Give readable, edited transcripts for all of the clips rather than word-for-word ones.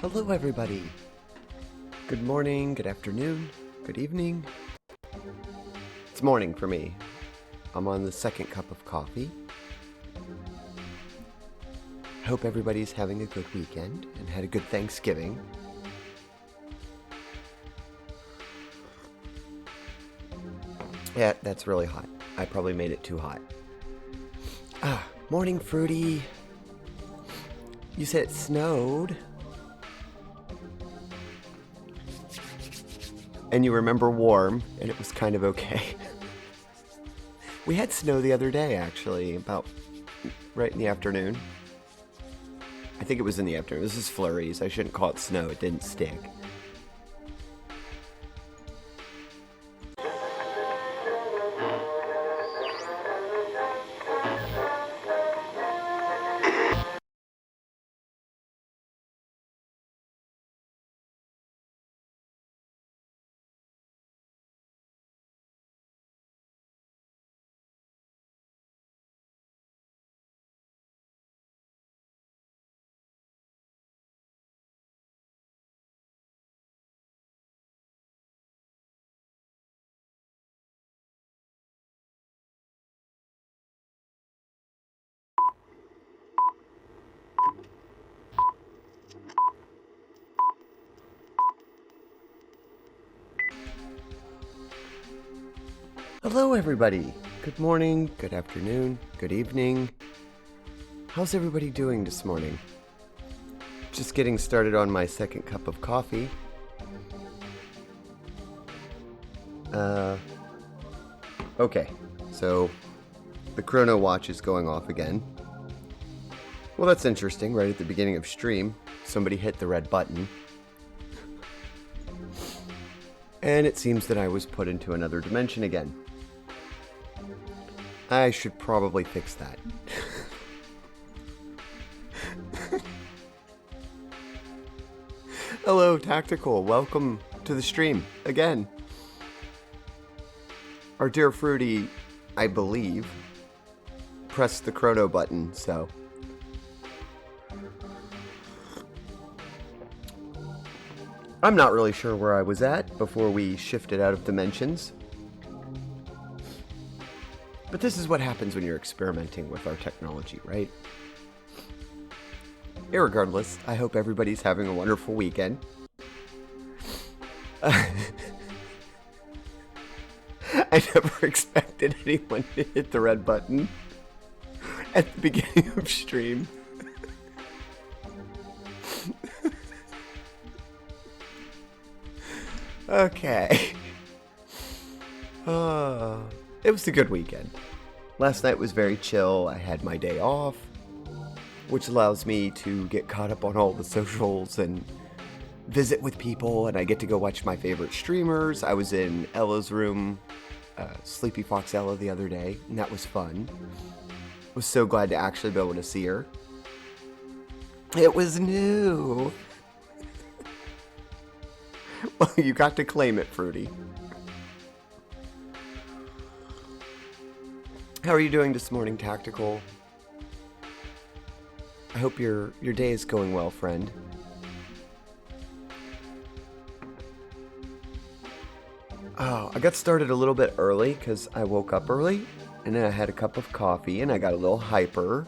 Hello everybody. Good morning, good afternoon, good evening. It's morning for me. I'm on the second cup of coffee. Hope everybody's having a good weekend and had a good Thanksgiving. Yeah, that's really hot. I probably made it too hot. Morning, Fruity. You said it snowed. And you remember warm, and it was kind of okay. We had snow the other day, actually, about right in the afternoon. I think it was in the afternoon. This is flurries. I shouldn't call it snow. It didn't stick. Hello everybody. Good morning, good afternoon, good evening. How's everybody doing this morning? Just getting started on my second cup of coffee. Okay, so the chrono watch is going off again. Well, that's interesting. Right at the beginning of stream, somebody hit the red button. And it seems that I was put into another dimension again. I should probably fix that. Hello, Tactical. Welcome to the stream again. Our dear Fruity, I believe, pressed the chrono button, so. I'm not really sure where I was at before we shifted out of dimensions. But this is what happens when you're experimenting with our technology, right? Irregardless, I hope everybody's having a wonderful weekend. I never expected anyone to hit the red button at the beginning of stream. Okay. It was a good weekend. Last night was very chill. I had my day off, which allows me to get caught up on all the socials and visit with people, and I get to go watch my favorite streamers. I was in Ella's room, Sleepy Fox Ella, the other day, and that was fun. Was so glad to actually be able to see her. It was new. Well, you got to claim it, Fruity. How are you doing this morning, Tactical? I hope your day is going well, friend. Oh, I got started a little bit early because I woke up early, and then I had a cup of coffee, and I got a little hyper.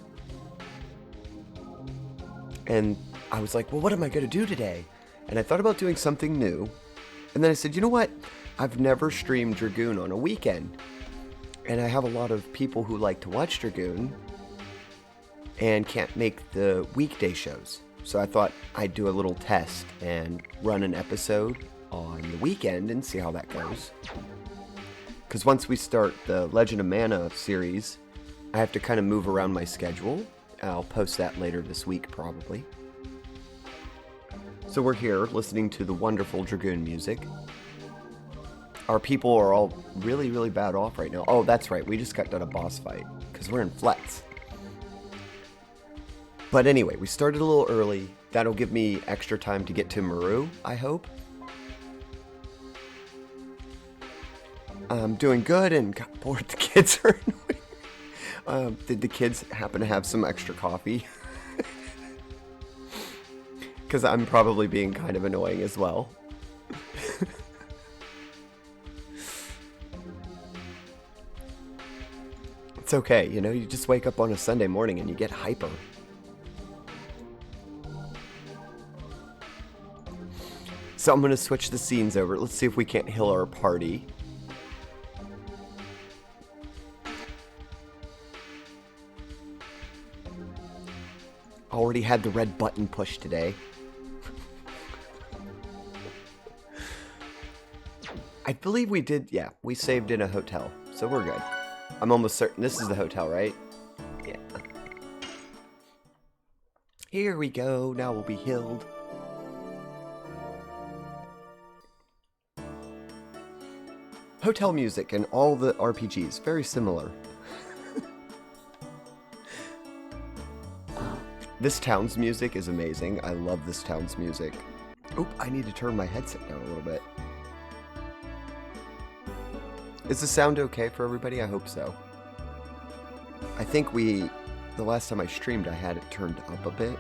And I was like, well, what am I going to do today? And I thought about doing something new. And then I said, you know what? I've never streamed Dragoon on a weekend. And I have a lot of people who like to watch Dragoon and can't make the weekday shows. So I thought I'd do a little test and run an episode on the weekend and see how that goes. Because once we start the Legend of Mana series, I have to kind of move around my schedule. I'll post that later this week, probably. So we're here listening to the wonderful Dragoon music. Our people are all really, really bad off right now. Oh, that's right. We just got done a boss fight because we're in Flex. But anyway, we started a little early. That'll give me extra time to get to Meru, I hope. I'm doing good and got bored. The kids are annoying. Did the kids happen to have some extra coffee? Because I'm probably being kind of annoying as well. It's okay, you know, you just wake up on a Sunday morning and you get hyper. So I'm going to switch the scenes over. Let's see if we can't heal our party. Already had the red button pushed today. I believe we did, yeah, we saved in a hotel, so we're good. I'm almost certain this is the hotel, right? Yeah. Here we go, now we'll be healed. Hotel music and all the RPGs, very similar. This town's music is amazing. I love this town's music. Oop, I need to turn my headset down a little bit. Is the sound okay for everybody? I hope so. I think the last time I streamed, I had it turned up a bit.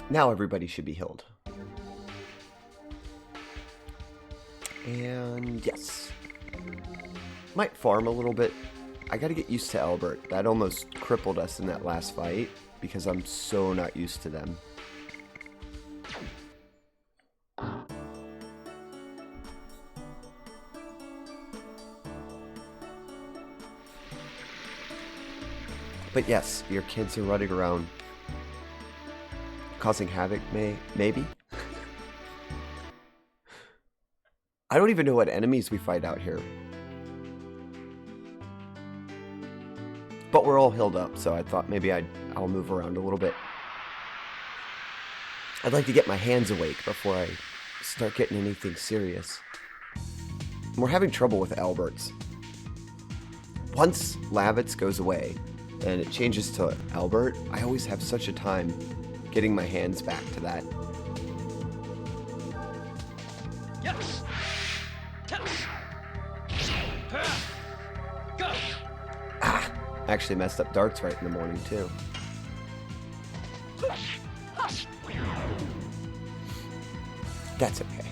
Now everybody should be healed. And yes. Might farm a little bit. I gotta get used to Albert. That almost crippled us in that last fight because I'm so not used to them. But yes, your kids are running around causing havoc, maybe? I don't even know what enemies we fight out here. But we're all healed up, so I thought maybe I'll move around a little bit. I'd like to get my hands awake before I start getting anything serious. We're having trouble with Alberts. Once Lavitz goes away, and it changes to Albert, I always have such a time getting my hands back to that. Yes. Ah! I actually messed up darts right in the morning, too. That's okay.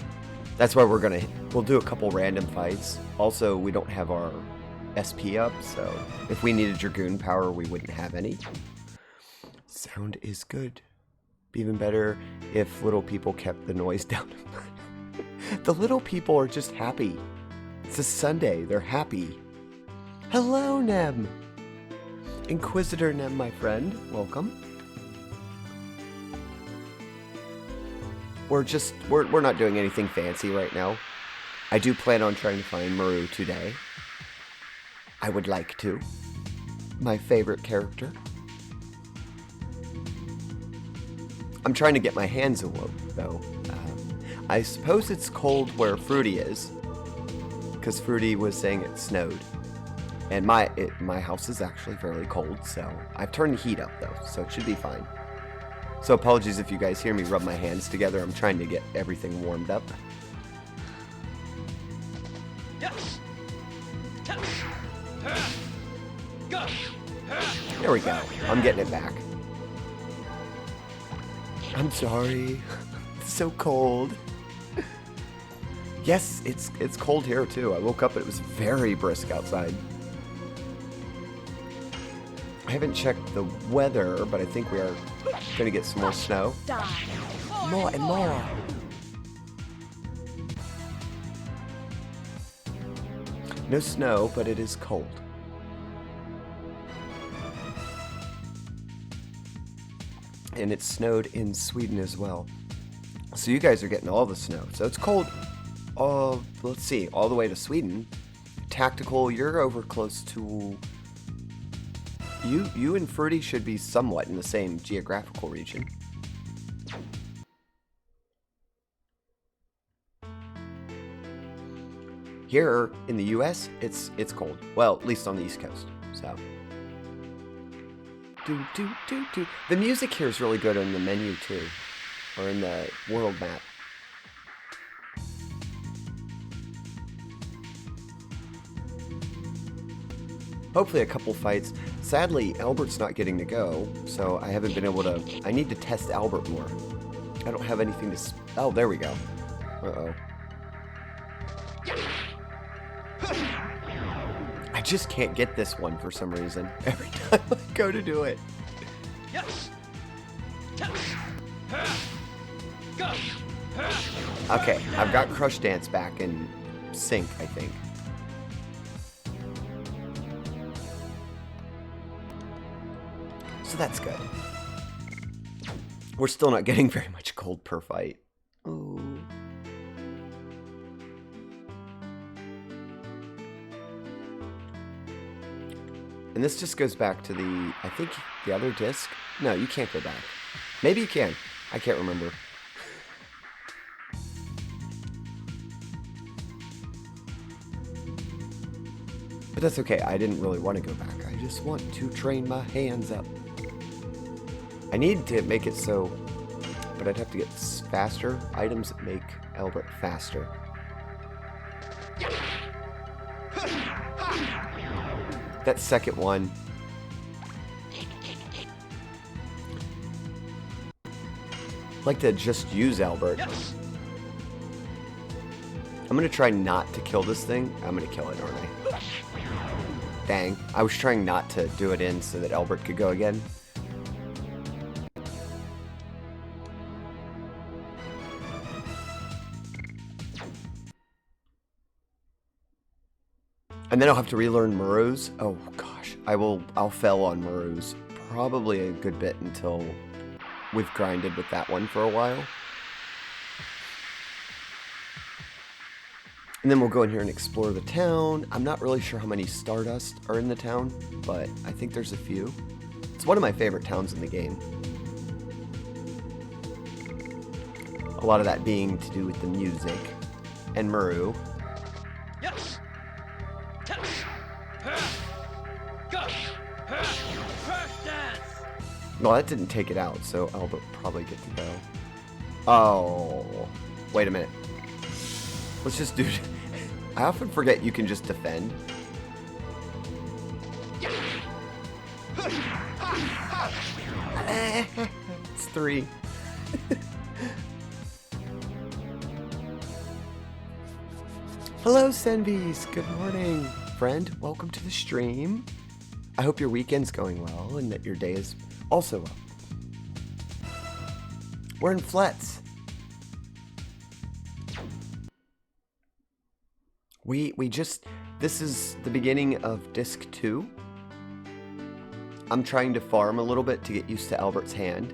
That's why we'll do a couple random fights. Also, we don't have our SP up, so if we needed Dragoon power, we wouldn't have any. Sound is good. Be even better if little people kept the noise down. The little people are just happy. It's a Sunday, they're happy. Hello, Nem! Inquisitor Nem, my friend, welcome. We're not doing anything fancy right now. I do plan on trying to find Meru today. I would like to. My favorite character. I'm trying to get my hands awoke, though. I suppose it's cold where Fruity is, because Fruity was saying it snowed. And my house is actually fairly cold, so I've turned the heat up, though, so it should be fine. So apologies if you guys hear me rub my hands together. I'm trying to get everything warmed up. Yes. There we go. I'm getting it back. I'm sorry. It's so cold. Yes, it's cold here too. I woke up and it was very brisk outside. I haven't checked the weather, but I think we are going to get some more snow. More and more. No snow, but it is cold. And it snowed in Sweden as well. So you guys are getting all the snow. So it's cold, let's see, all the way to Sweden. Tactical, you're over close to... You and Fruity should be somewhat in the same geographical region. Here in the US, it's cold. Well, at least on the East Coast. So... The music here is really good on the menu too, or in the world map. hopefully a couple fights. Sadly, Albert's not getting to go, so I haven't been able to... I need to test Albert more. I don't have anything to... Oh, there we go. Uh-oh. I just can't get this one for some reason. Every time I go to do it. Okay, I've got Crush Dance back in sync, I think. So that's good. We're still not getting very much gold per fight. Ooh. And this just goes back to the, I think, the other disc? No, you can't go back. Maybe you can. I can't remember. But that's okay. I didn't really want to go back. I just want to train my hands up. I need to make it so, but I'd have to get faster items that make Albert faster. That second one. I'd like to just use Albert. I'm gonna try not to kill this thing. I'm gonna kill it, aren't I? Dang. I was trying not to do it in so that Albert could go again. And then I'll have to relearn Meru's. Oh gosh, I'll fail on Meru's probably a good bit until we've grinded with that one for a while. And then we'll go in here and explore the town. I'm not really sure how many Stardust are in the town, but I think there's a few. It's one of my favorite towns in the game. A lot of that being to do with the music and Meru. Yes. No, that didn't take it out, so Albert probably get to go. Oh, wait a minute. Let's just do it. I often forget you can just defend. It's 3. Hello, Senbees. Good morning, friend. Welcome to the stream. I hope your weekend's going well and that your day is also well. We're in Flats. This is the beginning of disc 2. I'm trying to farm a little bit to get used to Albert's hand.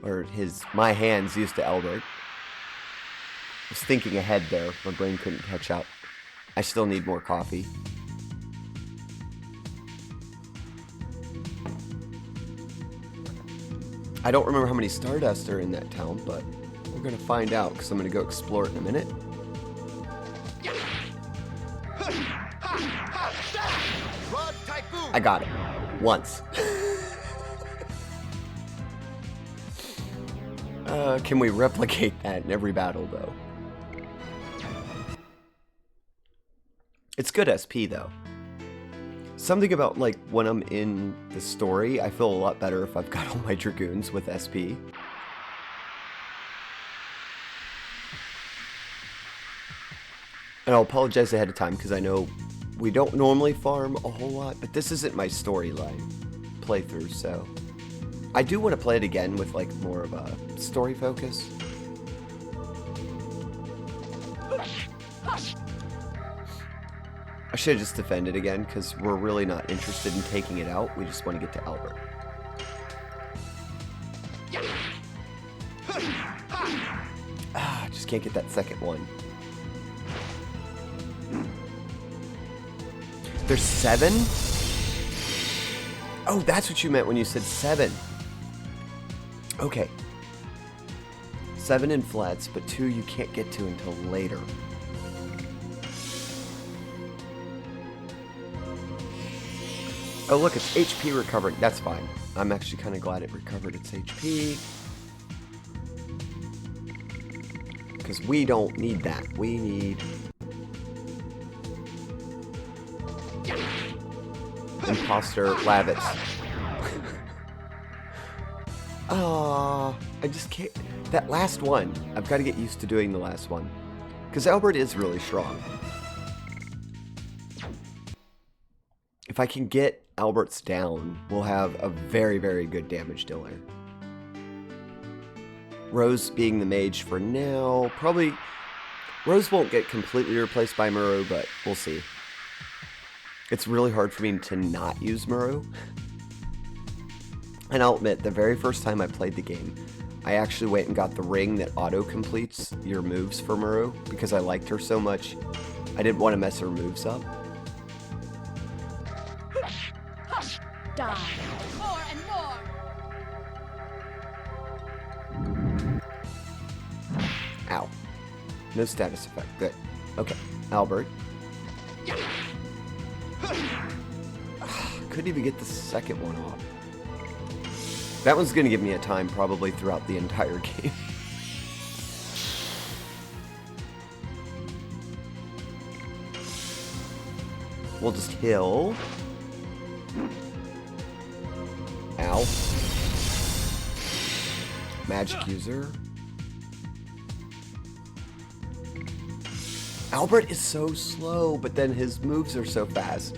Or my hand's used to Albert. I was thinking ahead there. My brain couldn't catch up. I still need more coffee. I don't remember how many Stardust are in that town, but we're going to find out because I'm going to go explore it in a minute. I got it. Once. Can we replicate that in every battle, though? It's good SP, though. Something about, like, when I'm in the story, I feel a lot better if I've got all my Dragoons with SP. And I'll apologize ahead of time, because I know we don't normally farm a whole lot, but this isn't my storyline playthrough, so... I do want to play it again with, like, more of a story focus. I should have just defended again, because we're really not interested in taking it out. We just want to get to Albert. I just can't get that second one. There's 7? Oh, that's what you meant when you said 7. Okay. 7 in Flats, but 2 you can't get to until later. Oh, look, it's HP recovering. That's fine. I'm actually kind of glad it recovered its HP. Because we don't need that. We need... imposter Lavitz. I just can't. That last one, I've got to get used to doing the last one. Because Albert is really strong. If I can get Albert's down, we'll have a very, very good damage dealer. Rose being the mage for now. Probably, Rose won't get completely replaced by Meru, but we'll see. It's really hard for me to not use Meru. And I'll admit, the very first time I played the game, I actually went and got the ring that auto-completes your moves for Meru because I liked her so much. I didn't want to mess her moves up. Die. More and more. Ow. No status effect. Good. Okay. Albert. Couldn't even get the second one off. That one's going to give me a time probably throughout the entire game. We'll just heal. Ow. Magic user. Albert is so slow, but then his moves are so fast.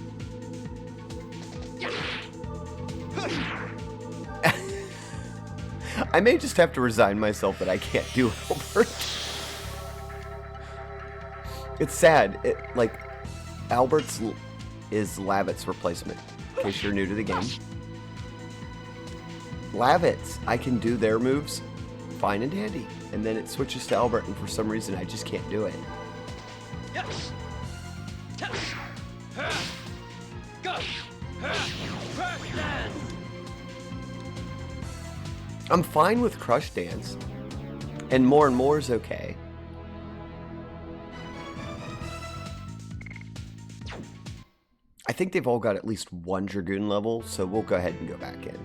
I may just have to resign myself that I can't do Albert. It's sad. Albert's is Lavitt's replacement, in case you're new to the game. Lavitz, I can do their moves fine and dandy. And then it switches to Albert, and for some reason, I just can't do it. Yes. Go. I'm fine with Crush Dance, and more is okay. I think they've all got at least one Dragoon level, so we'll go ahead and go back in.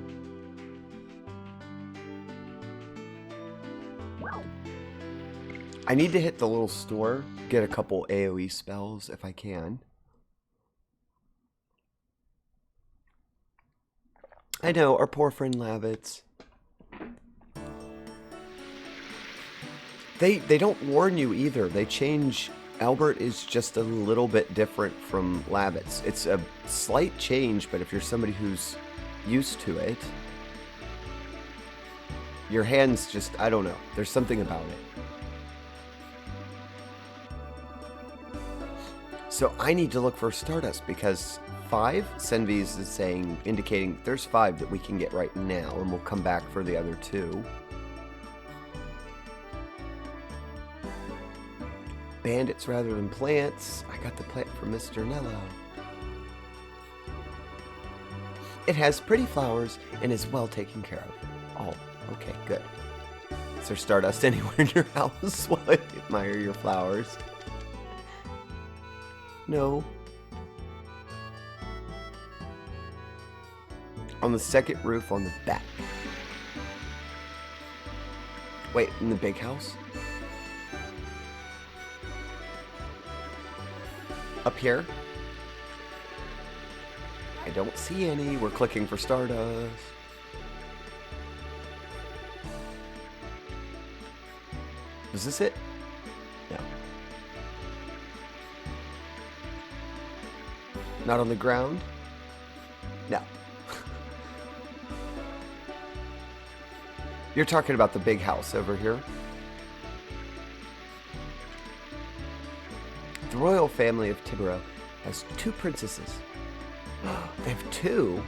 I need to hit the little store, get a couple AoE spells if I can. I know, our poor friend Lavitz. They don't warn you either. They change. Albert is just a little bit different from Lavitz. It's a slight change, but if you're somebody who's used to it, your hands just, I don't know. There's something about it. So I need to look for Stardust because 5, Senvi's is saying, indicating there's 5 that we can get right now, and we'll come back for the other 2. Bandits rather than plants. I got the plant from Mr. Nello. It has pretty flowers and is well taken care of. Oh, okay, good. Is there Stardust anywhere in your house while I admire your flowers? No. On the second roof on the back. Wait, in the big house? Up here? I don't see any. We're clicking for Stardust. Is this it? No. Not on the ground? No. You're talking about the big house over here? The royal family of Tinsera has 2 princesses. They have 2?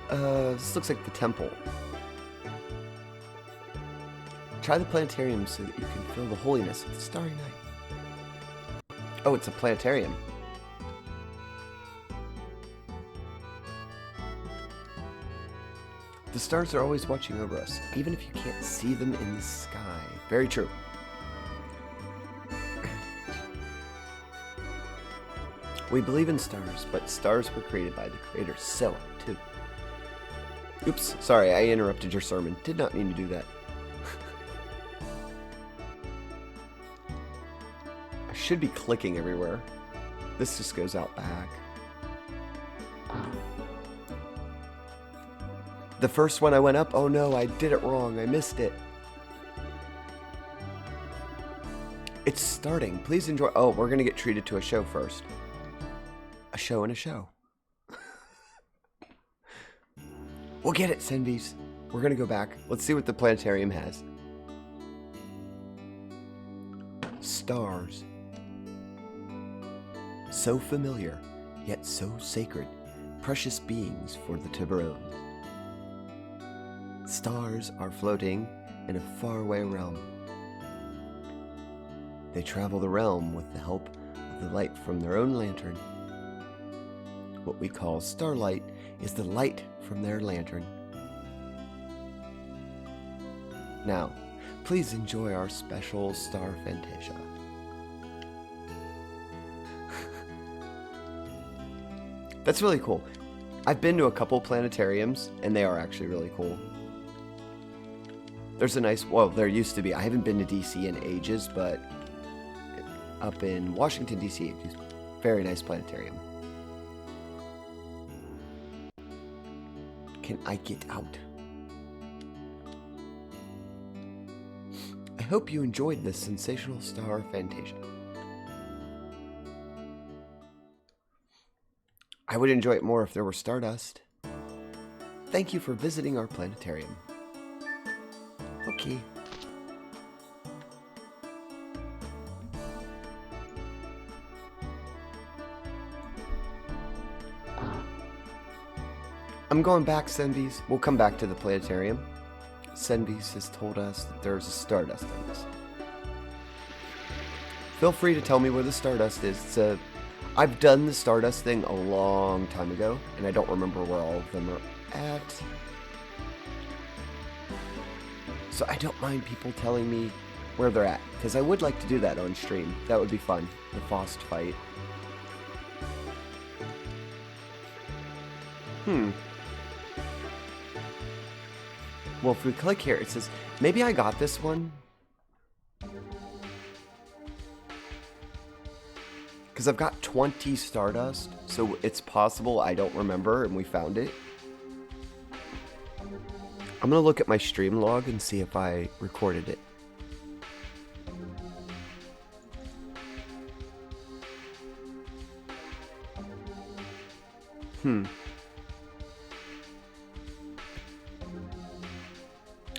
This looks like the temple. Try the planetarium so that you can feel the holiness of the starry night. Oh, it's a planetarium. The stars are always watching over us, even if you can't see them in the sky. Very true. We believe in stars, but stars were created by the creator, so too. Oops, sorry, I interrupted your sermon. Did not mean to do that. I should be clicking everywhere. This just goes out back. The first one I went up, oh no, I did it wrong. I missed it. It's starting. Please enjoy. Oh, we're going to get treated to a show first. A show and a show. We'll get it, Senvis. We're going to go back. Let's see what the planetarium has. Stars. So familiar, yet so sacred. Precious beings for the Tiburones. Stars are floating in a faraway realm. They travel the realm with the help of the light from their own lantern. What we call starlight is the light from their lantern. Now, please enjoy our special Star Fantasia. That's really cool. I've been to a couple planetariums, and they are actually really cool. There's a nice, well, there used to be, I haven't been to DC in ages, but up in Washington, DC, it's a very nice planetarium. Can I get out? I hope you enjoyed this sensational Star Fantasia. I would enjoy it more if there were stardust. Thank you for visiting our planetarium. Okay. I'm going back, Senvis. We'll come back to the planetarium. Senvis has told us that there's a stardust on this. Feel free to tell me where the stardust is. I've done the stardust thing a long time ago, and I don't remember where all of them are at. So I don't mind people telling me where they're at, because I would like to do that on stream. That would be fun. The Faust fight. Well, if we click here, it says, maybe I got this one. Because I've got 20 Stardust, so it's possible I don't remember and we found it. I'm going to look at my stream log and see if I recorded it.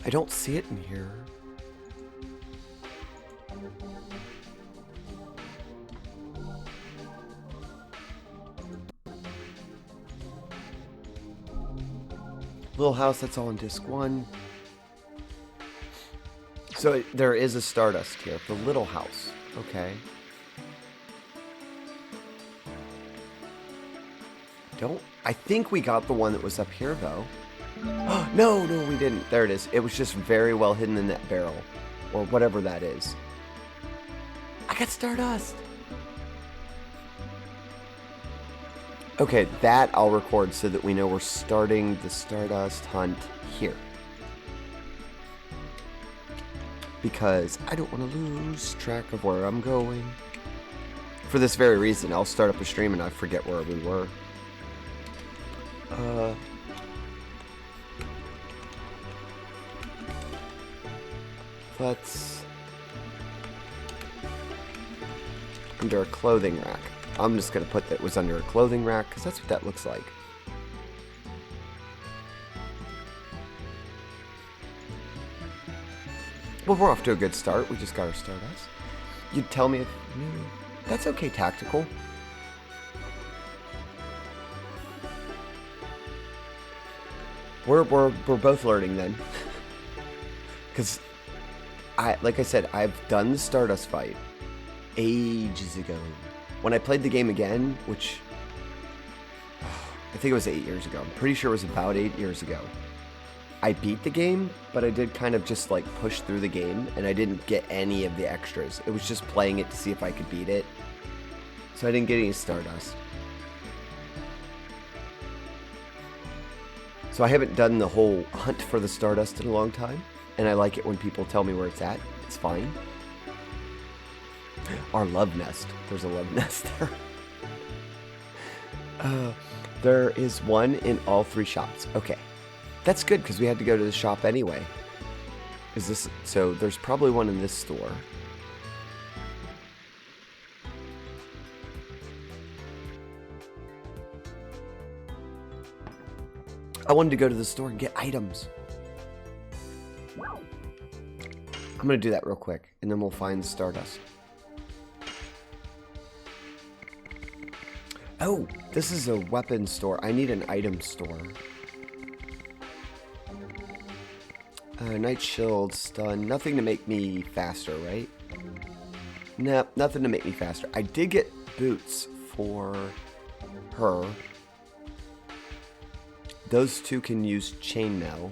I don't see it in here. Little house, that's all in disc 1. So there is a Stardust here. The little house. Okay. I think we got the one that was up here, though. No, we didn't. There it is. It was just very well hidden in that barrel. Or whatever that is. I got Stardust! Okay, that I'll record so that we know we're starting the Stardust hunt here. Because I don't want to lose track of where I'm going. For this very reason, I'll start up a stream and I forget where we were. Let's... Under a clothing rack. I'm just going to put that it was under a clothing rack, because that's what that looks like. Well, we're off to a good start. We just got our Stardust. You'd tell me if... That's okay, Tactical. We're both learning then. Because, like I said, I've done the Stardust fight ages ago. When I played the game again, which I think it was 8 years ago. I'm pretty sure it was about 8 years ago. I beat the game, but I did kind of just like push through the game, and I didn't get any of the extras. It was just playing it to see if I could beat it. So I didn't get any Stardust. So I haven't done the whole hunt for the Stardust in a long time, and I like it when people tell me where it's at. It's fine. Our love nest. There's a love nest there. There is one in all 3 shops. Okay. That's good because we had to go to the shop anyway. Is this... So there's probably one in this store. I wanted to go to the store and get items. I'm going to do that real quick, and then we'll find Stardust. Oh, this is a weapon store. I need an item store. Night shield, stun. Nothing to make me faster, right? Nope, nothing to make me faster. I did get boots for her. Those 2 can use chainmail.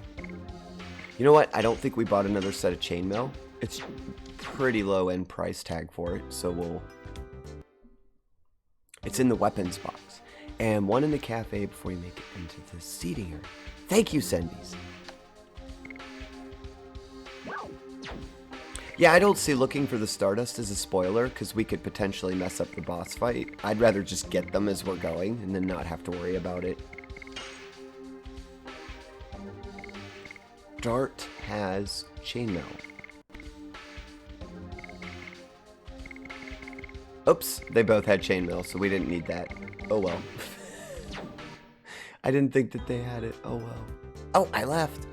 You know what? I don't think we bought another set of chainmail. It's pretty low end price tag for it, so we'll... It's in the weapons box. And one in the cafe before you make it into the seating area. Thank you, Sendies. Yeah, I don't see looking for the Stardust as a spoiler, because we could potentially mess up the boss fight. I'd rather just get them as we're going, and then not have to worry about it. Dart has chainmail. Oops, they both had chainmail, so we didn't need that. Oh well. I didn't think that they had it. Oh well. Oh, I left.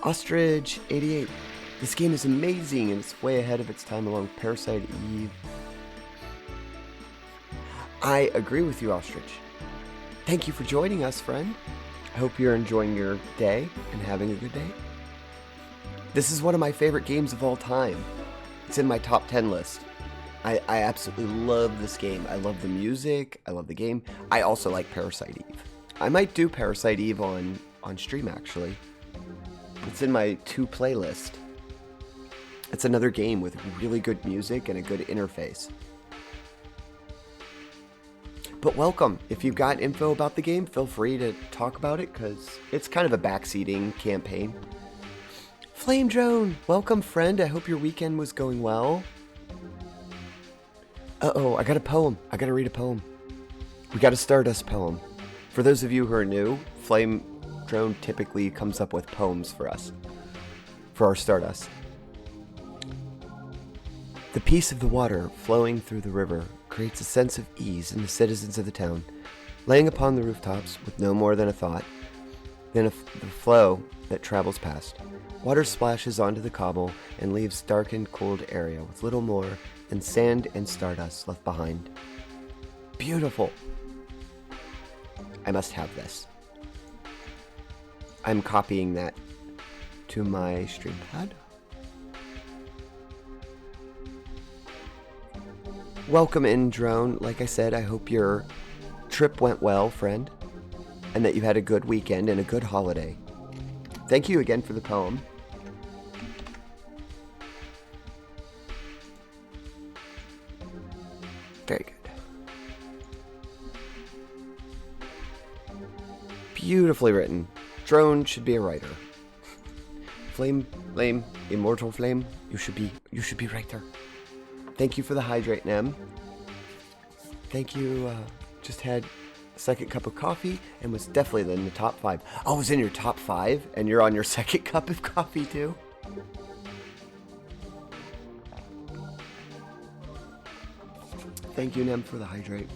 Ostrich 88. This game is amazing and it's way ahead of its time along Parasite Eve. I agree with you, Ostrich. Thank you for joining us, friend. I hope you're enjoying your day and having a good day. This is one of my favorite games of all time. It's in my top 10 list. I absolutely love this game. I love the music. I love the game. I also like Parasite Eve. I might do Parasite Eve on stream, actually. It's in my 2 playlist. It's another game with really good music and a good interface. But welcome. If you've got info about the game, feel free to talk about it, because it's kind of a backseating campaign. Flame Drone, welcome, friend. I hope your weekend was going well. Uh-oh, I got a poem. I gotta read a poem. We got a Stardust poem. For those of you who are new, Flame Drone typically comes up with poems for us, for our Stardust. The peace of the water flowing through the river creates a sense of ease in the citizens of the town, laying upon the rooftops with no more than a thought, than the flow that travels past. Water splashes onto the cobble and leaves darkened, cold area with little more than sand and stardust left behind. Beautiful. I must have this. I'm copying that to my stream pad. Welcome in, Drone. Like I said, I hope your trip went well, friend, and that you had a good weekend and a good holiday. Thank you again for the poem. Very good. Beautifully written. Drone should be a writer. Flame, immortal flame. You should be writer. Thank you for the hydrate, Nem. Thank you. Just had a second cup of coffee and was definitely in the top 5. Oh, I was in your top 5 and you're on your second cup of coffee too? Thank you, Nem, for the hydrate.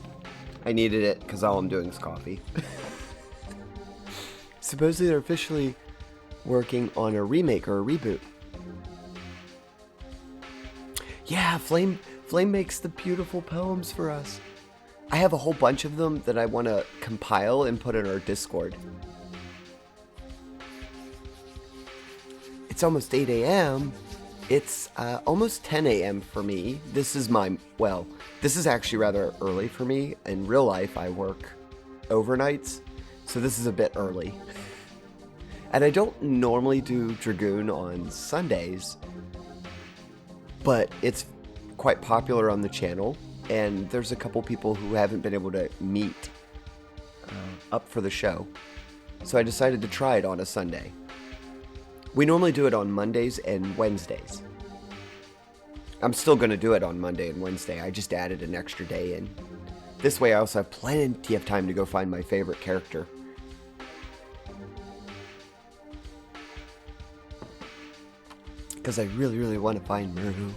I needed it because all I'm doing is coffee. Supposedly they're officially working on a remake or a reboot. Yeah, Flame makes the beautiful poems for us. I have a whole bunch of them that I want to compile and put in our Discord. It's almost 8 a.m. It's almost 10 a.m. for me. This is this is actually rather early for me. In real life, I work overnights, so this is a bit early. And I don't normally do Dragoon on Sundays, but it's quite popular on the channel, and there's a couple people who haven't been able to meet up for the show. So I decided to try it on a Sunday. We normally do it on Mondays and Wednesdays. I'm still going to do it on Monday and Wednesday. I just added an extra day in. This way I also have plenty of time to go find my favorite character. Because I really, really want to find Meru.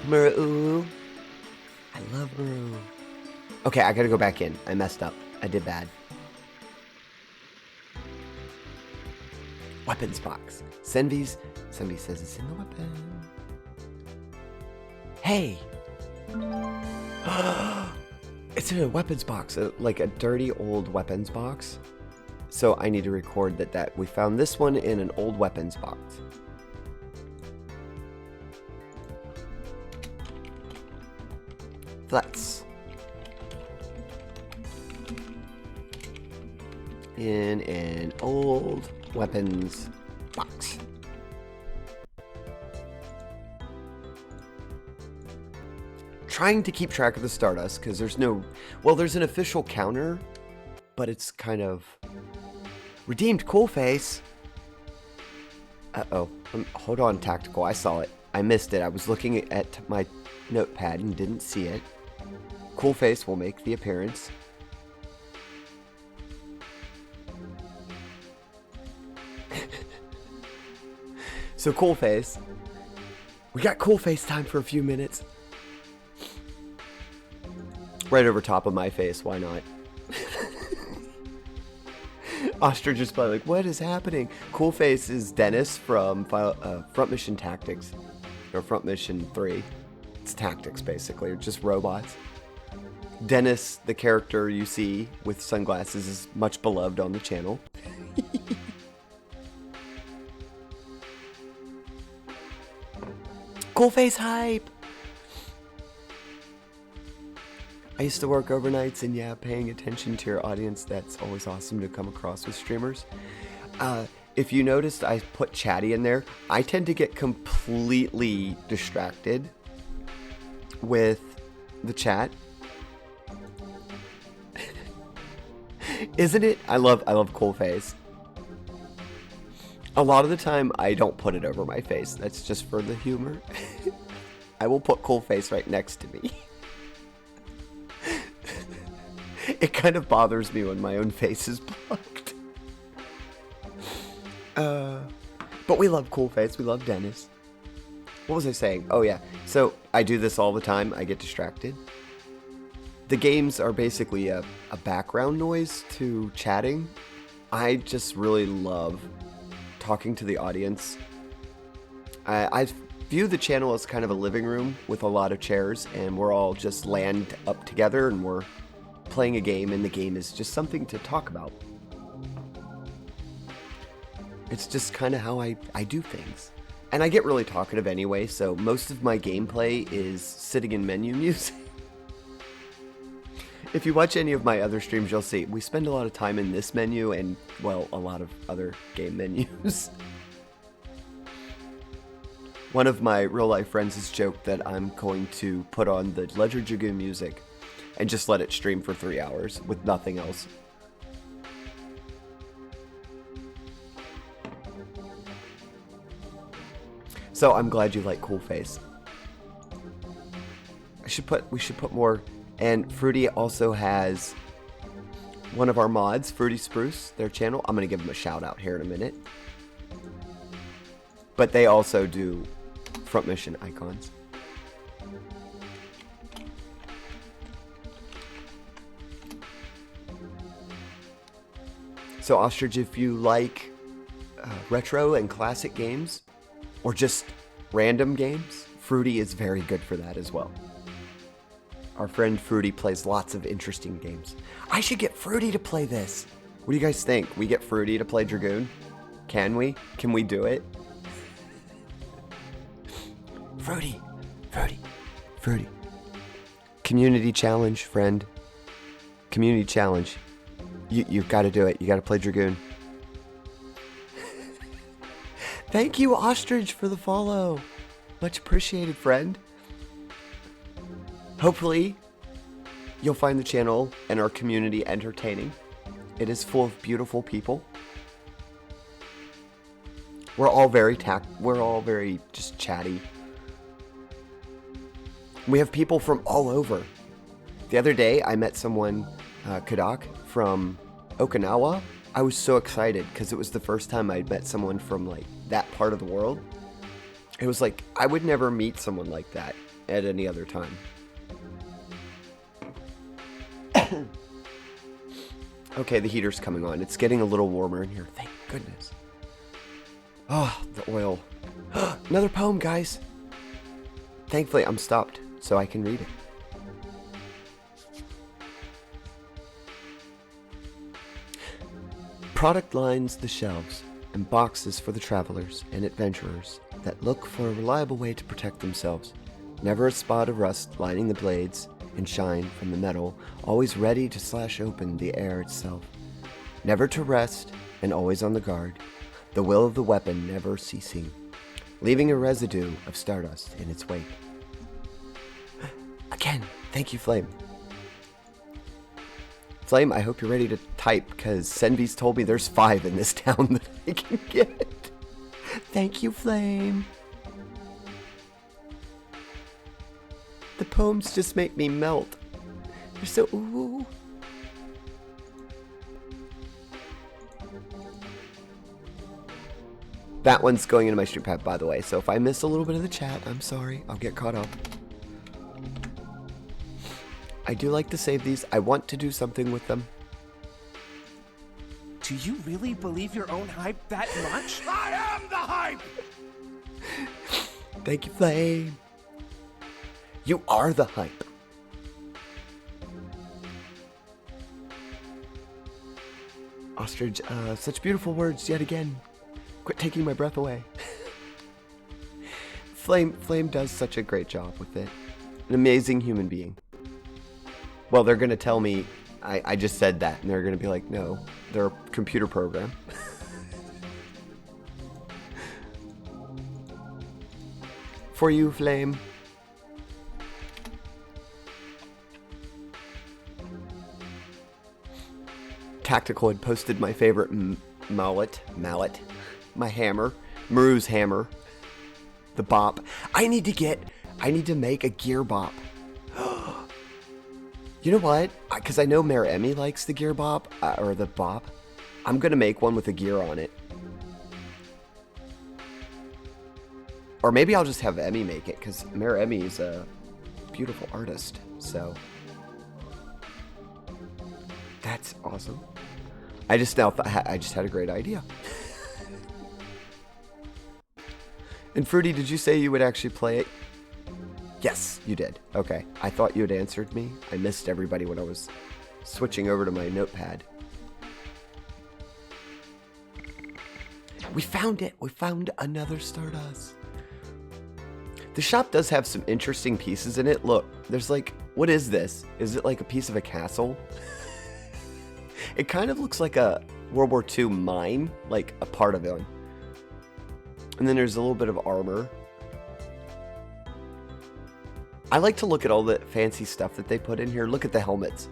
Meru. I love Meru. Okay, I gotta go back in. I messed up. I did bad. Weapons box. Senvi's. Senvi says it's in the weapon. Hey! It's in a weapons box. Like a dirty old weapons box. So I need to record that we found this one in an old weapons box. That's in an old weapons box. Trying to keep track of the Stardust because there's no, well, there's an official counter, but it's kind of redeemed. Cool face. Uh-oh. Hold on, Tactical. I saw it. I missed it. I was looking at my notepad and didn't see it. Cool face will make the appearance. So Cool face. We got Cool face time for a few minutes. Right over top of my face. Why not? Ostrich is probably like, what is happening? Cool face is Dennis from Front Mission Tactics. Or Front Mission 3. It's tactics, basically. Or just robots. Dennis, the character you see with sunglasses, is much beloved on the channel. Cool face hype! I used to work overnights, and yeah, paying attention to your audience, that's always awesome to come across with streamers. If you noticed, I put chatty in there. I tend to get completely distracted with the chat. Isn't it? I love Cool face. A lot of the time, I don't put it over my face. That's just for the humor. I will put Cool face right next to me. It kind of bothers me when my own face is blocked. But we love Cool face. We love Dennis. What was I saying? Oh yeah. So I do this all the time. I get distracted. The games are basically a background noise to chatting. I just really love talking to the audience. I view the channel as kind of a living room with a lot of chairs, and we're all just land up together and we're playing a game, and the game is just something to talk about. It's just kind of how I do things. And I get really talkative anyway, so most of my gameplay is sitting in menu music. If you watch any of my other streams, you'll see we spend a lot of time in this menu and, well, a lot of other game menus. One of my real-life friends has joked that I'm going to put on the Ledger Dragoon music and just let it stream for 3 hours with nothing else. So I'm glad you like Cool face. We should put more. And Fruity also has one of our mods, Fruity Spruce, their channel. I'm going to give them a shout out here in a minute. But they also do Front Mission icons. So Ostrich, if you like retro and classic games, or just random games, Fruity is very good for that as well. Our friend Fruity plays lots of interesting games. I should get Fruity to play this. What do you guys think? We get Fruity to play Dragoon? Can we? Can we do it? Fruity. Fruity. Fruity. Community challenge, friend. Community challenge. You've got to do it. You got to play Dragoon. Thank you, Ostrich, for the follow. Much appreciated, friend. Hopefully, you'll find the channel and our community entertaining. It is full of beautiful people. We're all very just chatty. We have people from all over. The other day, I met someone, Kadak, from Okinawa. I was so excited because it was the first time I'd met someone from like that part of the world. It was like, I would never meet someone like that at any other time. Okay, the heater's coming on. It's getting a little warmer in here. Thank goodness. Oh, the oil. Another poem, guys. Thankfully, I'm stopped so I can read it. Product lines the shelves and boxes for the travelers and adventurers that look for a reliable way to protect themselves. Never a spot of rust lining the blades and shine from the metal, always ready to slash open the air itself. Never to rest and always on the guard, the will of the weapon never ceasing, leaving a residue of stardust in its wake. Again, thank you, Flame. Flame, I hope you're ready to type, because Senvi's told me there's 5 in this town that I can get. Thank you, Flame. The poems just make me melt. They're so ooh. That one's going into my stream pad, by the way, so if I miss a little bit of the chat, I'm sorry. I'll get caught up. I do like to save these. I want to do something with them. Do you really believe your own hype that much? I am the hype! Thank you, Flame. You are the hype. Ostrich, such beautiful words yet again. Quit taking my breath away. Flame does such a great job with it. An amazing human being. Well, they're going to tell me I just said that, and they're going to be like, no, they're a computer program. For you, Flame. Tactical had posted my favorite mallet, my hammer, Meru's hammer, the bop. I need to make a gear bop. You know what? Because I know Mayor Emmy likes the gear bop, or the bop. I'm going to make one with a gear on it. Or maybe I'll just have Emmy make it, because Mayor Emmy is a beautiful artist, so. That's awesome. I just had a great idea. And Fruity, did you say you would actually play it? Yes, you did. Okay. I thought you had answered me. I missed everybody when I was switching over to my notepad. We found it. We found another Stardust. The shop does have some interesting pieces in it. Look, there's like, what is this? Is it like a piece of a castle? It kind of looks like a World War II mine, like a part of it. And then there's a little bit of armor. I like to look at all the fancy stuff that they put in here. Look at the helmets.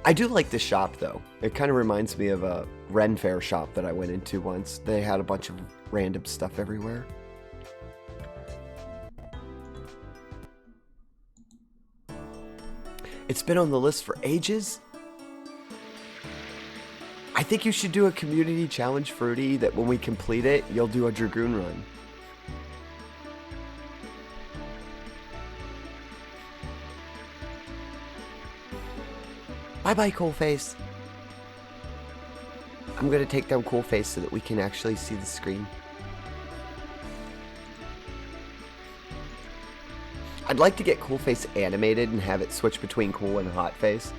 I do like this shop, though. It kind of reminds me of a Ren Fair shop that I went into once. They had a bunch of random stuff everywhere. It's been on the list for ages. I think you should do a community challenge, Fruity, that when we complete it, you'll do a Dragoon run. Bye-bye, Coolface. I'm going to take down Coolface so that we can actually see the screen. I'd like to get Coolface animated and have it switch between Cool and Hot Face.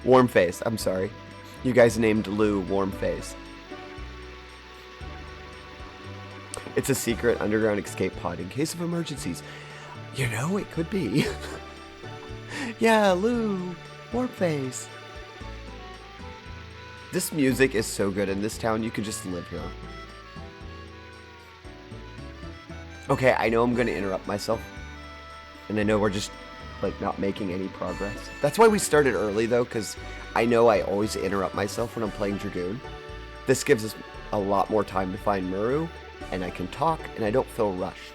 Warm Face, I'm sorry. You guys named Lou Warm Face. It's a secret underground escape pod in case of emergencies. You know, it could be. Yeah, Lou, Warm Face. This music is so good in this town, you could just live here. Okay, I know I'm going to interrupt myself. And I know we're just like not making any progress. That's why we started early though, because I know I always interrupt myself when I'm playing Dragoon. This gives us a lot more time to find Meru, and I can talk, and I don't feel rushed.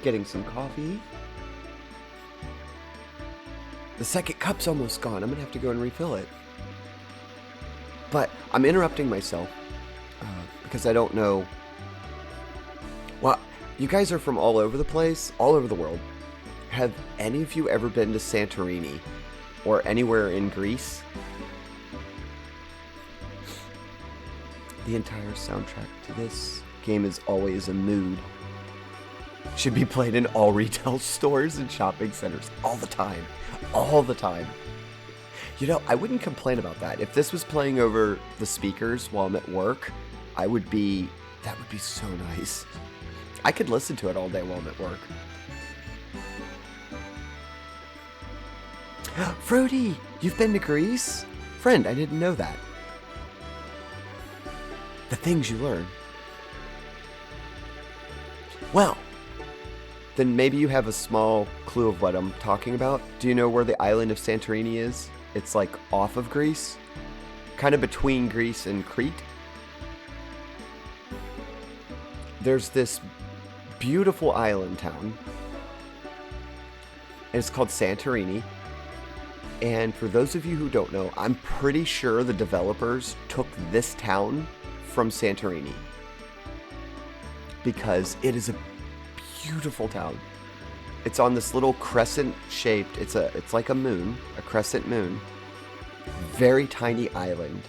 Getting some coffee. The second cup's almost gone. I'm gonna have to go and refill it. But I'm interrupting myself because I don't know. Well, you guys are from all over the place, all over the world. Have any of you ever been to Santorini or anywhere in Greece? The entire soundtrack to this game is always a mood. Should be played in all retail stores and shopping centers all the time. All the time. You know, I wouldn't complain about that. If this was playing over the speakers while I'm at work, that would be so nice. I could listen to it all day while I'm at work. Fruity, you've been to Greece? Friend, I didn't know that. The things you learn. Well, then maybe you have a small clue of what I'm talking about. Do you know where the island of Santorini is? It's like off of Greece, kind of between Greece and Crete. There's this beautiful island town, and it's called Santorini. And for those of you who don't know, I'm pretty sure the developers took this town from Santorini because it is a beautiful town. It's on this little crescent shaped, it's like a moon, a crescent moon. Very tiny island.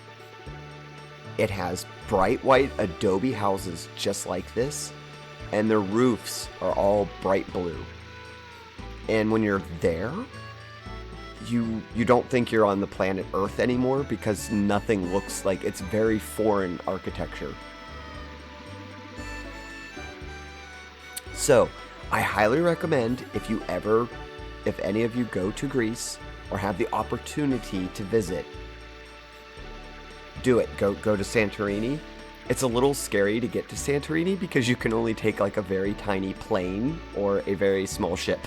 It has bright white adobe houses just like this, and their roofs are all bright blue. And when you're there, you don't think you're on the planet Earth anymore because nothing looks like, it's very foreign architecture. So, I highly recommend if any of you go to Greece or have the opportunity to visit, do it. Go to Santorini. It's a little scary to get to Santorini because you can only take like a very tiny plane or a very small ship.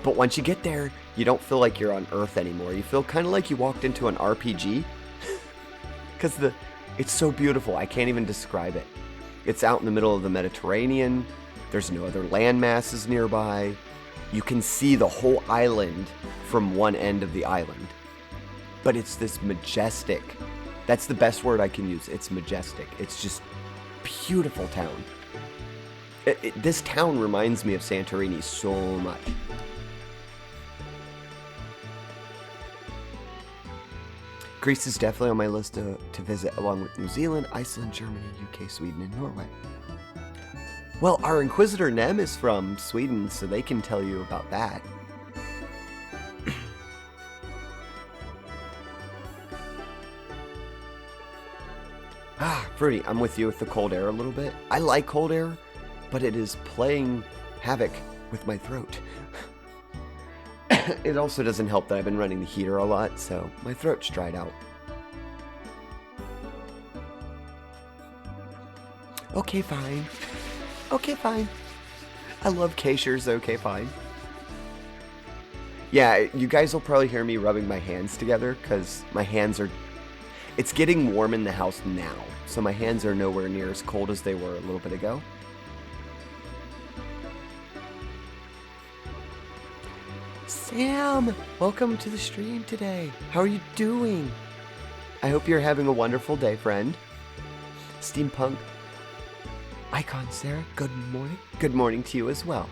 But once you get there, you don't feel like you're on Earth anymore. You feel kind of like you walked into an RPG because it's so beautiful. I can't even describe it. It's out in the middle of the Mediterranean. There's no other land masses nearby. You can see the whole island from one end of the island. But it's this majestic, that's the best word I can use. It's majestic. It's just beautiful town. This town reminds me of Santorini so much. Greece is definitely on my list to visit, along with New Zealand, Iceland, Germany, UK, Sweden, and Norway. Well, our Inquisitor Nem is from Sweden, so they can tell you about that. Fruity, I'm with you with the cold air a little bit. I like cold air, but it is playing havoc with my throat. It also doesn't help that I've been running the heater a lot, so my throat's dried out. Okay, fine. Okay, fine. I love Keisher's okay, fine. Yeah, you guys will probably hear me rubbing my hands together because my hands are... It's getting warm in the house now, so my hands are nowhere near as cold as they were a little bit ago. Sam, welcome to the stream today. How are you doing? I hope you're having a wonderful day, friend. Steampunk Icon Sarah, good morning. Good morning to you as well.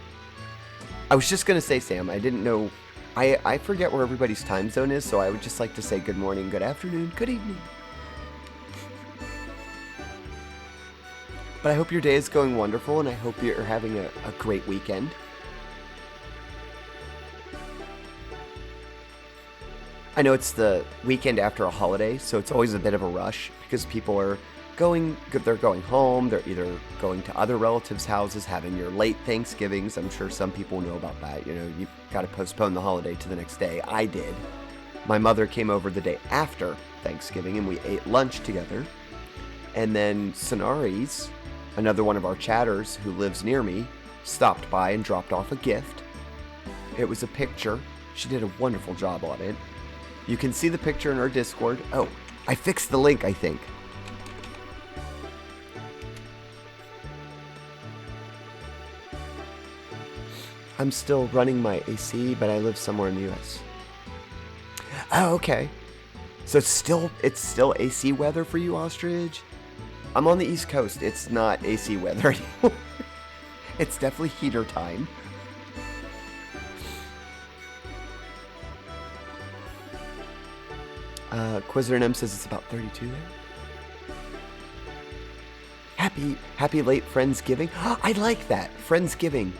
I was just going to say, Sam, I didn't know... I forget where everybody's time zone is, so I would just like to say good morning, good afternoon, good evening. But I hope your day is going wonderful, and I hope you're having a great weekend. I know it's the weekend after a holiday, so it's always a bit of a rush because people are they're going home, they're either going to other relatives' houses, having your late Thanksgivings. I'm sure some people know about that. You know, you got to postpone the holiday to the next day. I did. My mother came over the day after Thanksgiving and we ate lunch together. And then Sonari's Another one of our chatters who lives near me stopped by and dropped off a gift. It was a picture. She did a wonderful job on it. You can see the picture in our Discord. Oh, I fixed the link, I think. I'm still running my AC, but I live somewhere in the US. Oh, okay. So it's still AC weather for you, Ostrich? I'm on the East Coast. It's not AC weather anymore. It's definitely heater time. Quizzer M says it's about 32 there. Happy late Friendsgiving. I like that. Friendsgiving.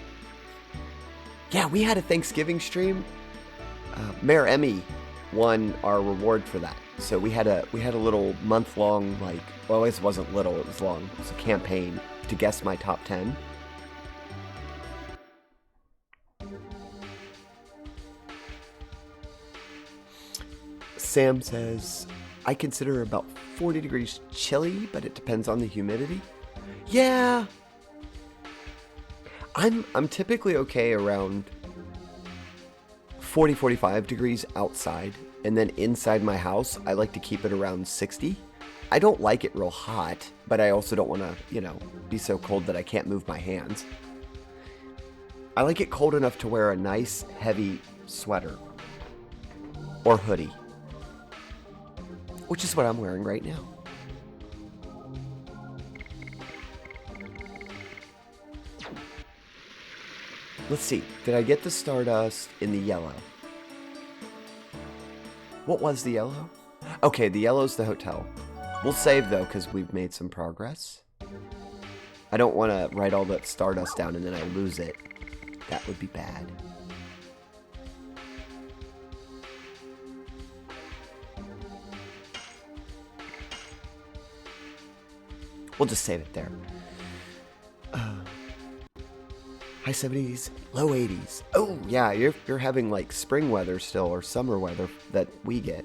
Yeah, we had a Thanksgiving stream. Mayor Emmy won our reward for that. So we had a little month-long, like, well, it wasn't little, it was long. It was a campaign to guess my top 10. Sam says, I consider about 40 degrees chilly, but it depends on the humidity. Yeah. I'm typically okay around 40-45 degrees outside, and then inside my house, I like to keep it around 60. I don't like it real hot, but I also don't want to, be so cold that I can't move my hands. I like it cold enough to wear a nice, heavy sweater or hoodie, which is what I'm wearing right now. Let's see, did I get the Stardust in the yellow? What was the yellow? Okay, the yellow's the hotel. We'll save though, because we've made some progress. I don't want to write all that Stardust down and then I lose it. That would be bad. We'll just save it there. High 70s, low 80s. Oh, yeah, you're having like spring weather still, or summer weather that we get.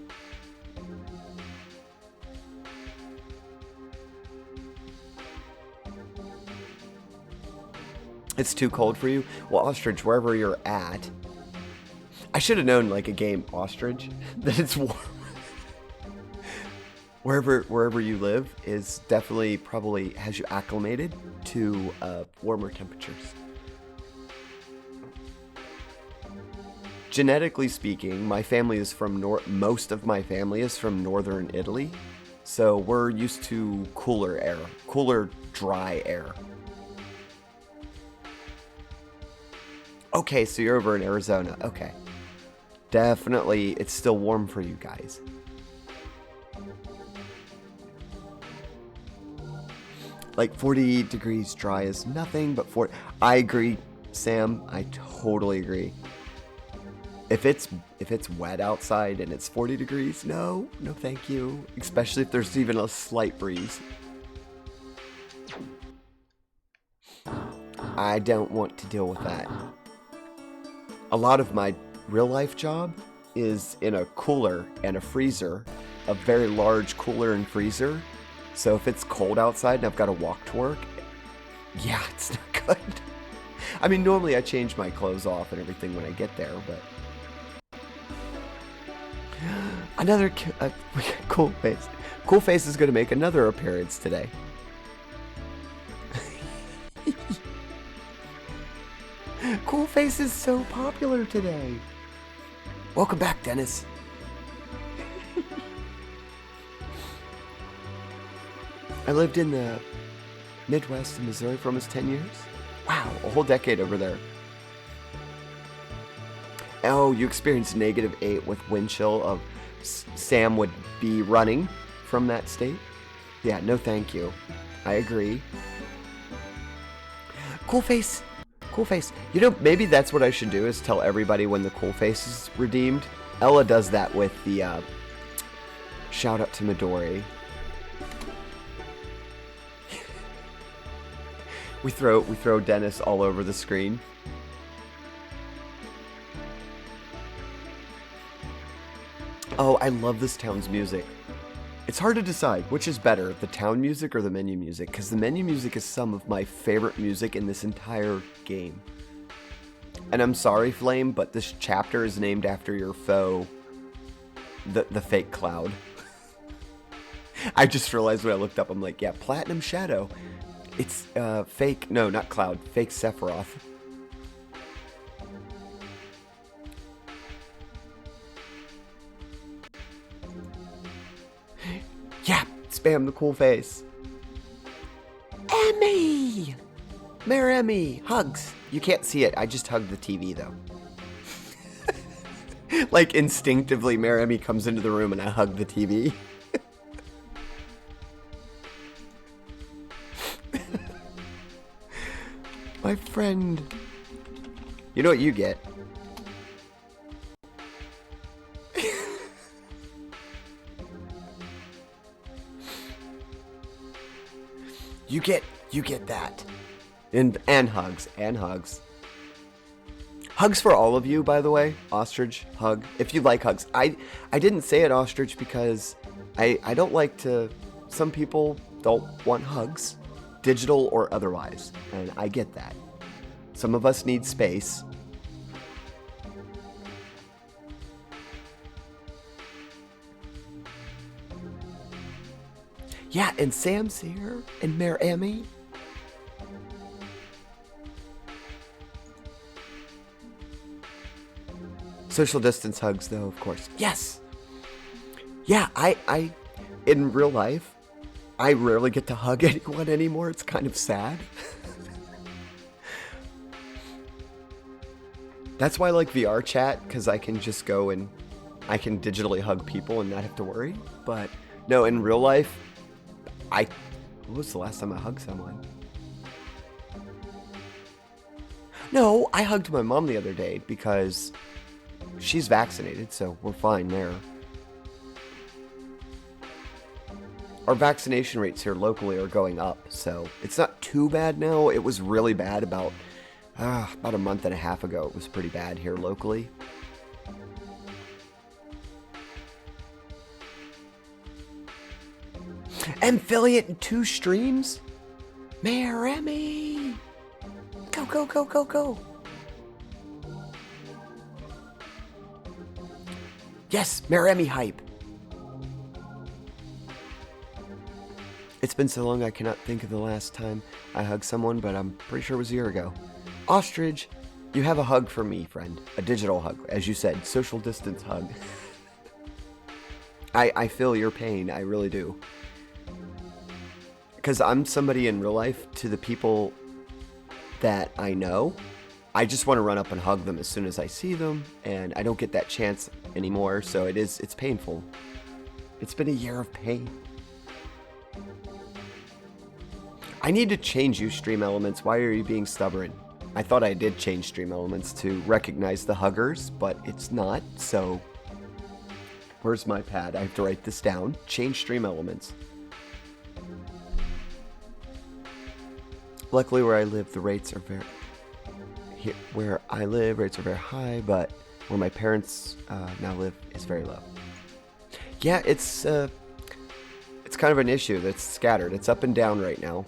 It's too cold for you? Well, Ostrich, wherever you're at. I should have known, like a game, Ostrich, that it's warm. Wherever you live is definitely probably has you acclimated to warmer temperatures. Genetically speaking, my family is from most of my family is from northern Italy, so we're used to cooler air, cooler, dry air. Okay, so you're over in Arizona. Okay, definitely, it's still warm for you guys. Like 40 degrees dry is nothing, but I agree, Sam. I totally agree. If it's wet outside and it's 40 degrees, no thank you. Especially if there's even a slight breeze. I don't want to deal with that. A lot of my real life job is in a cooler and a freezer, a very large cooler and freezer. So if it's cold outside and I've got to walk to work, yeah, it's not good. I mean, normally I change my clothes off and everything when I get there, but... Another Cool Face. Cool Face is going to make another appearance today. Cool Face is so popular today. Welcome back, Dennis. I lived in the Midwest in Missouri for almost 10 years. Wow, a whole decade over there. Oh, you experienced -8 with wind chill of Sam would be running from that state? Yeah, no thank you. I agree. Cool Face. Cool Face. You know, maybe that's what I should do is tell everybody when the Cool Face is redeemed. Ella does that with the shout out to Midori. We throw Dennis all over the screen. Oh, I love this town's music. It's hard to decide which is better, the town music or the menu music, because the menu music is some of my favorite music in this entire game. And I'm sorry, Flame, but this chapter is named after your foe, the fake Cloud. I just realized when I looked up, I'm like, yeah, Platinum Shadow. It's fake, no, not Cloud, fake Sephiroth. Yeah, spam the cool face. Emmy! Mayor Emmy, hugs. You can't see it, I just hugged the TV though. Like instinctively, Mayor Emmy comes into the room and I hug the TV. My friend. You know what you get? You get that. And hugs. Hugs for all of you, by the way. Ostrich, hug. If you like hugs. I didn't say it, Ostrich, because I don't like to... Some people don't want hugs. Digital or otherwise. And I get that. Some of us need space. Yeah, and Sam's here. And Mayor Emmy. Social distance hugs, though, of course. Yes! Yeah, I in real life, I rarely get to hug anyone anymore. It's kind of sad. That's why I like VR chat, because I can just go and I can digitally hug people and not have to worry. But no, in real life, when was the last time I hugged someone? No, I hugged my mom the other day because she's vaccinated, so we're fine there. Our vaccination rates here locally are going up, so it's not too bad now. It was really bad about a month and a half ago. It was pretty bad here locally. Affiliate in 2 streams? Mayor Emmy! Go, go, go, go, go! Yes, Mayor Emmy hype! It's been so long I cannot think of the last time I hugged someone, but I'm pretty sure it was a year ago. Ostrich, you have a hug for me, friend. A digital hug, as you said, social distance hug. I feel your pain, I really do. Because I'm somebody in real life, to the people that I know, I just want to run up and hug them as soon as I see them, and I don't get that chance anymore, so it's painful. It's been a year of pain. I need to change you, Stream Elements. Why are you being stubborn? I thought I did change Stream Elements to recognize the huggers, but it's not, so... Where's my pad? I have to write this down. Change Stream Elements. Luckily, where I live, the rates are very... Where I live, rates are very high, but where my parents now live is very low. Yeah, it's kind of an issue that's scattered. It's up and down right now.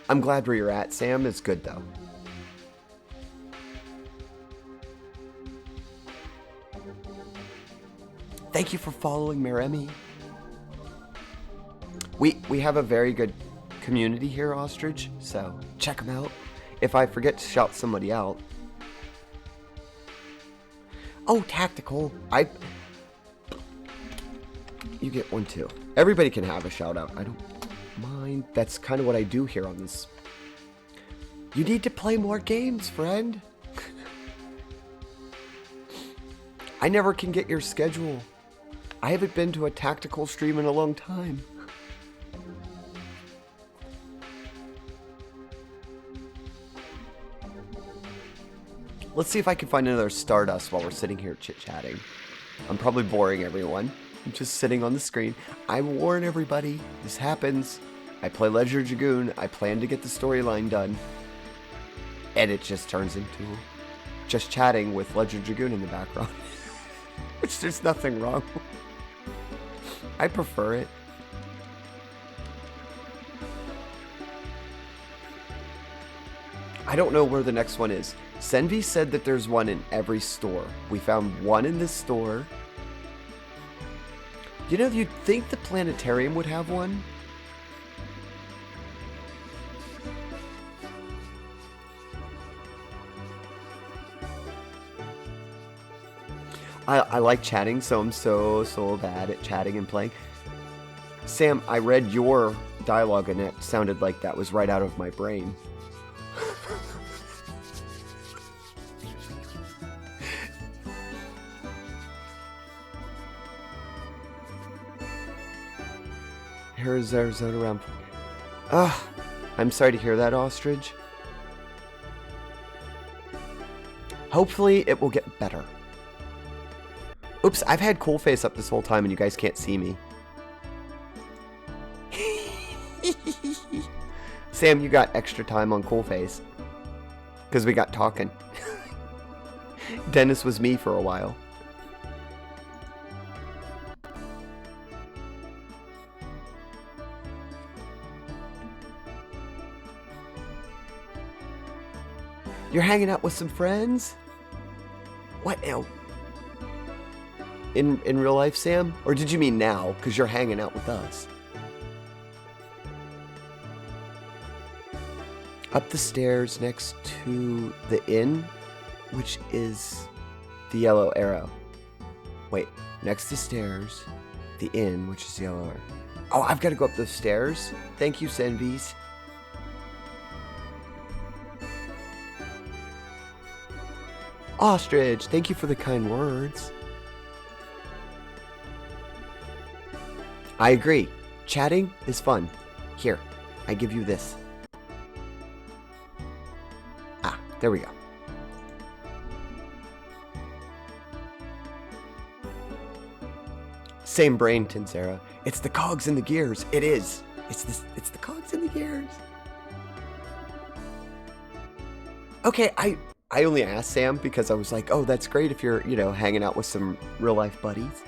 I'm glad where you're at, Sam. Is good, though. Thank you for following Meremi. We have a very good community here, Ostrich, so check them out. If I forget to shout somebody out. Oh, Tactical. You get one too. Everybody can have a shout out. I don't mind. That's kind of what I do here on this. You need to play more games, friend. I never can get your schedule. I haven't been to a Tactical stream in a long time. Let's see if I can find another Stardust while we're sitting here chit-chatting. I'm probably boring everyone. I'm just sitting on the screen. I warn everybody, this happens. I play Ledger Dragoon. I plan to get the storyline done. And it just turns into just chatting with Ledger Dragoon in the background. Which there's nothing wrong with. I prefer it. I don't know where the next one is. Senvi said that there's one in every store. We found one in this store. You know, you'd think the planetarium would have one. I like chatting, so I'm so bad at chatting and playing. Sam, I read your dialogue and it sounded like that was right out of my brain. Here's Arizona around. I'm sorry to hear that, Ostrich. Hopefully it will get better. Oops, I've had Cool Face up this whole time and you guys can't see me. Sam, you got extra time on Cool Face. Because we got talking. Dennis was me for a while. You're hanging out with some friends? What? Ew. In real life, Sam? Or did you mean now? Because you're hanging out with us. Up the stairs next to the inn, which is the yellow arrow. Wait, next to stairs, the inn, which is the yellow arrow. Oh, I've got to go up those stairs? Thank you, Senvis. Ostrich, thank you for the kind words. I agree. Chatting is fun. Here, I give you this. Ah, there we go. Same brain, Tinsera. It's the cogs in the gears. It is. It's the cogs in the gears. Okay, I only asked Sam because I was like, oh, that's great if you're, you know, hanging out with some real life buddies.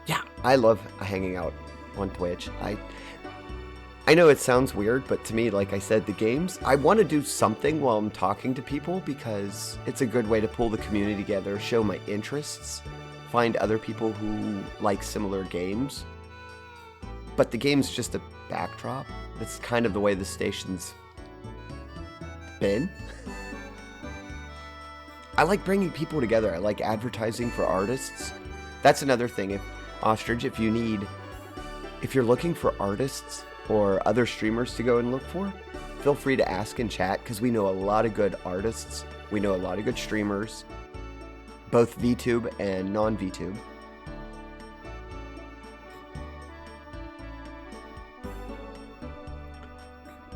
Yeah, I love hanging out on Twitch. I know it sounds weird, but to me, like I said, the games, I want to do something while I'm talking to people because it's a good way to pull the community together, show my interests, find other people who like similar games. But the game's just a backdrop. That's kind of the way the station's been. I like bringing people together. I like advertising for artists. That's another thing. Ostrich, if you're looking for artists or other streamers to go and look for, feel free to ask in chat because we know a lot of good artists. We know a lot of good streamers, both VTube and non-VTube.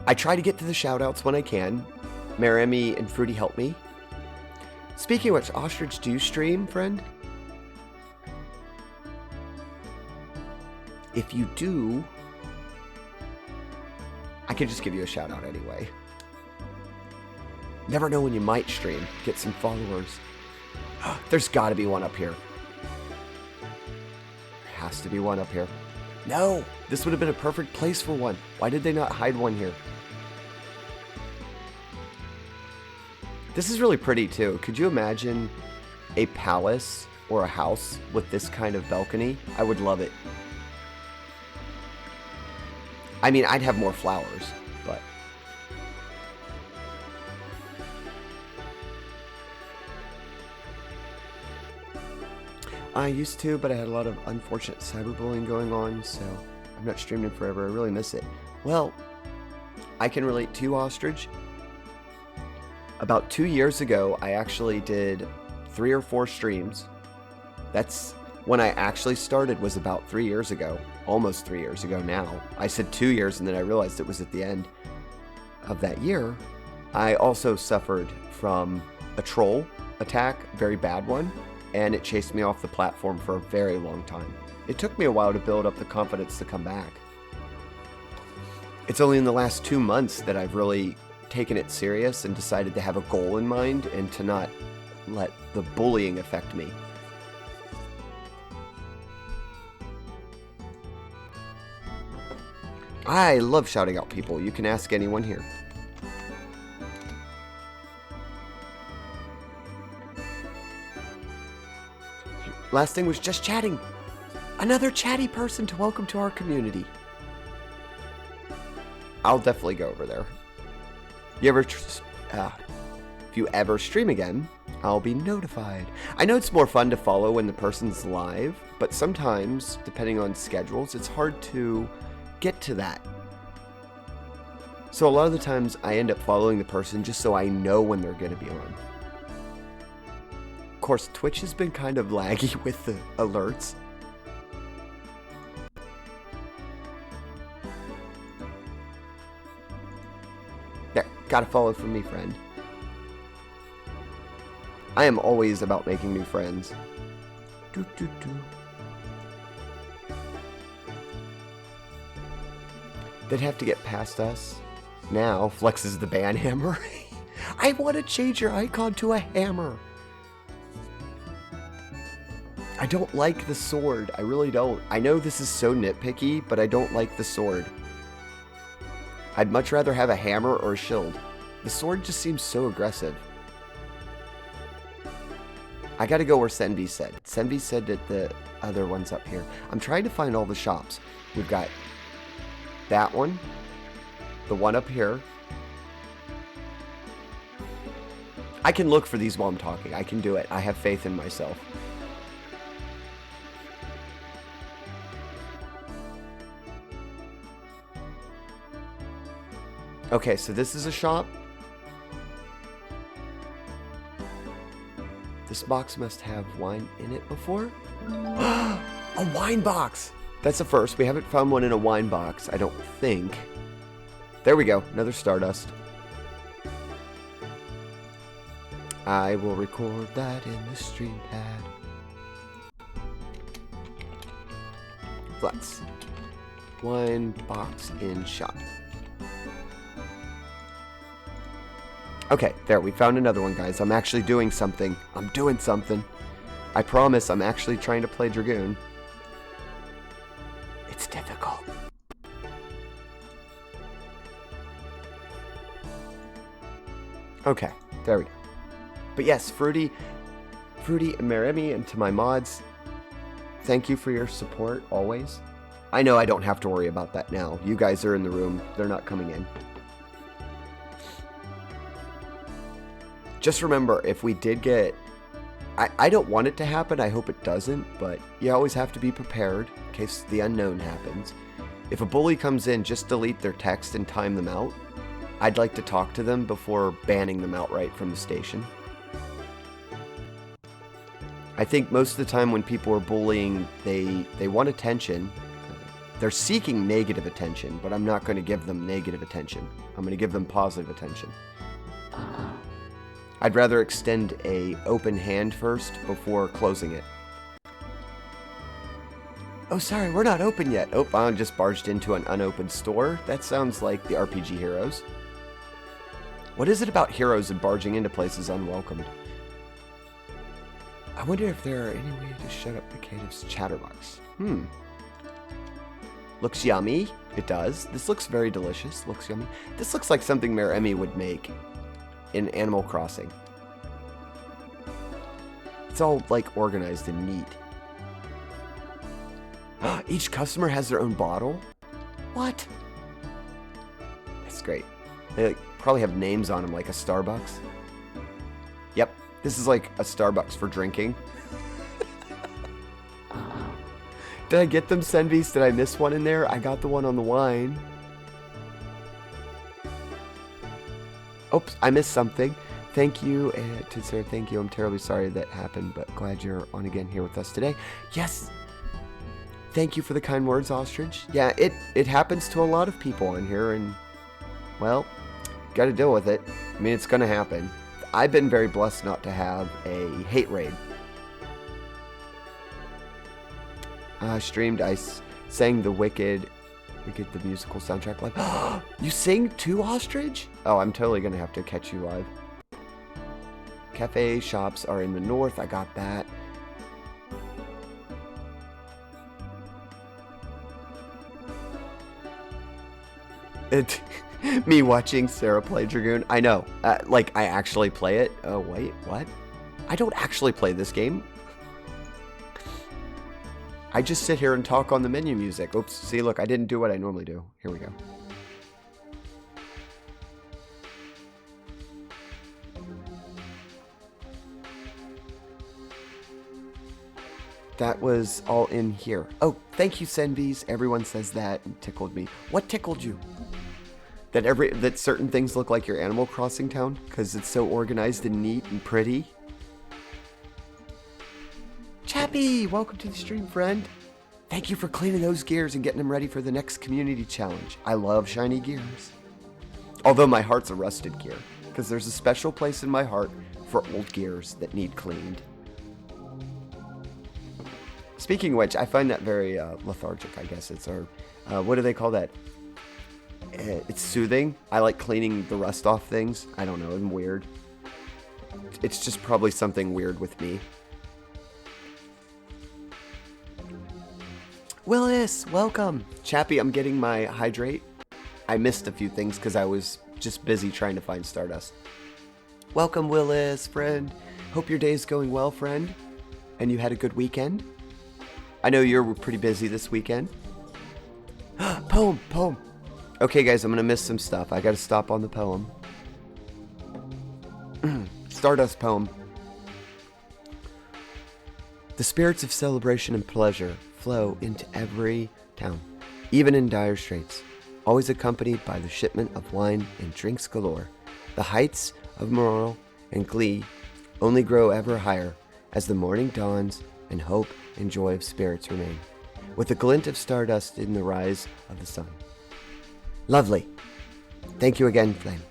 I try to get to the shoutouts when I can. Maremi and Fruity help me. Speaking of which, Ostrich, do you stream, friend? If you do, I could just give you a shout out anyway. Never know when you might stream. Get some followers. There's got to be one up here. There has to be one up here. No, this would have been a perfect place for one. Why did they not hide one here? This is really pretty too. Could you imagine a palace or a house with this kind of balcony? I would love it. I mean, I'd have more flowers, but... I used to, but I had a lot of unfortunate cyberbullying going on, so I'm not streaming forever. I really miss it. Well, I can relate to you, Ostrich. About 2 years ago, I actually did 3 or 4 streams. That's when I actually started, was about 3 years ago. Almost 3 years ago now. I said 2 years and then I realized it was at the end of that year. I also suffered from a troll attack, a very bad one, and it chased me off the platform for a very long time. It took me a while to build up the confidence to come back. It's only in the last 2 months that I've really taken it serious and decided to have a goal in mind and to not let the bullying affect me. I love shouting out people. You can ask anyone here. Last thing was just chatting. Another chatty person to welcome to our community. I'll definitely go over there. If you ever stream again, I'll be notified. I know it's more fun to follow when the person's live, but sometimes, depending on schedules, it's hard to get to that. So a lot of the times I end up following the person just so I know when they're going to be on. Of course, Twitch has been kind of laggy with the alerts. There, gotta follow from me, friend. I am always about making new friends. They'd have to get past us. Now, flexes the ban hammer. I want to change your icon to a hammer. I don't like the sword. I really don't. I know this is so nitpicky, but I don't like the sword. I'd much rather have a hammer or a shield. The sword just seems so aggressive. I gotta go where Senvi said. Senvi said that the other one's up here. I'm trying to find all the shops. We've got that one, the one up here. I can look for these while I'm talking. I can do it. I have faith in myself. Okay, so this is a shop. This box must have wine in it before. A wine box! That's a first. We haven't found one in a wine box, I don't think. There we go. Another Stardust. I will record that in the stream pad. Flex. Wine box in shop. Okay, there, we found another one, guys. I'm actually doing something. I'm doing something. I promise I'm actually trying to play Dragoon. It's difficult. Okay, there we go. But yes, Fruity, and Meremi, and to my mods, thank you for your support, always. I know I don't have to worry about that now. You guys are in the room. They're not coming in. Just remember, if we did get... I don't want it to happen, I hope it doesn't, but you always have to be prepared in case the unknown happens. If a bully comes in, just delete their text and time them out. I'd like to talk to them before banning them outright from the station. I think most of the time when people are bullying, they want attention. They're seeking negative attention, but I'm not going to give them negative attention. I'm going to give them positive attention. I'd rather extend a open hand first before closing it. Oh, sorry, we're not open yet. Oh, I just barged into an unopened store. That sounds like the RPG Heroes. What is it about heroes and barging into places unwelcomed? I wonder if there are any way to shut up the cative's chatterbox. Looks yummy. It does. This looks very delicious. Looks yummy. This looks like something Meremi would make in Animal Crossing. It's all like organized and neat. Each customer has their own bottle? What? That's great. They probably have names on them like a Starbucks. Yep, this is like a Starbucks for drinking. Did I get them, Senvis? Did I miss one in there? I got the one on the wine. Oops, I missed something. Thank you, Tinsera, thank you. I'm terribly sorry that happened, but glad you're on again here with us today. Yes! Thank you for the kind words, Ostrich. Yeah, it happens to a lot of people on here, and, well, gotta deal with it. I mean, it's gonna happen. I've been very blessed not to have a hate raid. Streamed, I sang the Wicked the musical soundtrack live. You sing too, Ostrich? Oh, I'm totally gonna have to catch you live. Cafe shops are in the north. I got that. It, me watching Sarah play Dragoon. I know. Like, I actually play it. Oh, wait, what? I don't actually play this game. I just sit here and talk on the menu music. Oops, see, look, I didn't do what I normally do. Here we go. That was all in here. Oh, thank you, Senvies. Everyone says that. It tickled me. What tickled you? That certain things look like your Animal Crossing town because it's so organized and neat and pretty. Chappie, welcome to the stream, friend. Thank you for cleaning those gears and getting them ready for the next community challenge. I love shiny gears. Although my heart's a rusted gear because there's a special place in my heart for old gears that need cleaned. Speaking of which, I find that very lethargic, I guess. It's our, what do they call that? It's soothing. I like cleaning the rust off things. I don't know, I'm weird. It's just probably something weird with me. Willis, welcome. Chappie, I'm getting my hydrate. I missed a few things because I was just busy trying to find Stardust. Welcome, Willis, friend. Hope your day is going well, friend. And you had a good weekend. I know you're pretty busy this weekend. Poem. Okay, guys, I'm going to miss some stuff. I got to stop on the poem. Stardust poem. The spirits of celebration and pleasure flow into every town, even in dire straits, always accompanied by the shipment of wine and drinks galore. The heights of morale and glee only grow ever higher as the morning dawns and hope and joy of spirits remain, with a glint of stardust in the rise of the sun. Lovely. Thank you again, Flame.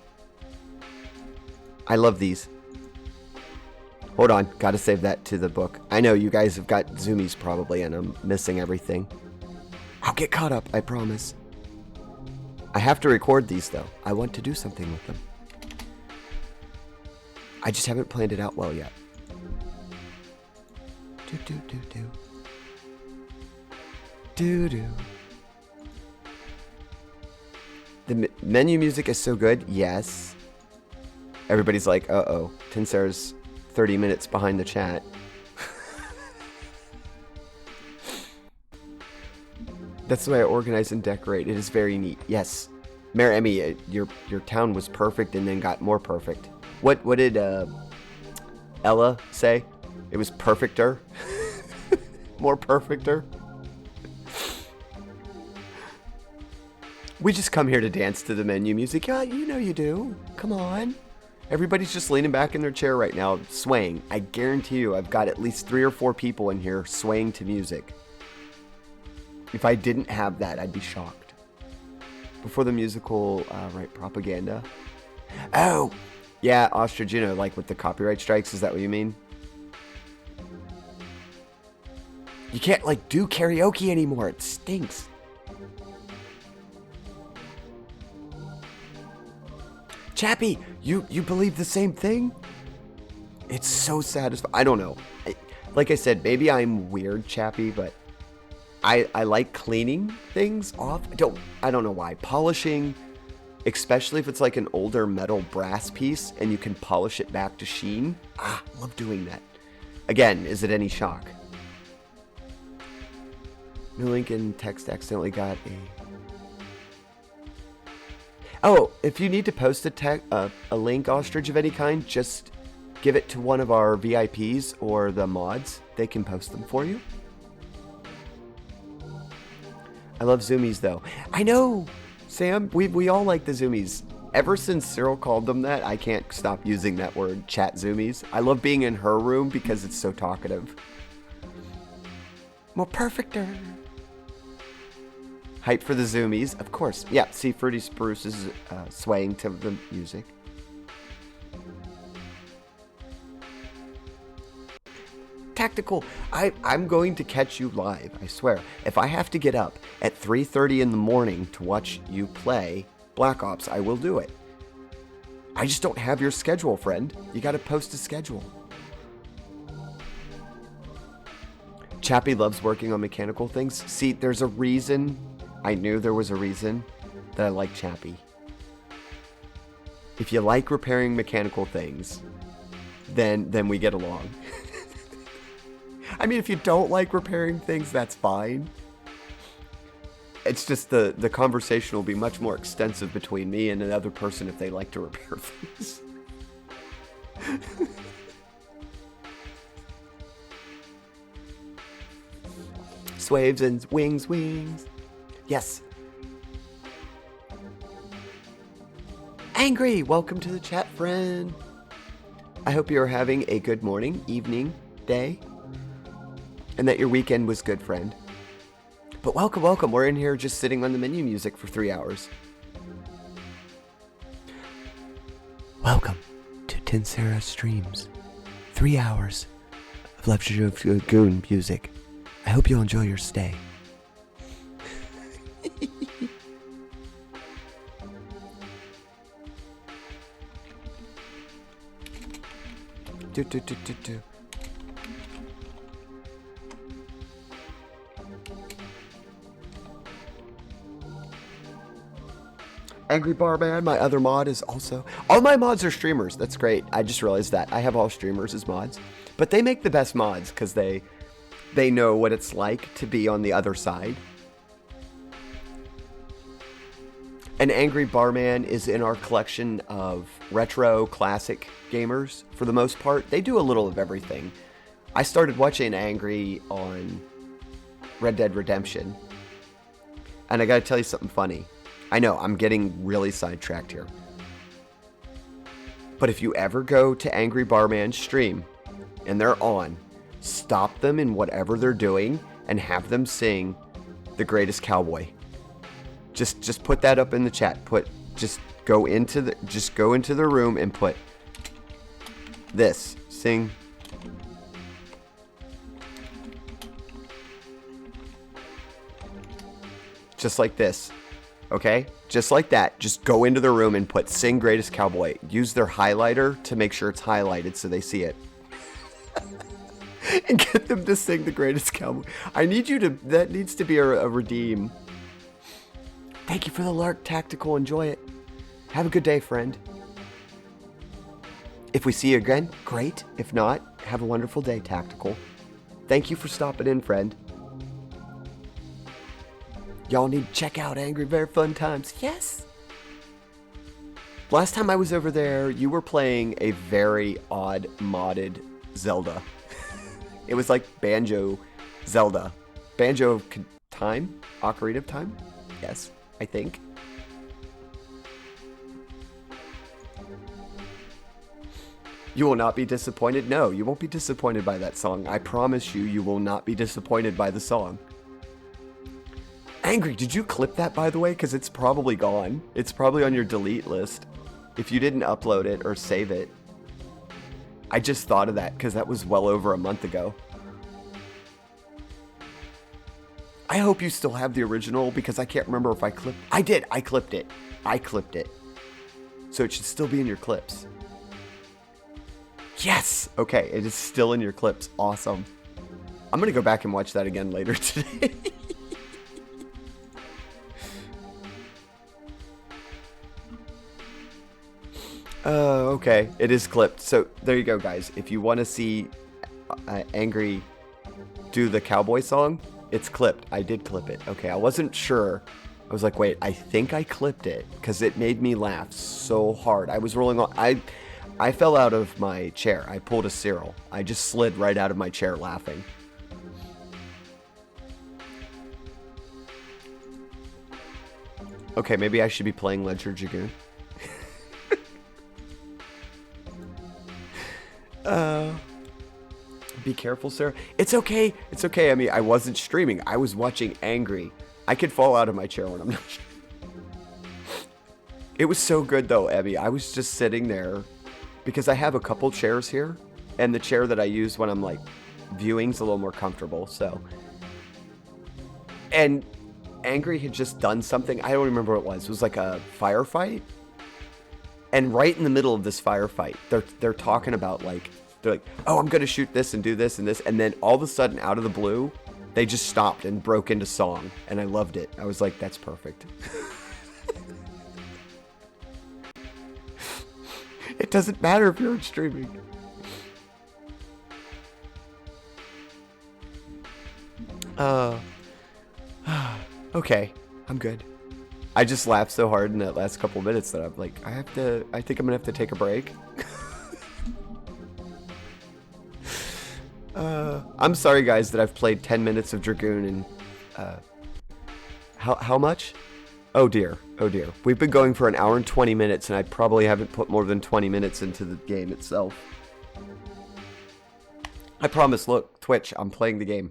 I love these. Hold on, gotta save that to the book. I know you guys have got zoomies probably, and I'm missing everything. I'll get caught up, I promise. I have to record these, though. I want to do something with them. I just haven't planned it out well yet. Do. The menu music is so good, yes. Everybody's like, uh-oh, Tinsera's 30 minutes behind the chat. That's the way I organize and decorate. It is very neat. Yes. Mayor Emmy, your town was perfect and then got more perfect. What did Ella say? It was perfecter. More perfecter. We just come here to dance to the menu music. Yeah, you know you do. Come on. Everybody's just leaning back in their chair right now, swaying. I guarantee you I've got at least 3 or 4 people in here swaying to music. If I didn't have that, I'd be shocked. Before the musical, right, propaganda. Oh, yeah, Ostrich, you know, like with the copyright strikes, is that what you mean? You can't, like, do karaoke anymore. It stinks. Chappie, you believe the same thing? It's so satisfying. I don't know. Like I said, maybe I'm weird, Chappie, but I like cleaning things off. I don't know why. Polishing, especially if it's like an older metal brass piece and you can polish it back to sheen. I love doing that. Again, is it any shock? New Lincoln text accidentally got a... Oh, if you need to post a link, Ostrich, of any kind, just give it to one of our VIPs or the mods. They can post them for you. I love zoomies, though. I know, Sam. We all like the zoomies. Ever since Cyril called them that, I can't stop using that word, chat zoomies. I love being in her room because it's so talkative. More perfecter. Hype for the zoomies, of course. Yeah, see, Fruity Spruce is swaying to the music. Tactical, I'm going to catch you live, I swear. If I have to get up at 3:30 in the morning to watch you play Black Ops, I will do it. I just don't have your schedule, friend. You gotta post a schedule. Chappie loves working on mechanical things. See, there's a reason. I knew there was a reason. that I like Chappie. If you like repairing mechanical things, then we get along. I mean, if you don't like repairing things, that's fine. It's just the conversation will be much more extensive between me and another person if they like to repair things. Swaves and wings. Yes. Angry, welcome to the chat, friend. I hope you're having a good morning, evening, day, and that your weekend was good, friend. But welcome. We're in here just sitting on the menu music for 3 hours. Welcome to Tinsera Streams. 3 hours of Dragoon music. I hope you'll enjoy your stay. do. Angry Barman, my other mod, is also... All my mods are streamers. That's great. I just realized that. I have all streamers as mods. But they make the best mods because they know what it's like to be on the other side. And Angry Barman is in our collection of retro classic gamers for the most part. They do a little of everything. I started watching Angry on Red Dead Redemption. And I gotta tell you something funny. I know, I'm getting really sidetracked here. But if you ever go to Angry Barman's stream and they're on, stop them in whatever they're doing and have them sing The Greatest Cowboy. Just put that up in the chat. Just go into the room and put this. Sing. Just like this. Okay? Just like that. Just go into the room and put Sing Greatest Cowboy. Use their highlighter to make sure it's highlighted so they see it. And get them to sing The Greatest Cowboy. I need you to... That needs to be a redeem. Thank you for the lurk, Tactical. Enjoy it. Have a good day, friend. If we see you again, great. If not, have a wonderful day, Tactical. Thank you for stopping in, friend. Y'all need to check out Angry Very Fun Times. Yes! Last time I was over there, you were playing a very odd modded Zelda. It was like Banjo Zelda. Banjo of Time? Ocarina of Time? Yes, I think. You will not be disappointed? No, you won't be disappointed by that song. I promise you, you will not be disappointed by the song. Angry, did you clip that, by the way? Because it's probably gone. It's probably on your delete list. If you didn't upload it or save it. I just thought of that because that was well over a month ago. I hope you still have the original because I can't remember if I clipped... I did! I clipped it. So it should still be in your clips. Yes! Okay, it is still in your clips. Awesome. I'm going to go back and watch that again later today. Okay. It is clipped. So there you go, guys. If you want to see Angry do the cowboy song, it's clipped. I did clip it. Okay, I wasn't sure. I was like, wait, I think I clipped it because it made me laugh so hard. I was rolling on. I fell out of my chair. I pulled a Cyril. I just slid right out of my chair laughing. Okay, maybe I should be playing Ledger Dragoon. Be careful, sir. It's okay. It's okay. I mean, I wasn't streaming. I was watching Angry. I could fall out of my chair when I'm not streaming. It was so good, though, Abby. I was just sitting there because I have a couple chairs here, and the chair that I use when I'm, like, viewing's a little more comfortable, so. And Angry had just done something. I don't remember what it was. It was like a firefight. And right in the middle of this firefight, they're talking about, like, they're like, oh, I'm going to shoot this and do this and this. And then all of a sudden, out of the blue, they just stopped and broke into song. And I loved it. I was like, that's perfect. It doesn't matter if you're streaming. Okay, I'm good. I just laughed so hard in that last couple minutes that I'm like, I think I'm gonna have to take a break. I'm sorry guys that I've played 10 minutes of Dragoon and, how much? Oh dear, oh dear. We've been going for an hour and 20 minutes and I probably haven't put more than 20 minutes into the game itself. I promise, look, Twitch, I'm playing the game.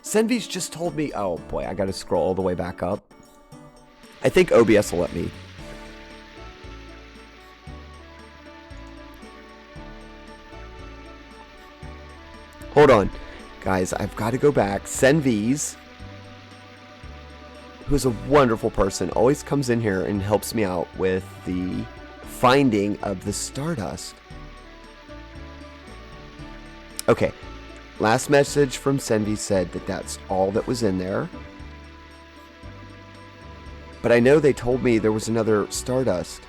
Senvi's just told me, oh boy, I gotta scroll all the way back up. I think OBS will let me. Hold on. Guys, I've got to go back. Senvi's, who's a wonderful person, always comes in here and helps me out with the finding of the Stardust. Okay. Last message from Senvi said that that's all that was in there. But I know they told me there was another Stardust.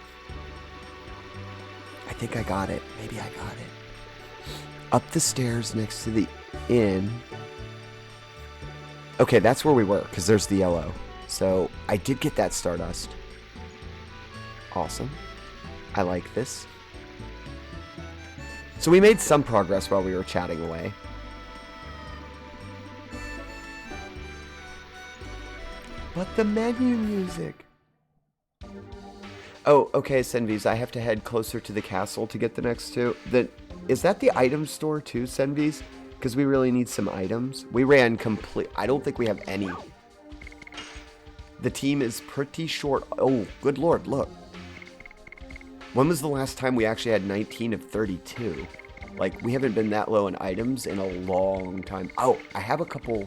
I think I got it. Maybe I got it. Up the stairs next to the inn. Okay, that's where we were, because there's the yellow. So, I did get that Stardust. Awesome. I like this. So we made some progress while we were chatting away. But the menu music. Oh, okay, Senvi's. I have to head closer to the castle to get the next two. Is that the item store too, Senvi's? Because we really need some items. We ran complete. I don't think we have any. The team is pretty short. Oh, good lord, look. When was the last time we actually had 19 of 32? Like, we haven't been that low in items in a long time. Oh, I have a couple.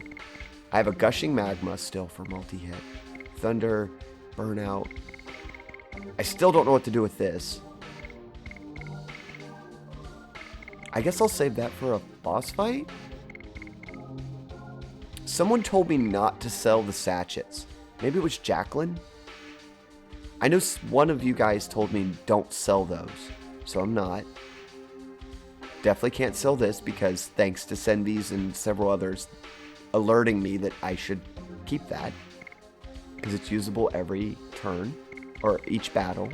I have a Gushing Magma still for multi-hit. Thunder, Burnout. I still don't know what to do with this. I guess I'll save that for a boss fight? Someone told me not to sell the sachets. Maybe it was Jacqueline? I know one of you guys told me don't sell those. So I'm not. Definitely can't sell this because thanks to Senvi's and several others alerting me that I should keep that. Because it's usable every turn. Or each battle.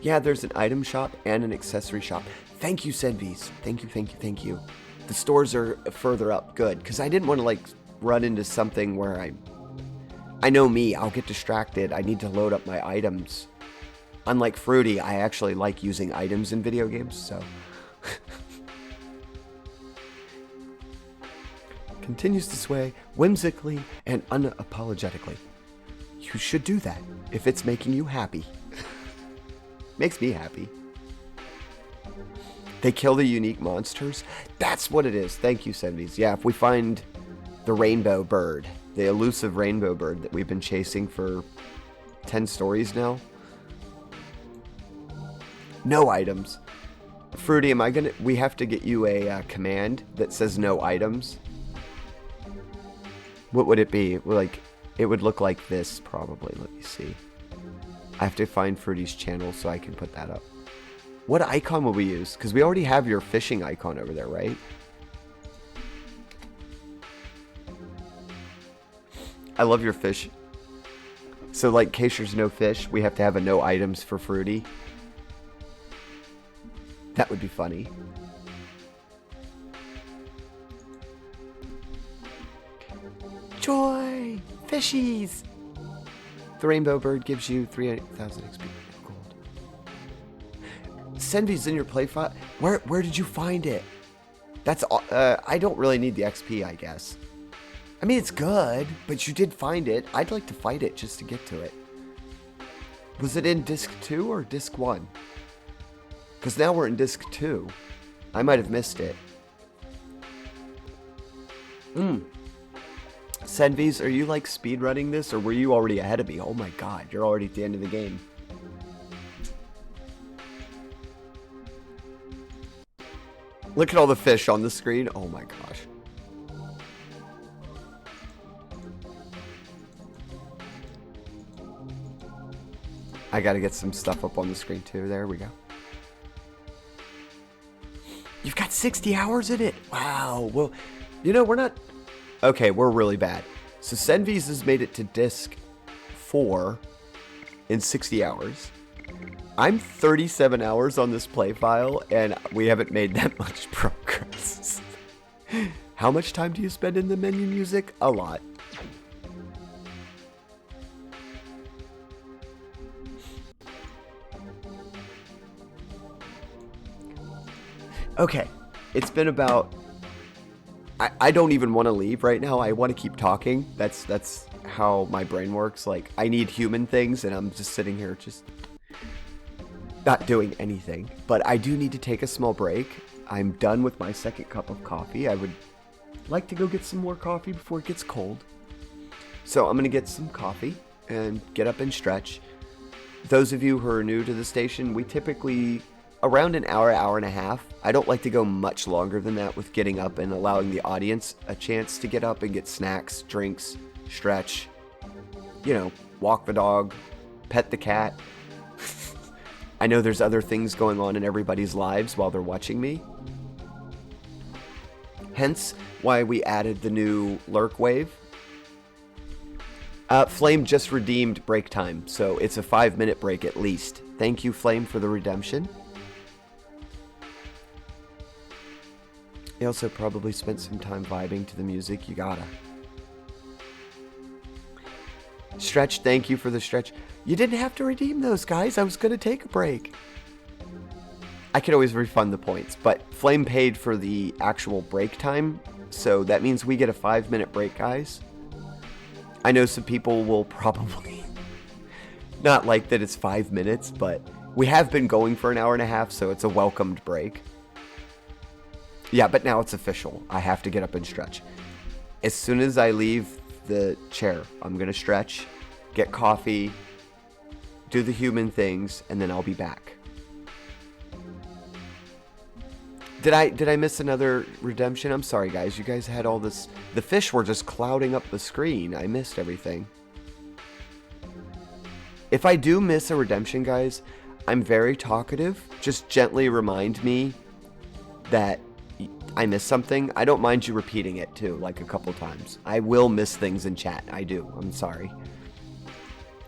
Yeah, there's an item shop and an accessory shop. Thank you, Senvi's. Thank you, thank you, thank you. The stores are further up. Good. Because I didn't want to, like, run into something where I know me. I'll get distracted. I need to load up my items. Unlike Fruity, I actually like using items in video games, so... Continues to sway whimsically and unapologetically. You should do that if it's making you happy. Makes me happy. They kill the unique monsters? That's what it is. Thank you, Senvi's. Yeah, if we find the rainbow bird, the elusive rainbow bird that we've been chasing for 10 stories now. No items. Fruity, am I gonna... We have to get you a command that says no items. What would it be? Like, it would look like this, probably. Let me see. I have to find Fruity's channel so I can put that up. What icon will we use? Because we already have your fishing icon over there, right? I love your fish. So, like, in case there's no fish, we have to have a no items for Fruity. That would be funny. Joy! Fishies! The rainbow bird gives you 3,000 XP gold. Senvi's in your play file. Where did you find it? That's I don't really need the XP, I guess. I mean, it's good, but you did find it. I'd like to fight it just to get to it. Was it in disc 2 or disc 1? Because now we're in disc 2. I might have missed it. Senvi's, are you like speedrunning this, or were you already ahead of me? Oh my god, you're already at the end of the game. Look at all the fish on the screen. Oh my gosh. I gotta get some stuff up on the screen too. There we go. You've got 60 hours in it. Wow. Well, you know, we're not... Okay, we're really bad. So Senvi's has made it to disc 4 in 60 hours. I'm 37 hours on this play file, and we haven't made that much progress. How much time do you spend in the menu music? A lot. Okay, it's been about... I don't even want to leave right now. I want to keep talking. That's how my brain works. Like, I need human things, and I'm just sitting here just not doing anything. But I do need to take a small break. I'm done with my second cup of coffee. I would like to go get some more coffee before it gets cold. So I'm going to get some coffee and get up and stretch. Those of you who are new to the station, we typically... around an hour, hour and a half. I don't like to go much longer than that with getting up and allowing the audience a chance to get up and get snacks, drinks, stretch, you know, walk the dog, pet the cat. I know there's other things going on in everybody's lives while they're watching me. Hence why we added the new lurk wave. Flame just redeemed break time, so it's a 5-minute break at least. Thank you, Flame, for the redemption. You also probably spent some time vibing to the music. You gotta. Stretch, thank you for the stretch. You didn't have to redeem those, guys. I was gonna take a break. I could always refund the points, but Flame paid for the actual break time, so that means we get a 5-minute break, guys. I know some people will probably not like that it's 5 minutes, but we have been going for an hour and a half, so it's a welcomed break. Yeah, but now it's official. I have to get up and stretch. As soon as I leave the chair, I'm going to stretch, get coffee, do the human things, and then I'll be back. Did I miss another redemption? I'm sorry, guys. You guys had all this... The fish were just clouding up the screen. I missed everything. If I do miss a redemption, guys, I'm very talkative. Just gently remind me that I missed something. I don't mind you repeating it too, like a couple times. I will miss things in chat. I do. I'm sorry.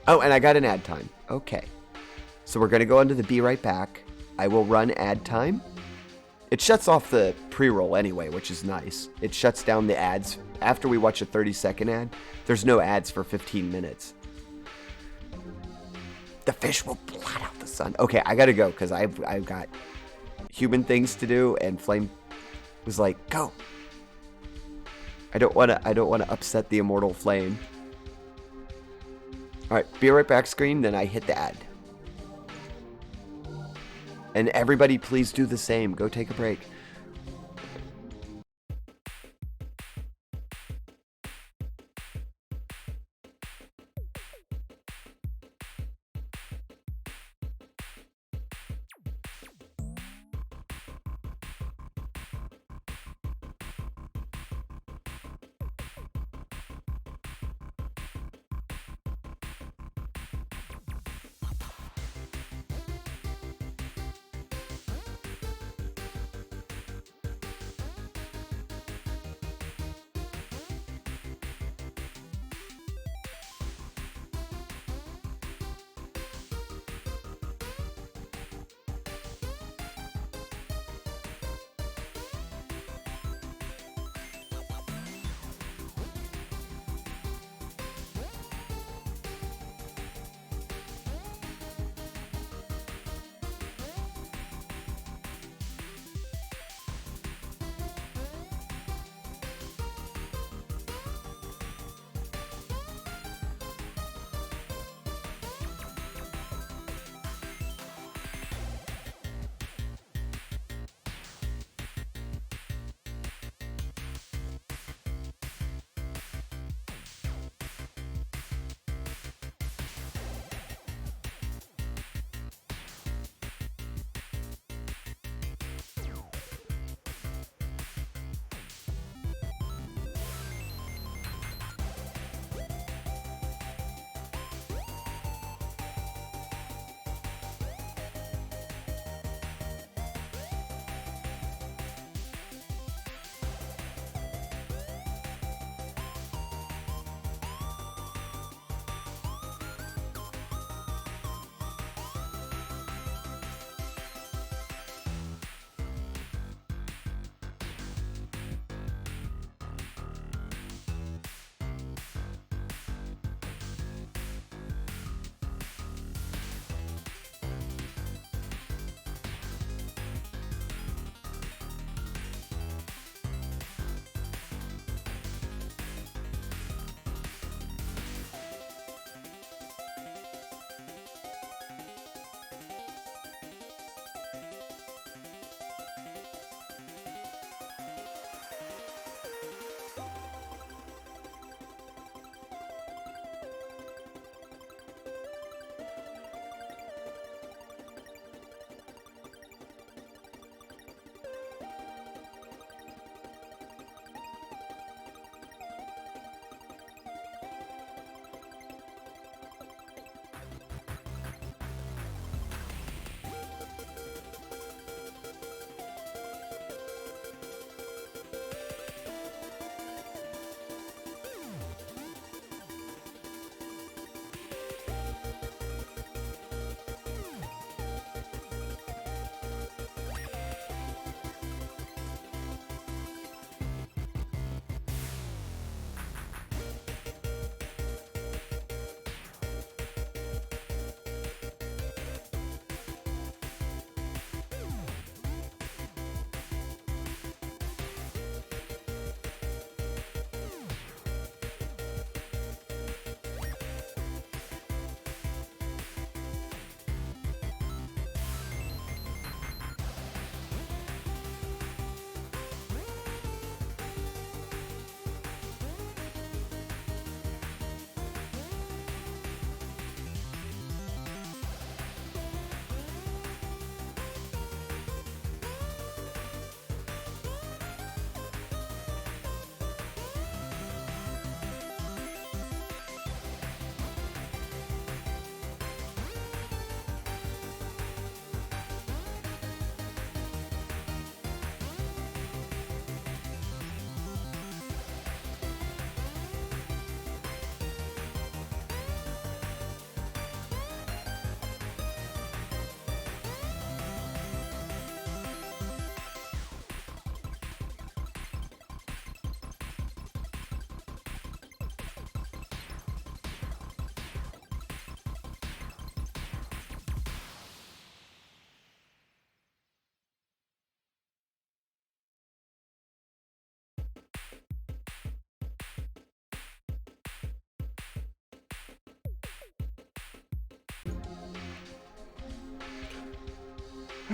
Oh, and I got an ad time. Okay. So we're going to go into the Be Right Back. I will run ad time. It shuts off the pre-roll anyway, which is nice. It shuts down the ads. After we watch a 30-second ad, there's no ads for 15 minutes. The fish will blot out the sun. Okay, I got to go because I've got human things to do, and Flame was like, go. I don't want to upset the immortal Flame. All right, Be Right Back screen, then I hit the ad. And everybody please do the same. Go take a break.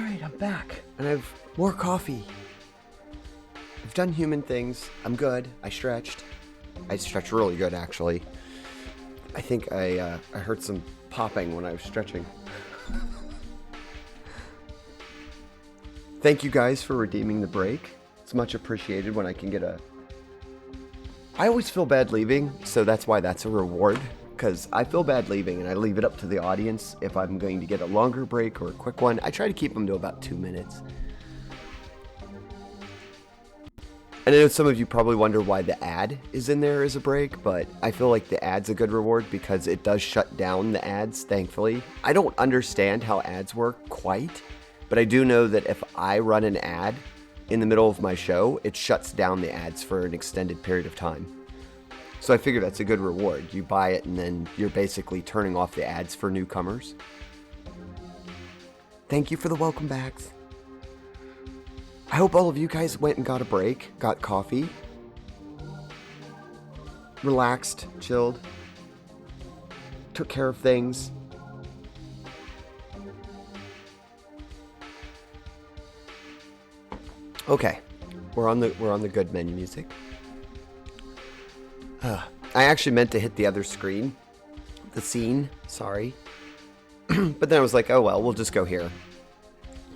Alright, I'm back. And I have more coffee. I've done human things. I'm good. I stretched. I stretched really good, actually. I think I heard some popping when I was stretching. Thank you guys for redeeming the break. It's much appreciated when I can get a... I always feel bad leaving, so that's why that's a reward. Because I feel bad leaving, and I leave it up to the audience if I'm going to get a longer break or a quick one. I try to keep them to about 2 minutes. And I know some of you probably wonder why the ad is in there as a break, but I feel like the ad's a good reward because it does shut down the ads, thankfully. I don't understand how ads work quite, but I do know that if I run an ad in the middle of my show, it shuts down the ads for an extended period of time. So I figure that's a good reward. You buy it and then you're basically turning off the ads for newcomers. Thank you for the welcome backs. I hope all of you guys went and got a break, got coffee, relaxed, chilled, took care of things. Okay, we're on the good menu music. I actually meant to hit the other screen, the scene, sorry. But then I was like, oh well, we'll just go here.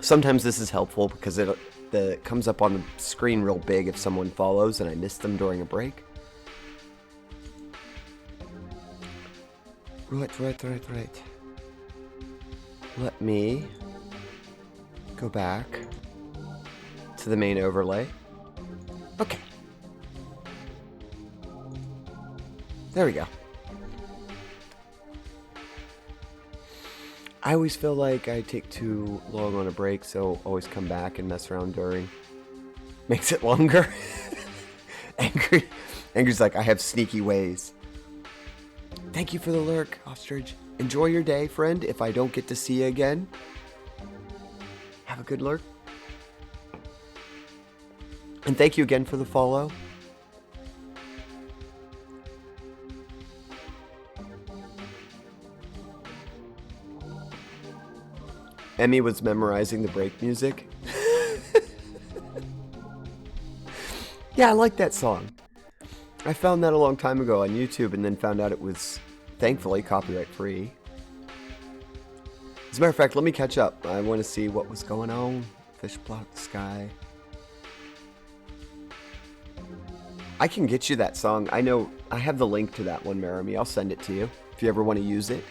Sometimes this is helpful because it comes up on the screen real big if someone follows and I missed them during a break. Right. Let me go back to the main overlay. Okay. There we go. I always feel like I take too long on a break, so always come back and mess around during. Makes it longer. Angry's like, I have sneaky ways. Thank you for the lurk, Ostrich. Enjoy your day, friend. If I don't get to see you again, have a good lurk. And thank you again for the follow. Emmy was memorizing the break music. Yeah, I like that song. I found that a long time ago on YouTube and then found out it was, thankfully, copyright free. As a matter of fact, let me catch up. I want to see what was going on. Fish block the sky. I can get you that song. I know, I have the link to that one, Maramy. I'll send it to you if you ever want to use it.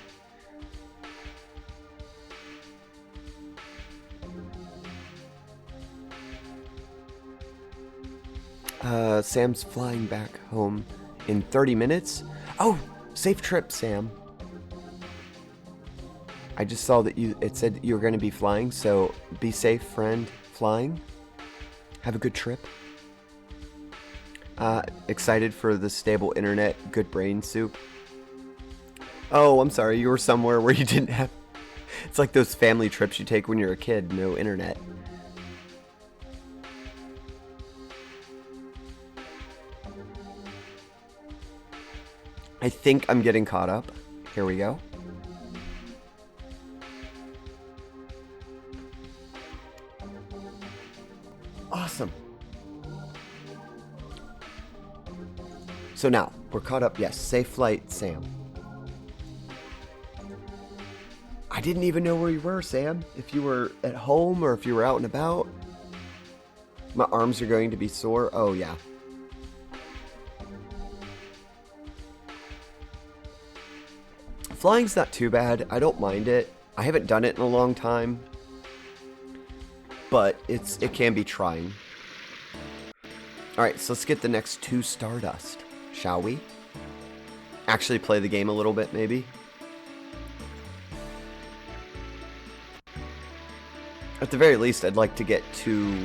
Sam's flying back home in 30 minutes. Oh, safe trip, Sam. I just saw that it said you were going to be flying, so be safe, friend, flying. Have a good trip. Excited for the stable internet, good brain soup. Oh, I'm sorry, you were somewhere where you didn't have... It's like those family trips you take when you're a kid, no internet. I think I'm getting caught up. Here we go. Awesome. So now, we're caught up. Yes, safe flight, Sam. I didn't even know where you were, Sam. If you were at home or if you were out and about. My arms are going to be sore. Oh, yeah. Flying's not too bad. I don't mind it. I haven't done it in a long time. But it can be trying. Alright, so let's get the next 2 Stardust, shall we? Actually play the game a little bit, maybe? At the very least, I'd like to get to...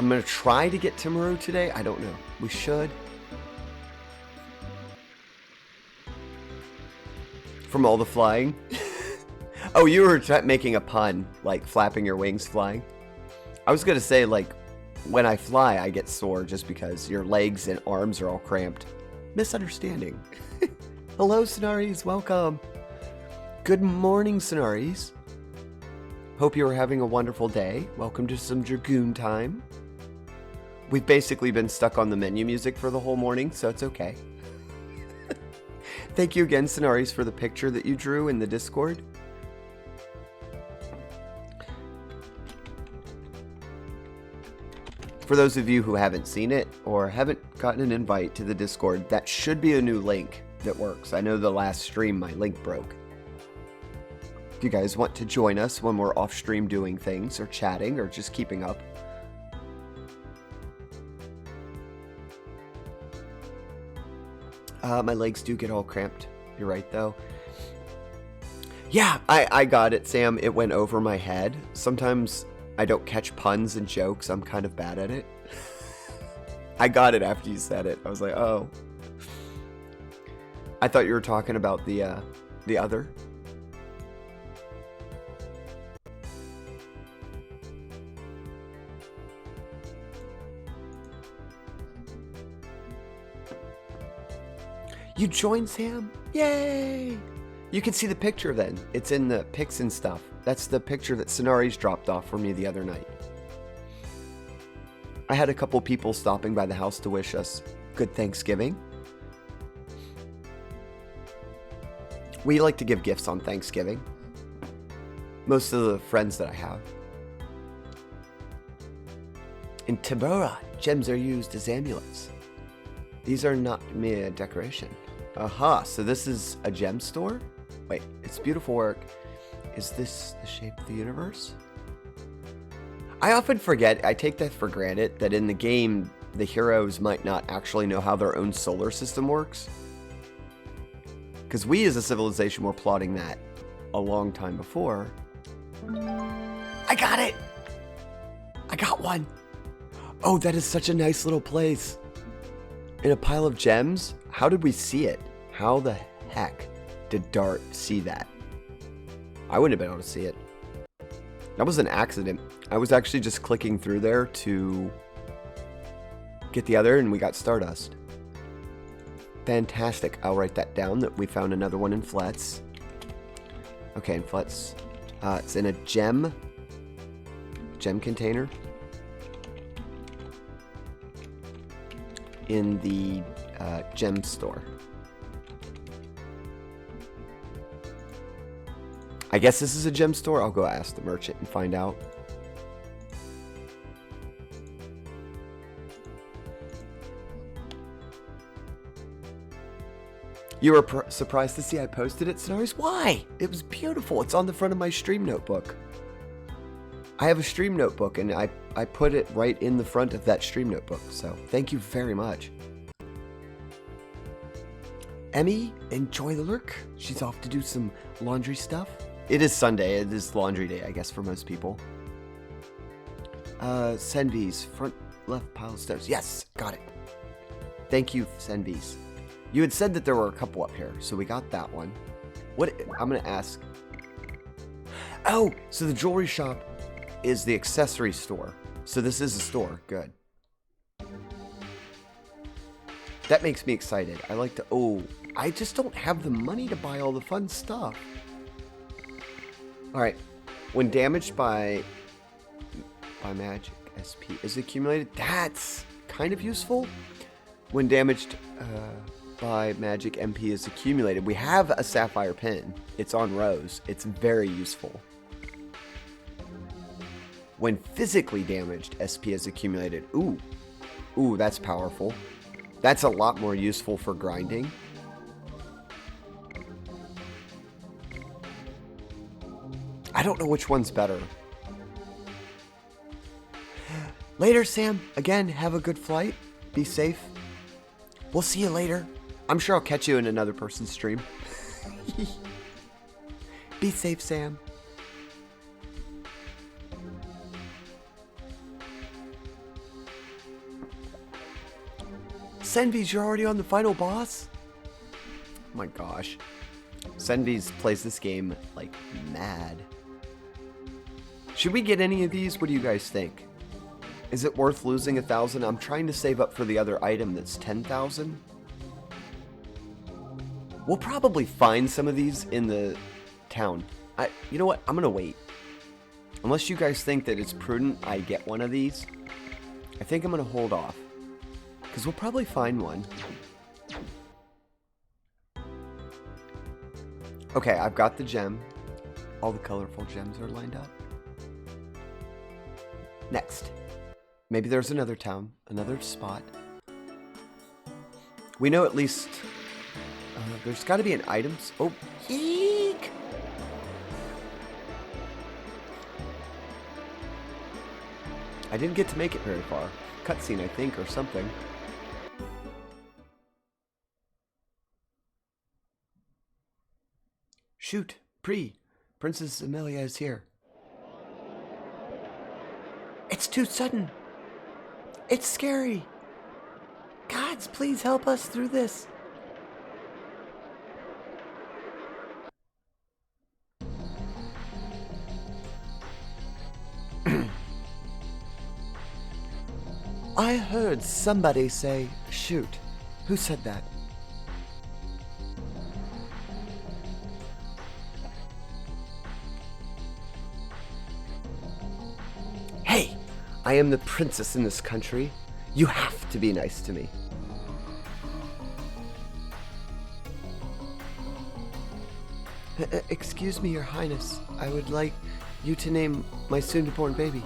I'm going to try to get to Meru today. I don't know. We should. From all the flying. Oh, you were making a pun, like flapping your wings flying. I was going to say, like, when I fly, I get sore just because your legs and arms are all cramped. Misunderstanding. Hello, Sonaris. Welcome. Good morning, Sonaris. Hope you are having a wonderful day. Welcome to some Dragoon time. We've basically been stuck on the menu music for the whole morning, so it's okay. Thank you again, Sonaris, for the picture that you drew in the Discord. For those of you who haven't seen it or haven't gotten an invite to the Discord, that should be a new link that works. I know the last stream my link broke. If you guys want to join us when we're off stream doing things or chatting or just keeping up. My legs do get all cramped. You're right, though. Yeah, I got it, Sam. It went over my head. Sometimes I don't catch puns and jokes. I'm kind of bad at it. I got it after you said it. I was like, oh. I thought you were talking about the other. You joined, Sam? Yay! You can see the picture then. It's in the pics and stuff. That's the picture that Sonaris dropped off for me the other night. I had a couple people stopping by the house to wish us good Thanksgiving. We like to give gifts on Thanksgiving. Most of the friends that I have. In Tinsera, gems are used as amulets. These are not mere decoration. Aha, so this is a gem store? Wait, it's beautiful work. Is this the shape of the universe? I often forget, I take that for granted, that in the game, the heroes might not actually know how their own solar system works. Because we as a civilization were plotting that a long time before. I got it! I got one! Oh, that is such a nice little place. In a pile of gems? How did we see it? How the heck did Dart see that? I wouldn't have been able to see it. That was an accident. I was actually just clicking through there to get the other, and we got Stardust. Fantastic. I'll write that down, that we found another one in Flats. Okay, in Flats. It's in a gem container. In the gem store. I guess this is a gem store. I'll go ask the merchant and find out. You were surprised to see I posted it, Sonaris? Why? It was beautiful. It's on the front of my stream notebook. I have a stream notebook, and I put it right in the front of that stream notebook, so thank you very much. Emmy, enjoy the lurk. She's off to do some laundry stuff. It is Sunday. It is laundry day, I guess, for most people. Senvi's front left pile of stairs. Yes, got it. Thank you, Senvi's. You had said that there were a couple up here, so we got that one. What? I'm going to ask. Oh, so the jewelry shop is the accessory store. So this is a store. Good. That makes me excited. I like to... Oh, I just don't have the money to buy all the fun stuff. Alright. When damaged by magic, SP is accumulated. That's kind of useful. When damaged by magic, MP is accumulated. We have a sapphire pin. It's on Rose. It's very useful. When physically damaged, SP is accumulated. Ooh. Ooh, that's powerful. That's a lot more useful for grinding. I don't know which one's better. Later, Sam. Again, have a good flight. Be safe. We'll see you later. I'm sure I'll catch you in another person's stream. Be safe, Sam. Senvi's, you're already on the final boss? Oh my gosh. Senvi's plays this game like mad. Should we get any of these? What do you guys think? Is it worth losing 1,000? I'm trying to save up for the other item that's 10,000. We'll probably find some of these in the town. You know what? I'm gonna wait. Unless you guys think that it's prudent I get one of these, I think I'm going to hold off. Because we'll probably find one. Okay, I've got the gem. All the colorful gems are lined up. Next. Maybe there's another town, another spot. We know at least... there's got to be an items... Oh, eek! I didn't get to make it very far. Cutscene, I think, or something. Shoot! Princess Amelia is here. It's too sudden. It's scary. Gods, please help us through this. I heard somebody say, shoot. Who said that? Hey, I am the princess in this country. You have to be nice to me. Excuse me, Your Highness. I would like you to name my soon-to-born baby.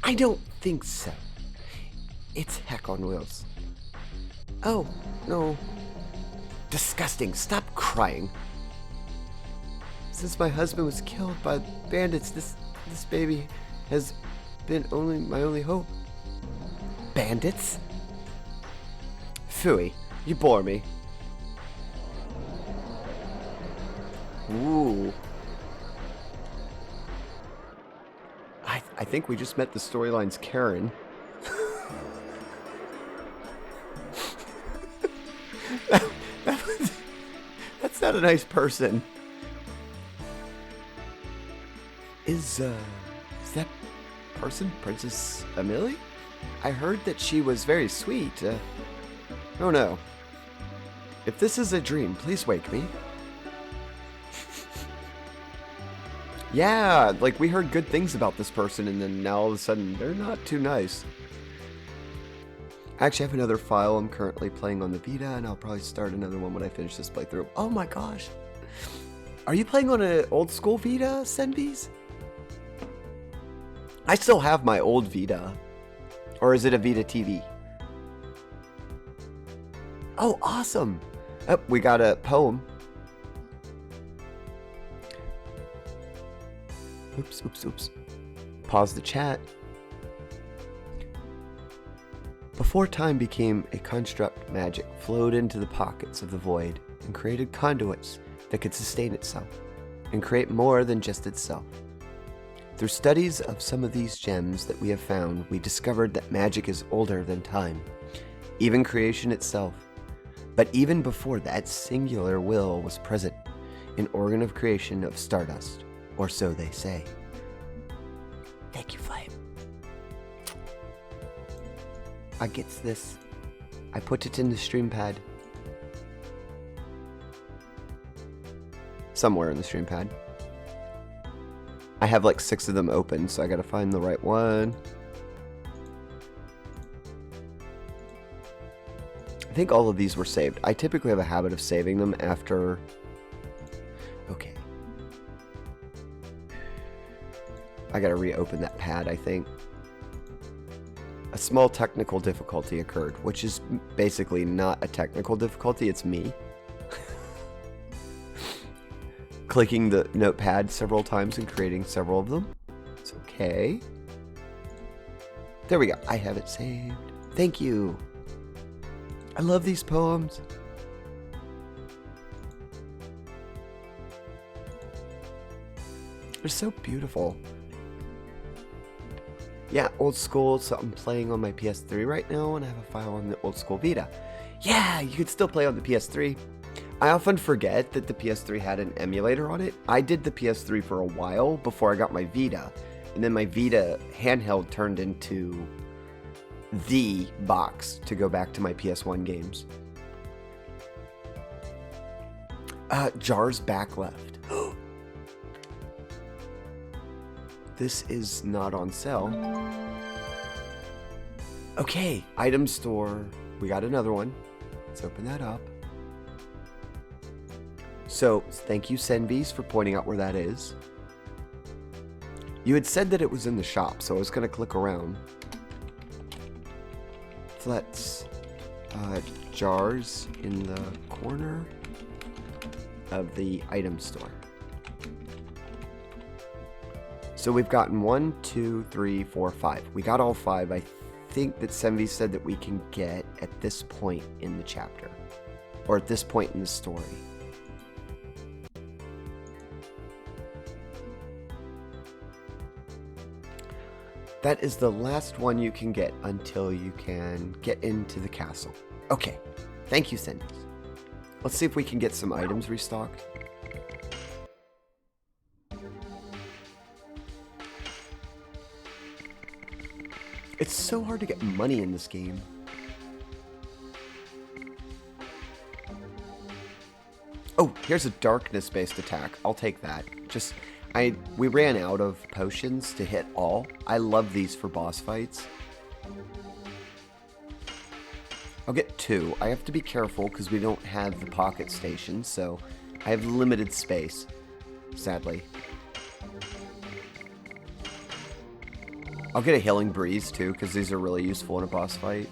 I don't think so. It's heck on wheels. Oh, no. Disgusting. Stop crying. Since my husband was killed by bandits, this baby has been my only hope. Bandits? Phooey, you bore me. Ooh. I think we just met the storyline's Karen. That's not a nice person. Is that person Princess Amelia? I heard that she was very sweet. Oh no. If this is a dream, please wake me. Yeah, like we heard good things about this person and then now all of a sudden they're not too nice. I actually have another file I'm currently playing on the Vita and I'll probably start another one when I finish this playthrough. Oh my gosh. Are you playing on an old school Vita, Senbis? I still have my old Vita. Or is it a Vita TV? Oh, awesome. Oh, we got a poem. Oops. Pause the chat. Before time became a construct, magic flowed into the pockets of the void and created conduits that could sustain itself and create more than just itself. Through studies of some of these gems that we have found, we discovered that magic is older than time, even creation itself. But even before that, singular will was present, an organ of creation of stardust, or so they say. Thank you, Flame. I gets this. I put it in the stream pad. Somewhere in the stream pad. I have like 6 of them open, so I gotta find the right one. I think all of these were saved. I typically have a habit of saving them after... Okay. I gotta reopen that pad, I think. A small technical difficulty occurred, which is basically not a technical difficulty, it's me. Clicking the notepad several times and creating several of them. It's okay. There we go. I have it saved. Thank you. I love these poems. They're so beautiful. Yeah, old school, so I'm playing on my PS3 right now, and I have a file on the old school Vita. Yeah, you could still play on the PS3. I often forget that the PS3 had an emulator on it. I did the PS3 for a while before I got my Vita, and then my Vita handheld turned into the box to go back to my PS1 games. Jar's back left. This is not on sale. Okay, item store. We got another one. Let's open that up. So, thank you, Senvis, for pointing out where that is. You had said that it was in the shop, so I was going to click around. Let's jars in the corner of the item store. So we've gotten 1, 2, 3, 4, 5. We got all 5. I think that Senvi said that we can get at this point in the chapter, or at this point in the story. That is the last one you can get until you can get into the castle. Okay, thank you, Senvi. Let's see if we can get some items restocked. It's so hard to get money in this game. Oh, here's a darkness-based attack. I'll take that. We ran out of potions to hit all. I love these for boss fights. I'll get 2. I have to be careful because we don't have the pocket station, so I have limited space, sadly. I'll get a healing breeze too, because these are really useful in a boss fight.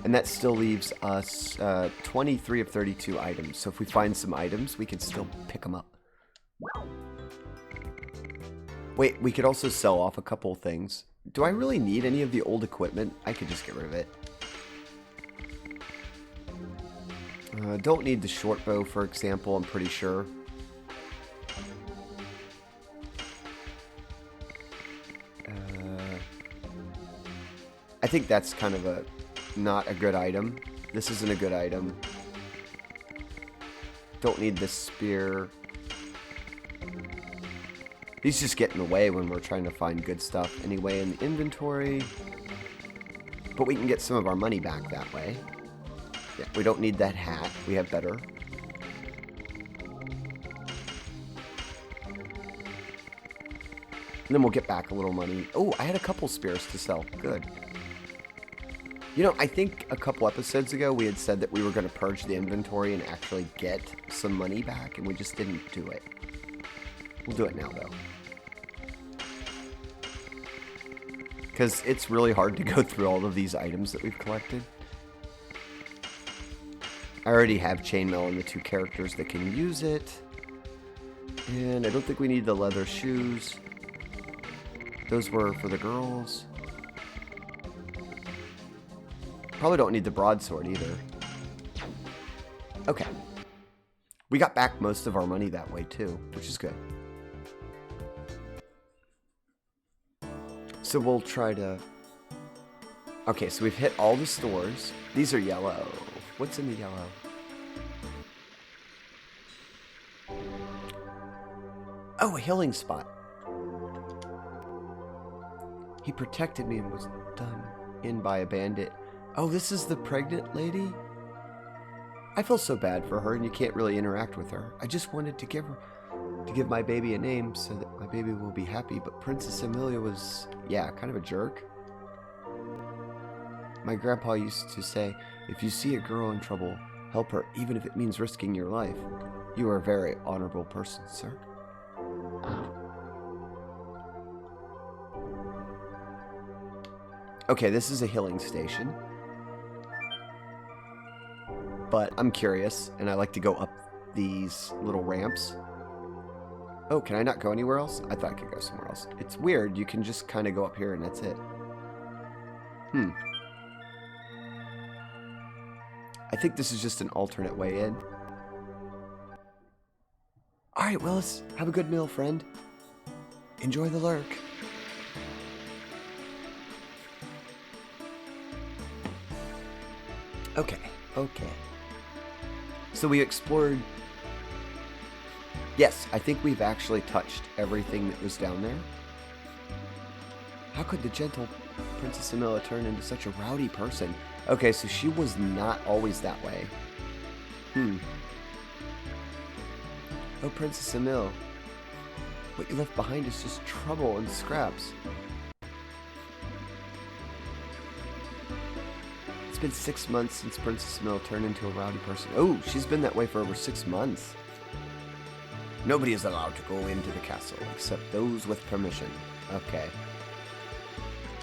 And that still leaves us 23 of 32 items. So if we find some items, we can still pick them up. Wait, we could also sell off a couple things. Do I really need any of the old equipment? I could just get rid of it. Don't need the short bow, for example, I'm pretty sure. I think that's kind of not a good item. This isn't a good item. Don't need this spear. These just get in the way when we're trying to find good stuff anyway in the inventory. But we can get some of our money back that way. Yeah, we don't need that hat. We have better. And then we'll get back a little money. Oh, I had a couple spears to sell. Good. You know, I think a couple episodes ago we had said that we were going to purge the inventory and actually get some money back, and we just didn't do it. We'll do it now, though. Because it's really hard to go through all of these items that we've collected. I already have chainmail and the 2 characters that can use it. And I don't think we need the leather shoes. Those were for the girls. Probably don't need the broadsword either. Okay. We got back most of our money that way too, which is good. So we'll try to... Okay, so we've hit all the stores. These are yellow. What's in the yellow? Oh, a healing spot. He protected me and was done in by a bandit. Oh, this is the pregnant lady? I feel so bad for her, and you can't really interact with her. I just wanted to give my baby a name so that my baby will be happy, but Princess Amelia was, yeah, kind of a jerk. My grandpa used to say, if you see a girl in trouble, help her, even if it means risking your life. You are a very honorable person, sir. Okay, this is a healing station. But I'm curious, and I like to go up these little ramps. Oh, can I not go anywhere else? I thought I could go somewhere else. It's weird, you can just kind of go up here and that's it. I think this is just an alternate way in. Alright, Willis, have a good meal, friend. Enjoy the lurk. Okay. So we explored... Yes, I think we've actually touched everything that was down there. How could the gentle Princess Amelia turn into such a rowdy person? Okay, so she was not always that way. Oh, Princess Emil. What you left behind is just trouble and scraps. It's been 6 months since Princess Emil turned into a rowdy person. Oh, she's been that way for over 6 months. Nobody is allowed to go into the castle except those with permission. Okay.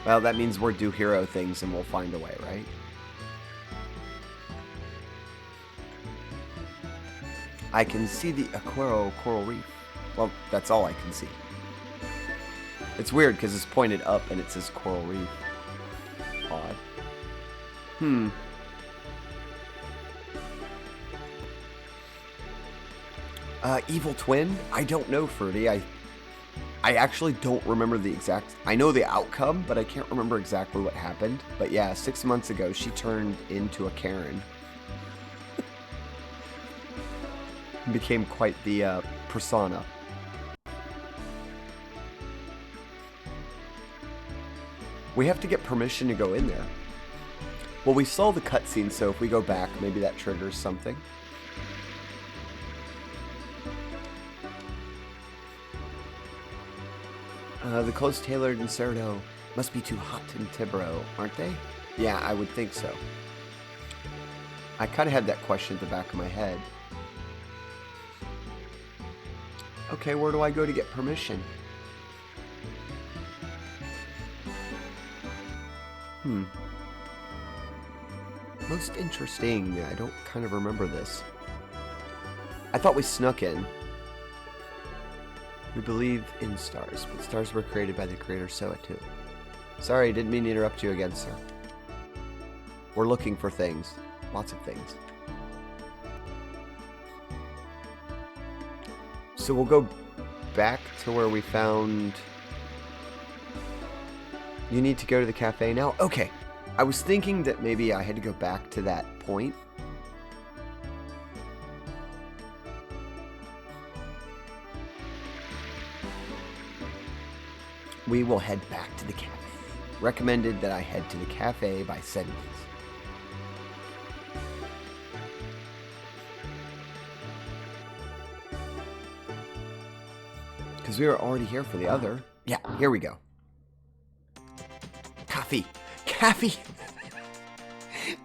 Well, that means we're do hero things and we'll find a way, right? I can see the Aquaro coral reef. Well, that's all I can see. It's weird because it's pointed up and it says coral reef. Odd. Evil twin? I don't know, Fruity. I actually don't remember the exact... I know the outcome, but I can't remember exactly what happened. But yeah, 6 months ago, she turned into a Karen. Became quite the persona. We have to get permission to go in there. Well, we saw the cutscene, so if we go back, maybe that triggers something. The clothes tailored in Cerdo must be too hot in Tibero, aren't they? Yeah, I would think so. I kind of had that question at the back of my head. Okay, where do I go to get permission? Most interesting. I don't kind of remember this. I thought we snuck in. We believe in stars, but stars were created by the creator Soatu. Sorry, didn't mean to interrupt you again, sir. We're looking for things. Lots of things. So we'll go back to where we found... You need to go to the cafe now? Okay. I was thinking that maybe I had to go back to that point. We will head back to the cafe. Recommended that I head to the cafe by 70s. Because we were already here for the other. Yeah, here we go. Coffee. Caffey.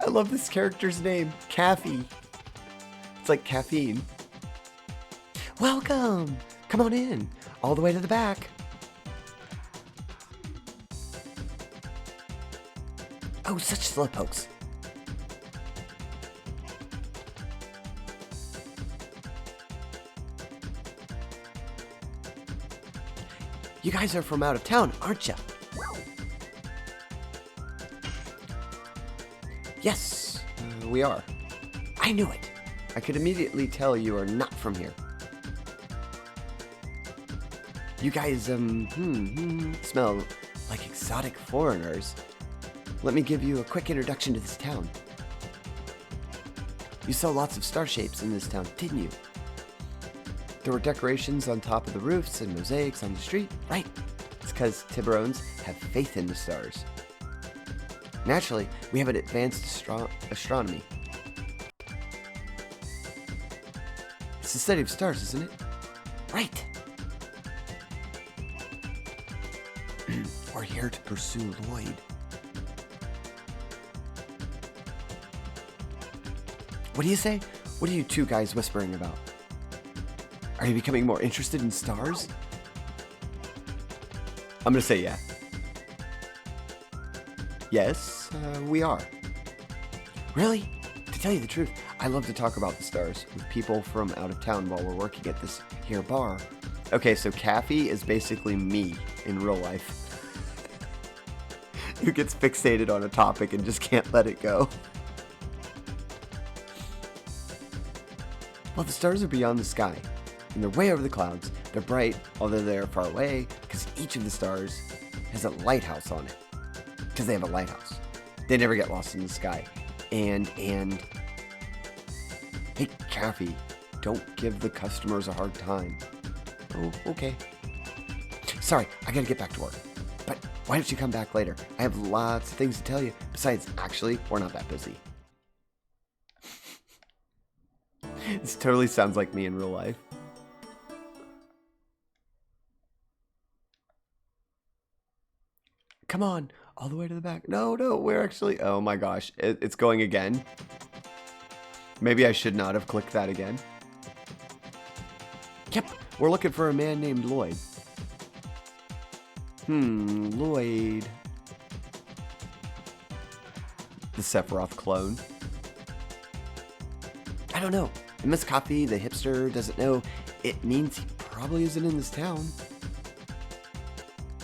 I love this character's name. Caffey. It's like caffeine. Welcome. Come on in. All the way to the back. Oh, such slowpokes. You guys are from out of town, aren't you? Yes, we are. I knew it. I could immediately tell you are not from here. You guys, smell like exotic foreigners. Let me give you a quick introduction to this town. You saw lots of star shapes in this town, didn't you? There were decorations on top of the roofs and mosaics on the street. Right. It's because Tiburones have faith in the stars. Naturally, we have an advanced astronomy. It's the study of stars, isn't it? Right. We're here to pursue Lloyd. What do you say? What are you two guys whispering about? Are you becoming more interested in stars? I'm gonna say yeah. Yes, we are. Really? To tell you the truth, I love to talk about the stars with people from out of town while we're working at this here bar. Okay, so Caffey is basically me in real life. Who gets fixated on a topic and just can't let it go. Well, the stars are beyond the sky, and they're way over the clouds. They're bright, although they're far away, because each of the stars has a lighthouse on it. Because they have a lighthouse. They never get lost in the sky. And... Hey, Caffey, don't give the customers a hard time. Oh, okay. Sorry, I gotta get back to work. But why don't you come back later? I have lots of things to tell you. Besides, actually, we're not that busy. This totally sounds like me in real life. Come on, all the way to the back. No, we're actually... Oh my gosh, it's going again. Maybe I should not have clicked that again. Yep, we're looking for a man named Lloyd. Lloyd. The Sephiroth clone. I don't know. And Miss Coffee, the hipster, doesn't know. It means he probably isn't in this town.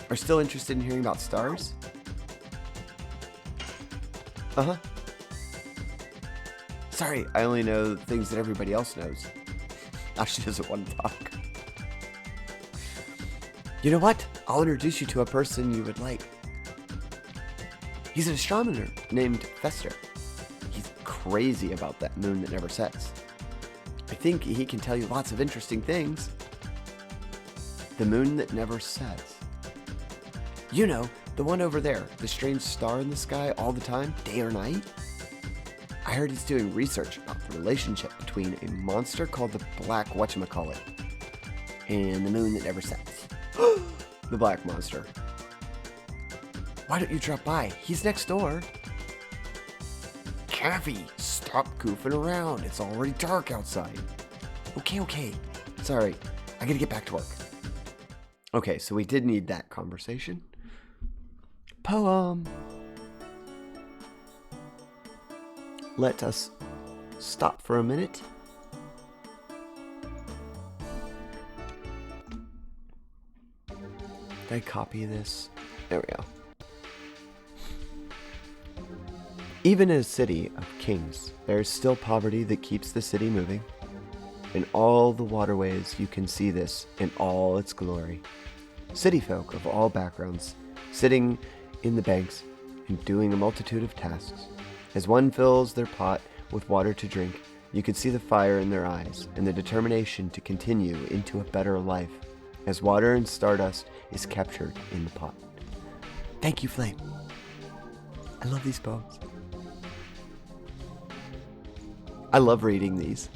Are still interested in hearing about stars? Uh-huh. Sorry, I only know things that everybody else knows. Now she doesn't want to talk. You know what? I'll introduce you to a person you would like. He's an astronomer named Fester. He's crazy about that moon that never sets. I think he can tell you lots of interesting things. The moon that never sets. You know, the one over there, the strange star in the sky all the time, day or night. I heard he's doing research about the relationship between a monster called the Black Whatchamacallit and the moon that never sets. The Black Monster. Why don't you drop by? He's next door. Caffey, stop goofing around. It's already dark outside. Okay. Sorry, I gotta get back to work. Okay, so we did need that conversation. Poem. Let us stop for a minute. Did I copy this? There we go. Even in a city of kings, there is still poverty that keeps the city moving. In all the waterways, you can see this in all its glory. City folk of all backgrounds, sitting in the banks and doing a multitude of tasks. As one fills their pot with water to drink, you can see the fire in their eyes and the determination to continue into a better life, as water and stardust is captured in the pot. Thank you, Flame. I love these poems. I love reading these.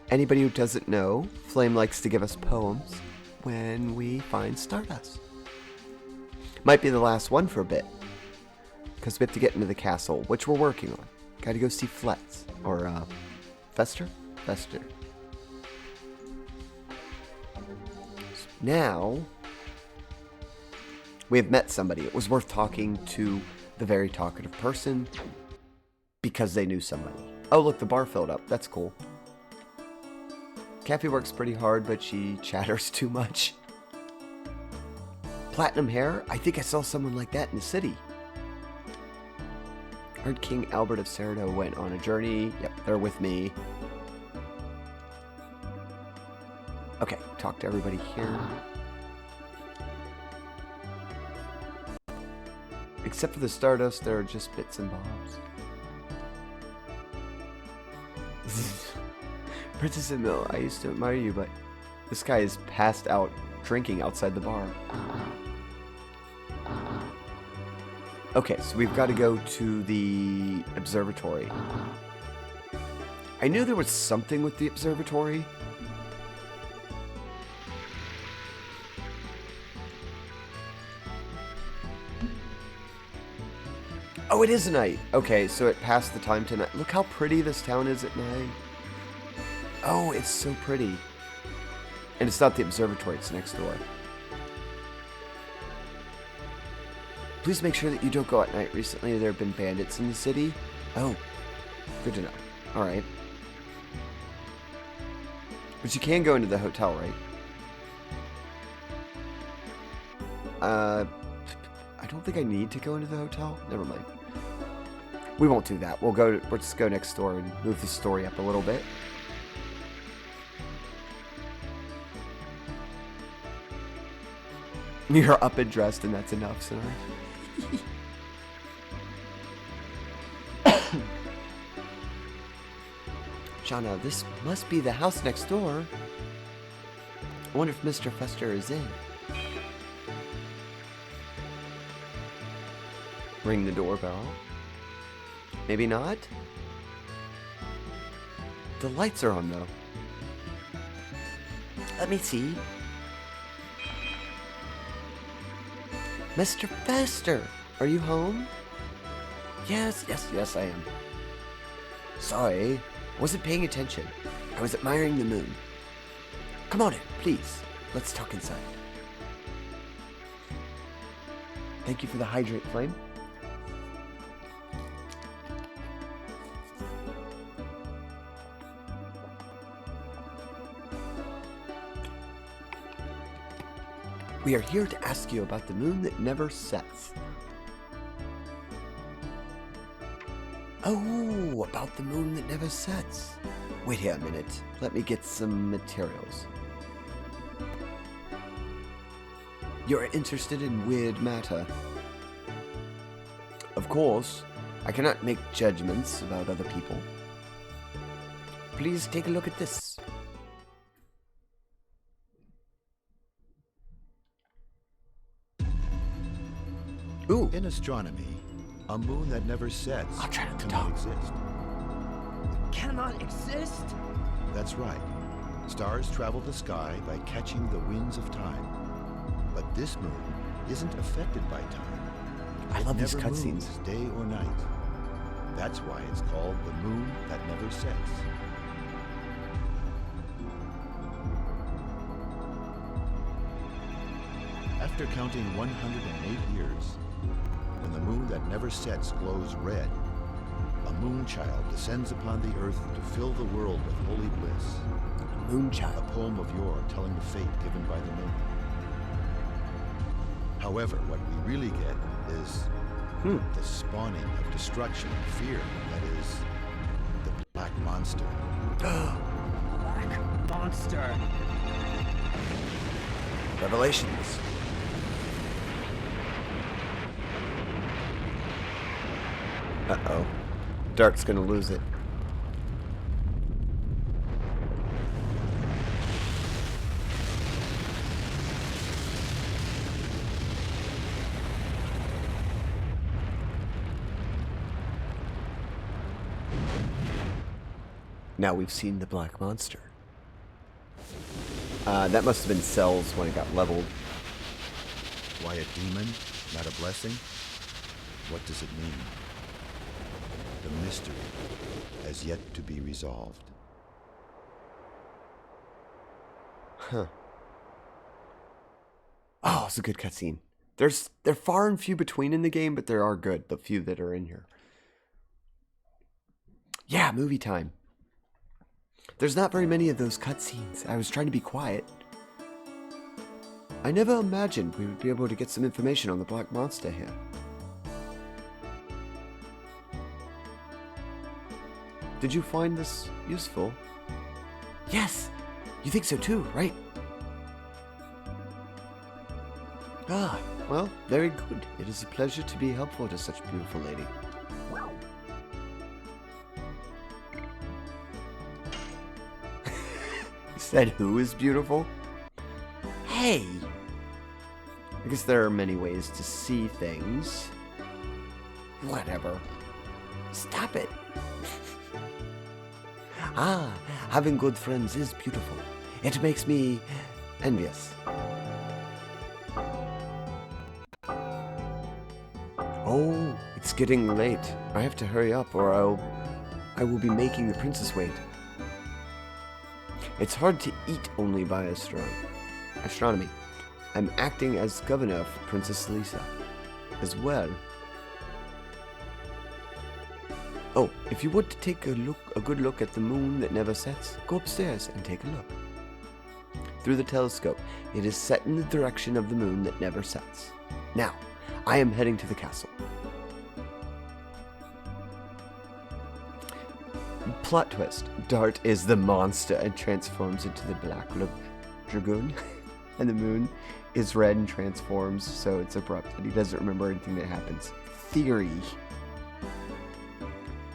Anybody who doesn't know, Flame likes to give us poems when we find stardust. Might be the last one for a bit, because we have to get into the castle, which we're working on. Gotta go see Fletz, or Fester? Fester. Now, we have met somebody. It was worth talking to the very talkative person because they knew somebody. Oh, look, the bar filled up. That's cool. Caffey works pretty hard, but she chatters too much. Platinum hair? I think I saw someone like that in the city. Heard King Albert of Cerdo went on a journey. Yep, they're with me. Okay, talk to everybody here. Except for the stardust, there are just bits and bobs. Princess Emil, I used to admire you, but this guy is passed out drinking outside the bar. Okay, so we've got to go to the observatory. I knew there was something with the observatory. Oh, it is night. Okay, so it passed the time to night. Look how pretty this town is at night. Oh, it's so pretty. And it's not the observatory, it's next door. Please make sure that you don't go at night. Recently, there have been bandits in the city. Oh, good to know. Alright. But you can go into the hotel, right? I don't think I need to go into the hotel. Never mind. We won't do that. We'll just go next door and move the story up a little bit. You're up and dressed, and that's enough, Sonora. Shauna, this must be the house next door. I wonder if Mr. Fester is in. Ring the doorbell. Maybe not? The lights are on, though. Let me see. Mr. Fester, are you home? Yes, I am. Sorry, I wasn't paying attention. I was admiring the moon. Come on in, please. Let's talk inside. Thank you for the hydrate flame. We are here to ask you about the moon that never sets. Oh, about the moon that never sets. Wait here a minute. Let me get some materials. You're interested in weird matter. Of course, I cannot make judgments about other people. Please take a look at this. Ooh. In astronomy, a moon that never sets I'll try not to cannot talk. exist. Cannot exist? That's right. Stars travel the sky by catching the winds of time. But this moon isn't affected by time. I love these Never cutscenes. moves day or night. That's why it's called the moon that never sets. After counting 108 years, when the moon that never sets glows red, a moon child descends upon the earth to fill the world with holy bliss. Moonchild. A poem of yore telling the fate given by the moon. However, what we really get is the spawning of destruction and fear that is the Black Monster. Black monster. Revelations. Uh-oh. Dark's gonna lose it. Now we've seen the Black Monster. That must have been cells when it got leveled. Why a demon, not a blessing? What does it mean? The mystery has yet to be resolved. Huh. Oh, it's a good cutscene. They're far and few between in the game, but there are good, the few that are in here. Yeah, movie time. There's not very many of those cutscenes. I was trying to be quiet. I never imagined we would be able to get some information on the Black Monster here. Did you find this useful? Yes! You think so too, right? Ah, well, very good. It is a pleasure to be helpful to such a beautiful lady. Said who is beautiful? Hey! I guess there are many ways to see things. Whatever. Stop it. Ah, having good friends is beautiful. It makes me envious. Oh, it's getting late. I have to hurry up or I will be making the princess wait. It's hard to eat only by astronomy. I'm acting as governor for Princess Lisa as well. Oh, if you want to take a good look at the moon that never sets, go upstairs and take a look. Through the telescope, it is set in the direction of the moon that never sets. Now, I am heading to the castle. Plot twist. Dart is the monster and transforms into the Black Dragoon. And the moon is red and transforms, so it's abrupt. And he doesn't remember anything that happens. Theory.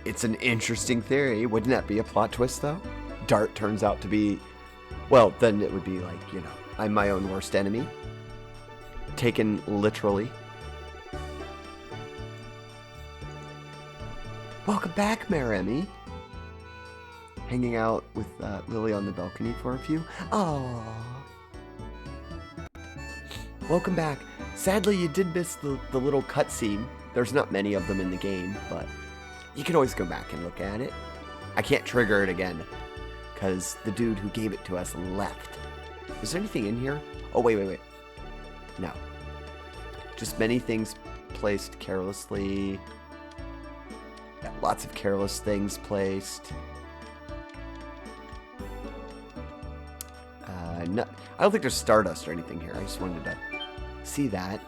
It's an interesting theory. Wouldn't that be a plot twist, though? Dart turns out to be... Well, then it would be like, you know, I'm my own worst enemy. Taken literally. Welcome back, Meru. Hanging out with Lily on the balcony for a few. Aww. Welcome back. Sadly, you did miss the little cutscene. There's not many of them in the game, but you can always go back and look at it. I can't trigger it again, because the dude who gave it to us left. Is there anything in here? Oh, wait. No. Just many things placed carelessly. Yeah, lots of careless things placed. No, I don't think there's stardust or anything here. I just wanted to see that.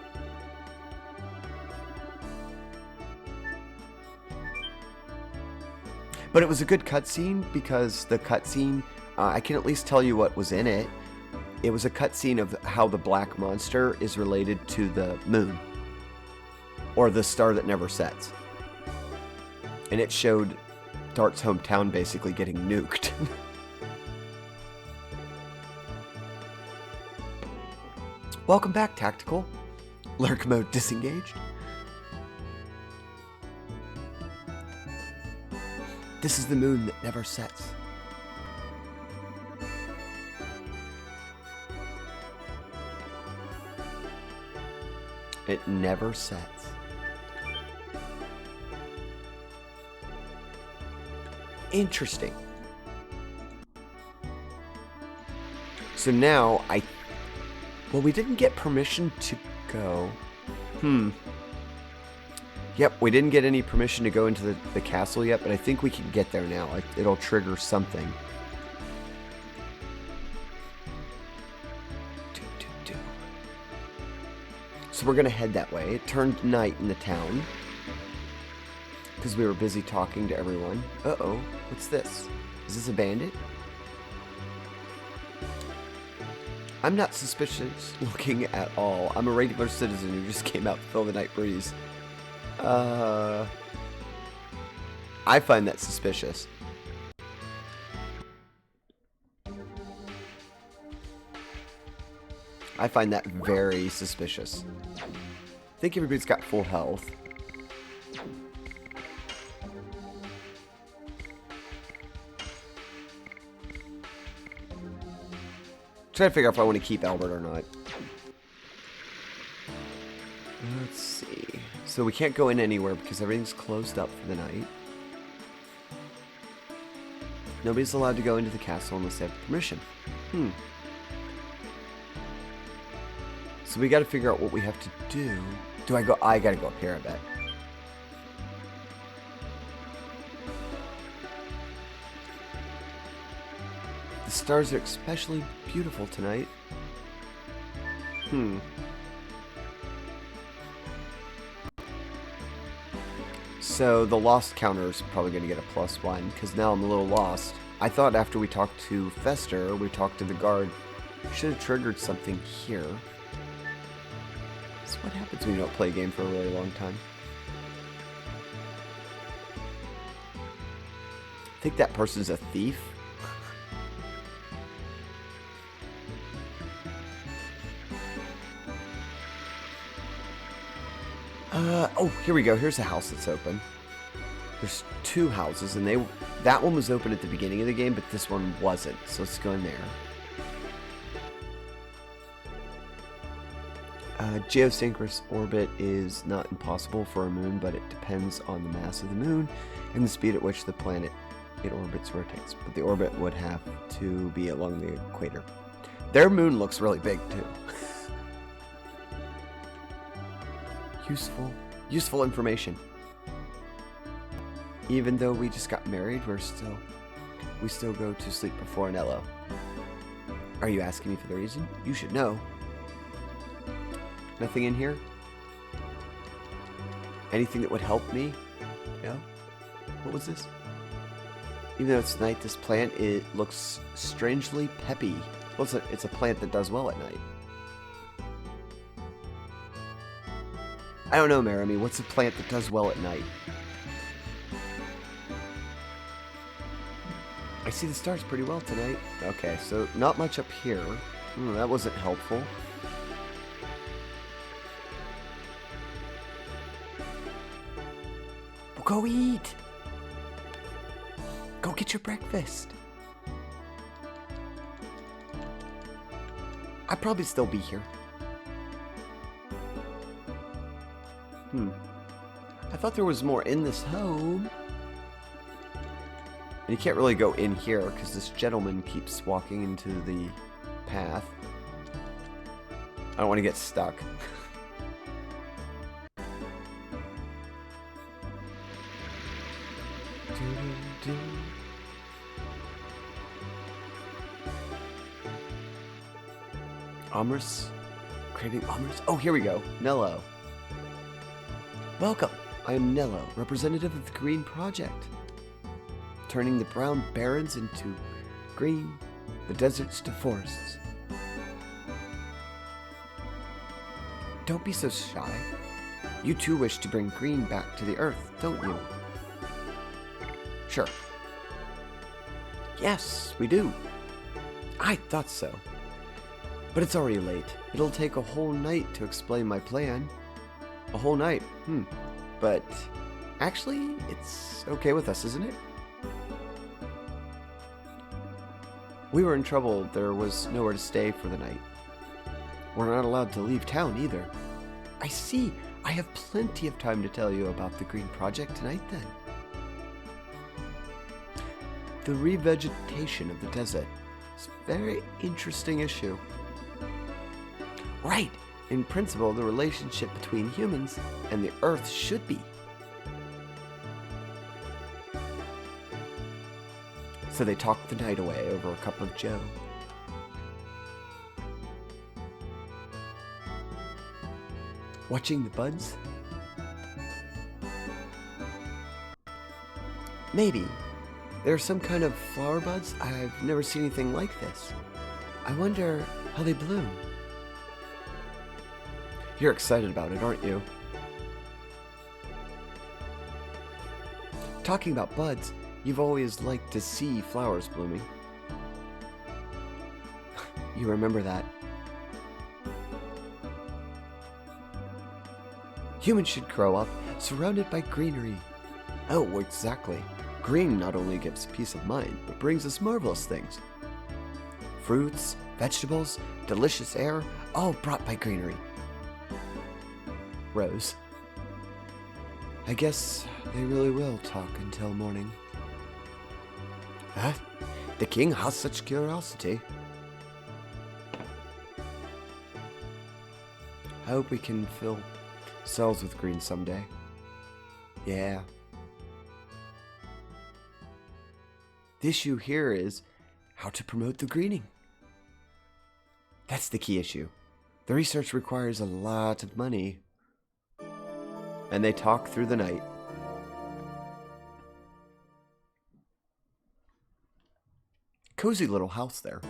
But it was a good cutscene because the cutscene, I can at least tell you what was in it. It was a cutscene of how the black monster is related to the moon, or the star that never sets. And it showed Dart's hometown basically getting nuked. Welcome back, Tactical. Lurk mode disengaged. This is the moon that never sets. It never sets. Interesting. So now well, we didn't get permission to go. Yep, we didn't get any permission to go into the castle yet, but I think we can get there now. It'll trigger something. So we're gonna head that way. It turned night in the town because we were busy talking to everyone. Uh-oh, what's this? Is this a bandit? I'm not suspicious looking at all. I'm a regular citizen who just came out to feel the night breeze. I find that suspicious. I find that very suspicious. I think everybody's got full health. Trying to figure out if I want to keep Albert or not. Let's see. So we can't go in anywhere because everything's closed up for the night. Nobody's allowed to go into the castle unless they have permission. So we got to figure out what we have to do. Do I go? I got to go up here, I bet. The stars are especially beautiful tonight. So the lost counter is probably going to get a +1 because now I'm a little lost. I thought after we talked to Fester, we talked to the guard, we should have triggered something here. So what happens when you don't play a game for a really long time? I think that person's a thief. Oh, here we go. Here's a house that's open. There's two houses, and that one was open at the beginning of the game, but this one wasn't. So let's go in there. Geosynchronous orbit is not impossible for a moon, but it depends on the mass of the moon and the speed at which the planet it orbits rotates. But the orbit would have to be along the equator. Their moon looks really big, too. Useful information. Even though we just got married, we still go to sleep before Nello. Are you asking me for the reason? You should know. Nothing in here? Anything that would help me? No? What was this? Even though it's night, this plant, it looks strangely peppy. Well, it's a plant that does well at night. I don't know, Meru. What's a plant that does well at night? I see the stars pretty well tonight. Okay, so not much up here. That wasn't helpful. Well, go eat! Go get your breakfast. I'd probably still be here. I thought there was more in this home. And you can't really go in here because this gentleman keeps walking into the path. I don't want to get stuck. Amris? Craving Amris? Oh, here we go. Nello. Welcome. I am Nello, representative of the Green Project. Turning the brown barrens into green, the deserts to forests. Don't be so shy. You too wish to bring green back to the earth, don't you? Sure. Yes, we do. I thought so. But it's already late. It'll take a whole night to explain my plan. A whole night, But actually, it's okay with us, isn't it? We were in trouble. There was nowhere to stay for the night. We're not allowed to leave town either. I see. I have plenty of time to tell you about the Green Project tonight then. The revegetation of the desert is a very interesting issue. Right. In principle, the relationship between humans and the earth should be. So they talked the night away over a cup of joe. Watching the buds? Maybe. There's some kind of flower buds. I've never seen anything like this. I wonder how they bloom. You're excited about it, aren't you? Talking about buds, you've always liked to see flowers blooming. You remember that. Humans should grow up surrounded by greenery. Oh, exactly. Green not only gives peace of mind, but brings us marvelous things. Fruits, vegetables, delicious air, all brought by greenery. Rose. I guess they really will talk until morning. Huh? The king has such curiosity. I hope we can fill cells with green someday. Yeah. The issue here is how to promote the greening. That's the key issue. The research requires a lot of money. And they talk through the night. Cozy little house there.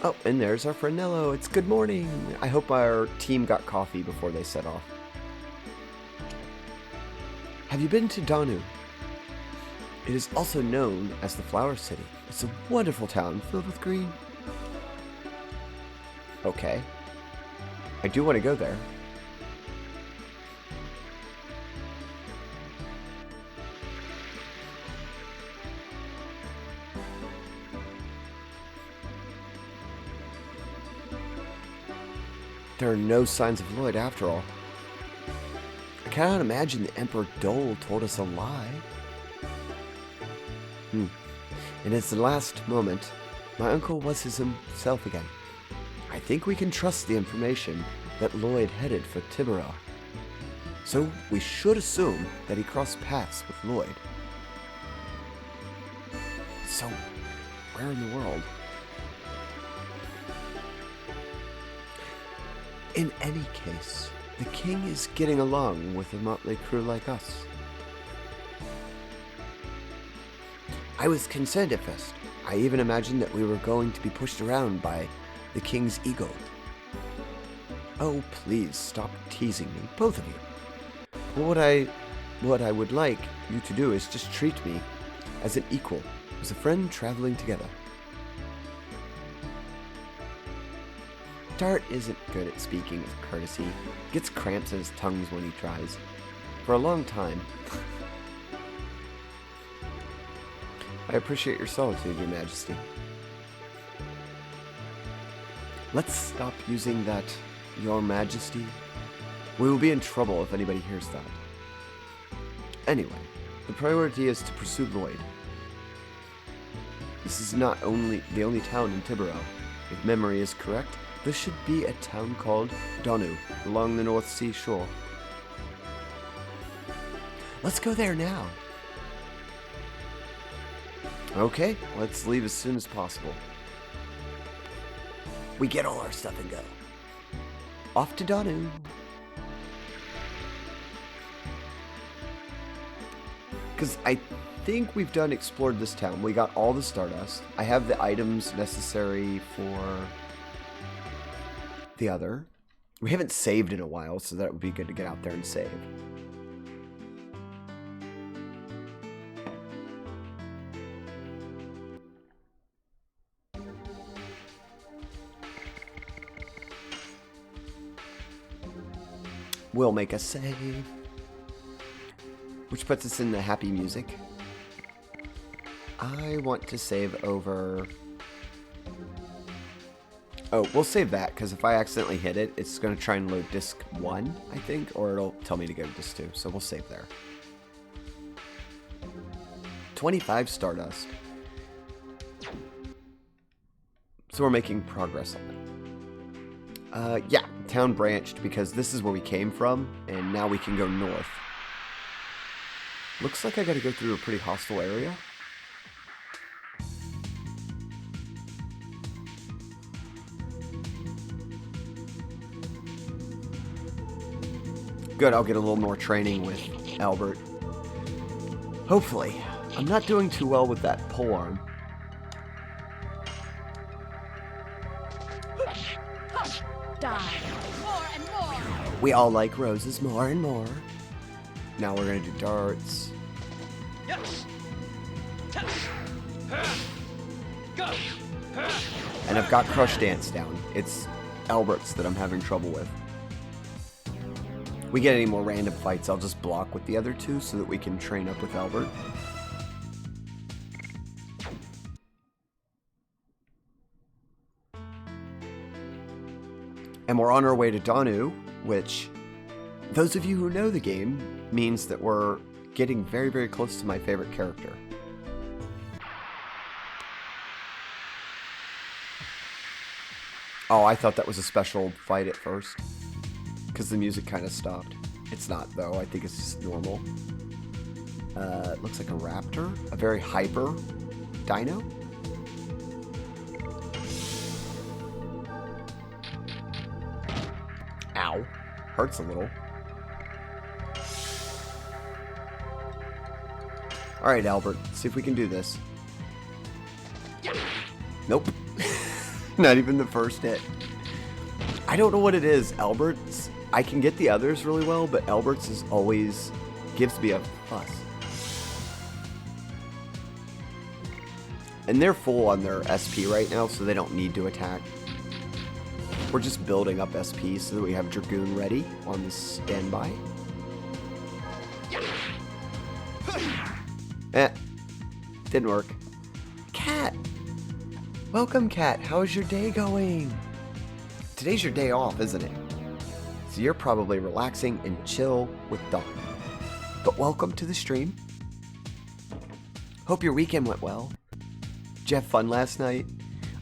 Oh, and there's our friend Nello. It's good morning. I hope our team got coffee before they set off. Have you been to Danu? It is also known as the Flower City. It's a wonderful town filled with green. Okay. I do want to go there. There are no signs of Lloyd after all. I cannot imagine the Emperor Dole told us a lie. In his last moment, my uncle was himself again. I think we can trust the information that Lloyd headed for Tiburon. So we should assume that he crossed paths with Lloyd. So, where in the world? In any case, the king is getting along with a motley crew like us. I was concerned at first. I even imagined that we were going to be pushed around by the king's ego. Oh, please stop teasing me, both of you. What I would like you to do is just treat me as an equal, as a friend traveling together. Dart isn't good at speaking with courtesy. Gets cramps in his tongues when he tries. For a long time. I appreciate your solitude, Your Majesty. Let's stop using that, Your Majesty. We will be in trouble if anybody hears that. Anyway, the priority is to pursue Lloyd. This is not only the only town in Tibero. If memory is correct, this should be a town called Donu, along the North Sea shore. Let's go there now. Okay, let's leave as soon as possible. We get all our stuff and go. Off to Donu. Because I think we've explored this town. We got all the Stardust. I have the items necessary for the other. We haven't saved in a while, so that would be good to get out there and save. We'll make a save. Which puts us in the happy music. I want to save over... Oh, we'll save that, because if I accidentally hit it, it's going to try and load disc 1, I think, or it'll tell me to go to disc 2, so we'll save there. 25 Stardust. So we're making progress on it. Yeah, town branched, because this is where we came from, and now we can go north. Looks like I gotta go through a pretty hostile area. Good, I'll get a little more training with Albert. Hopefully. I'm not doing too well with that polearm. Die. More and more. We all like roses more and more. Now we're gonna do darts. Yes. Go. And I've got Crush Dance down. It's Albert's that I'm having trouble with. We get any more random fights, I'll just block with the other two so that we can train up with Albert. And we're on our way to Donu, which, those of you who know the game, means that we're getting very, very close to my favorite character. Oh, I thought that was a special fight at first, because the music kind of stopped. It's not, though. I think it's just normal. It looks like a raptor, a very hyper dino. Ow. Hurts a little. Alright, Albert. See if we can do this. Nope. Not even the first hit. I don't know what it is. Albert's... I can get the others really well, but Albert's is always... gives me a fuss. And they're full on their SP right now, so they don't need to attack. We're just building up SP so that we have Dragoon ready on the standby. Didn't work. Cat! Welcome, Cat. How's your day going? Today's your day off, isn't it? So you're probably relaxing and chill with Dawn. But welcome to the stream. Hope your weekend went well. Did you have fun last night?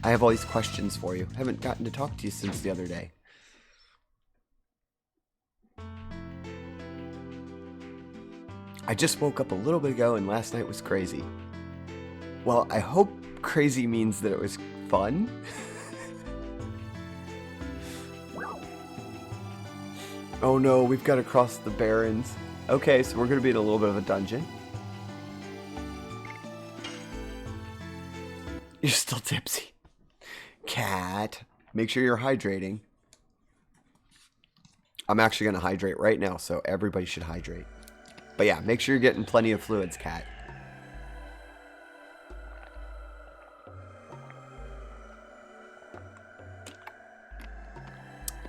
I have all these questions for you. Haven't gotten to talk to you since the other day. I just woke up a little bit ago and last night was crazy. Well, I hope crazy means that it was fun. Oh no, we've got to cross the Barrens. Okay, so we're going to be in a little bit of a dungeon. You're still tipsy. Cat, make sure you're hydrating. I'm actually going to hydrate right now, so everybody should hydrate. But yeah, make sure you're getting plenty of fluids, Cat.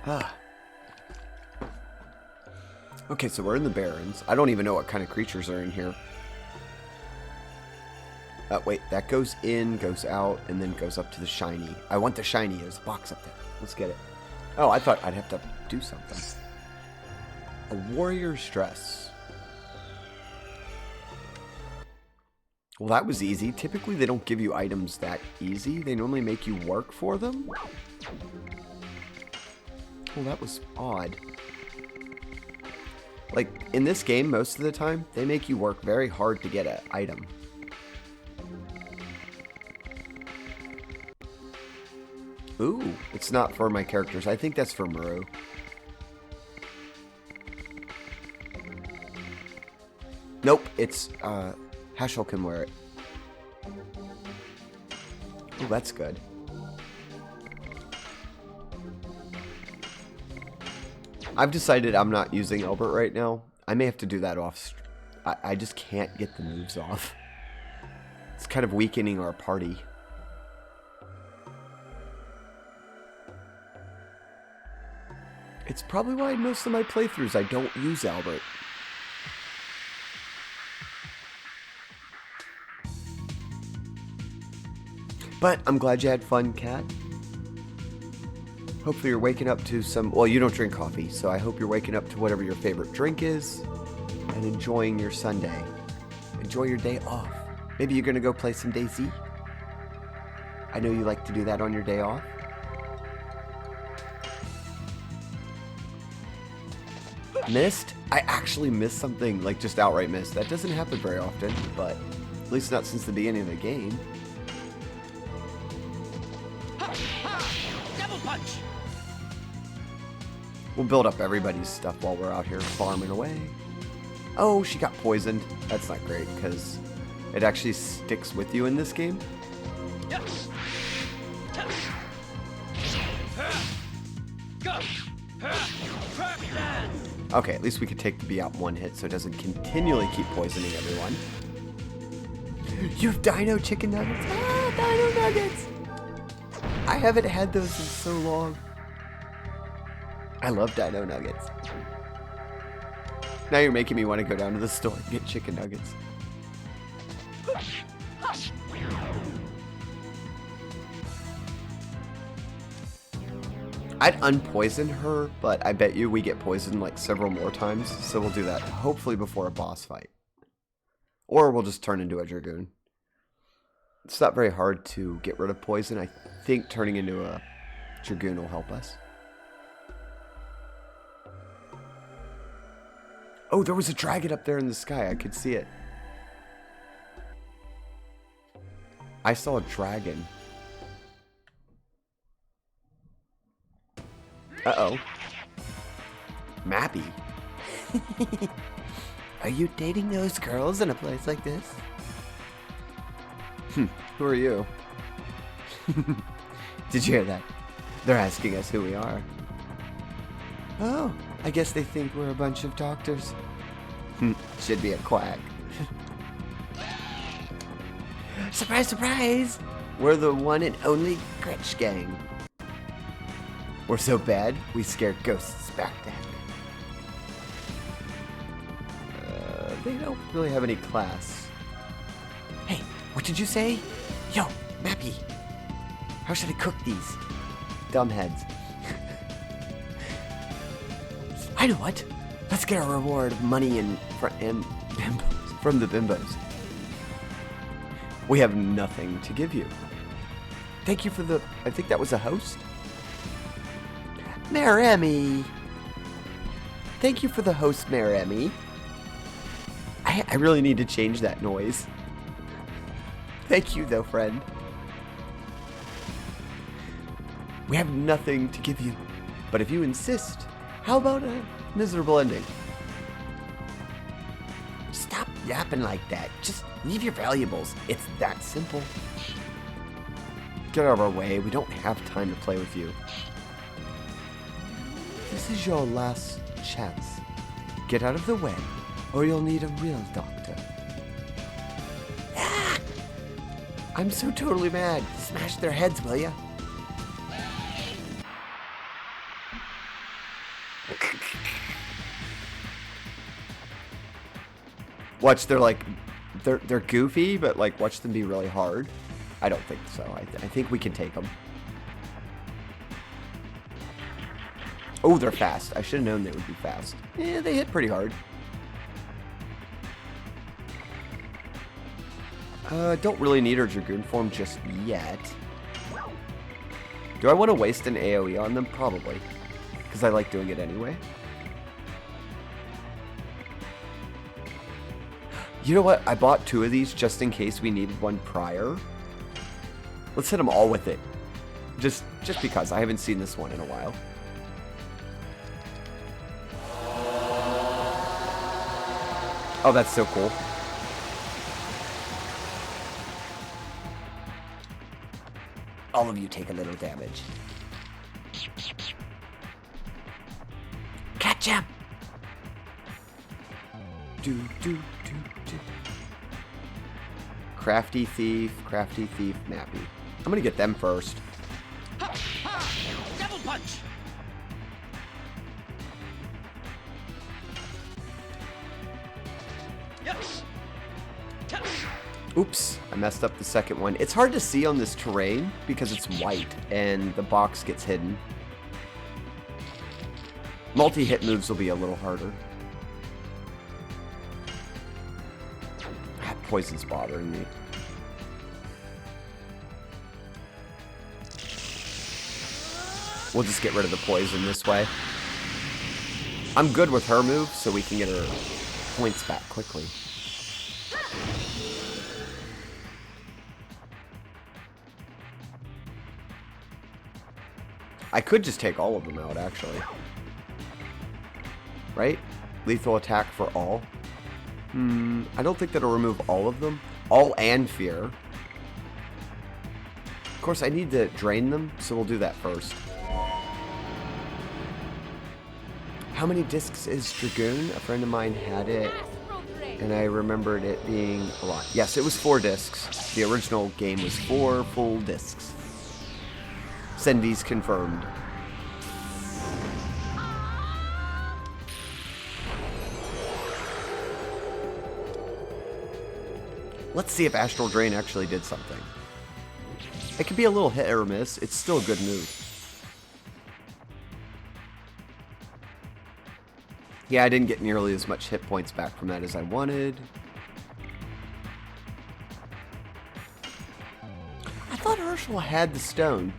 Ah. Okay, so we're in the Barrens. I don't even know what kind of creatures are in here. Wait, that goes in, goes out, and then goes up to the shiny. I want the shiny. There's a box up there. Let's get it. Oh, I thought I'd have to do something. A warrior's dress. Well, that was easy. Typically, they don't give you items that easy. They normally make you work for them. Well, that was odd. Like, in this game, most of the time, they make you work very hard to get an item. Ooh, it's not for my characters. I think that's for Meru. Nope, it's, Heschel can wear it. Oh, that's good. I've decided I'm not using Albert right now. I may have to do that off. I just can't get the moves off. It's kind of weakening our party. It's probably why most of my playthroughs I don't use Albert. But I'm glad you had fun, Kat. Hopefully you're waking up to some... Well, you don't drink coffee, so I hope you're waking up to whatever your favorite drink is and enjoying your Sunday. Enjoy your day off. Maybe you're going to go play some DayZ. I know you like to do that on your day off. Missed? I actually missed something, like just outright missed. That doesn't happen very often, but at least not since the beginning of the game. Double punch. We'll build up everybody's stuff while we're out here farming away. Oh, she got poisoned. That's not great, because it actually sticks with you in this game. Yes. Go. Trap dance. Okay, at least we could take the bee out in one hit so it doesn't continually keep poisoning everyone. You have dino chicken nuggets? Ah, dino nuggets! I haven't had those in so long. I love dino nuggets. Now you're making me want to go down to the store and get chicken nuggets. I'd unpoison her, but I bet you we get poisoned like several more times, so we'll do that hopefully before a boss fight. Or we'll just turn into a Dragoon. It's not very hard to get rid of poison. I think turning into a Dragoon will help us. Oh, there was a dragon up there in the sky. I could see it. I saw a dragon. Uh-oh. Mappy. Are you dating those girls in a place like this? Who are you? Did you hear that? They're asking us who we are. Oh, I guess they think we're a bunch of doctors. Should be a quack. Surprise, surprise! We're the one and only Gretsch Gang. We're so bad, we scare ghosts back to heck. They don't really have any class. Hey, what did you say? Yo, Mappy. How should I cook these? Dumbheads. I know what. Let's get our reward of money and bimbos from the bimbos. We have nothing to give you. Thank you for the... I think that was a host? Meremi. Thank you for the host, Meremi. I really need to change that noise. Thank you, though, friend. We have nothing to give you, but if you insist, how about a miserable ending? Stop yapping like that. Just leave your valuables. It's that simple. Get out of our way. We don't have time to play with you. This is your last chance. Get out of the way, or you'll need a real doctor. Ah! I'm so totally mad. Smash their heads, will ya? Watch, they're goofy, but like watch them be really hard. I don't think so. I think we can take them. Oh, they're fast. I should have known they would be fast. Yeah, they hit pretty hard. Don't really need our Dragoon form just yet. Do I want to waste an AoE on them? Probably. Because I like doing it anyway. You know what? I bought 2 of these just in case we needed one prior. Let's hit them all with it. Just because. I haven't seen this one in a while. Oh, that's so cool. All of you take a little damage. Catch him! Crafty thief, Mappy. I'm gonna get them first. Ha! Ha! Double punch! Yes! Oops, I messed up the second one. It's hard to see on this terrain because it's white and the box gets hidden. Multi-hit moves will be a little harder. That poison's bothering me. We'll just get rid of the poison this way. I'm good with her move, so we can get her points back quickly. I could just take all of them out, actually. Right? Lethal attack for all. I don't think that'll remove all of them. All and fear. Of course, I need to drain them, so we'll do that first. How many discs is Dragoon? A friend of mine had it, and I remembered it being a lot. Yes, it was 4 discs. The original game was 4 full discs. Sendies confirmed. Let's see if Astral Drain actually did something. It could be a little hit or miss. It's still a good move. Yeah, I didn't get nearly as much hit points back from that as I wanted. I thought Herschel had the stone.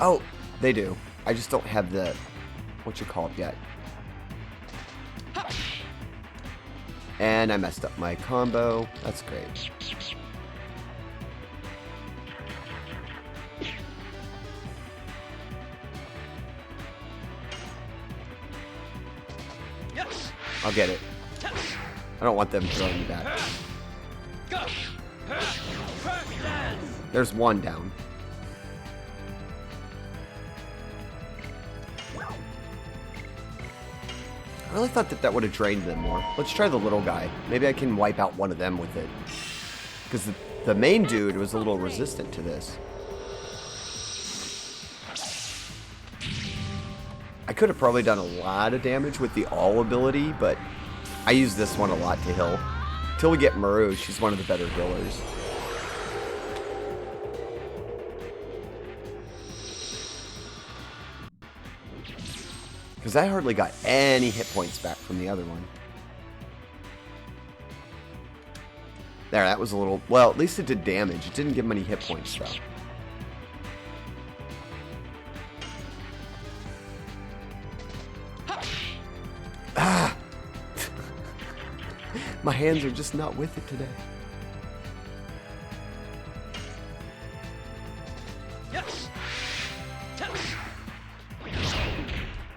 Oh, they do. I just don't have the, what you call it yet. And I messed up my combo. That's great. Yes! I'll get it. I don't want them throwing me back. Go! Crack dance! There's one down. I really thought that would have drained them more. Let's try the little guy. Maybe I can wipe out one of them with it. Because the main dude was a little resistant to this. I could have probably done a lot of damage with the all ability, but I use this one a lot to heal. Till we get Meru, she's one of the better healers. Because I hardly got any hit points back from the other one. There, that was a little... Well, at least it did damage. It didn't give him any hit points, though. Ah! My hands are just not with it today.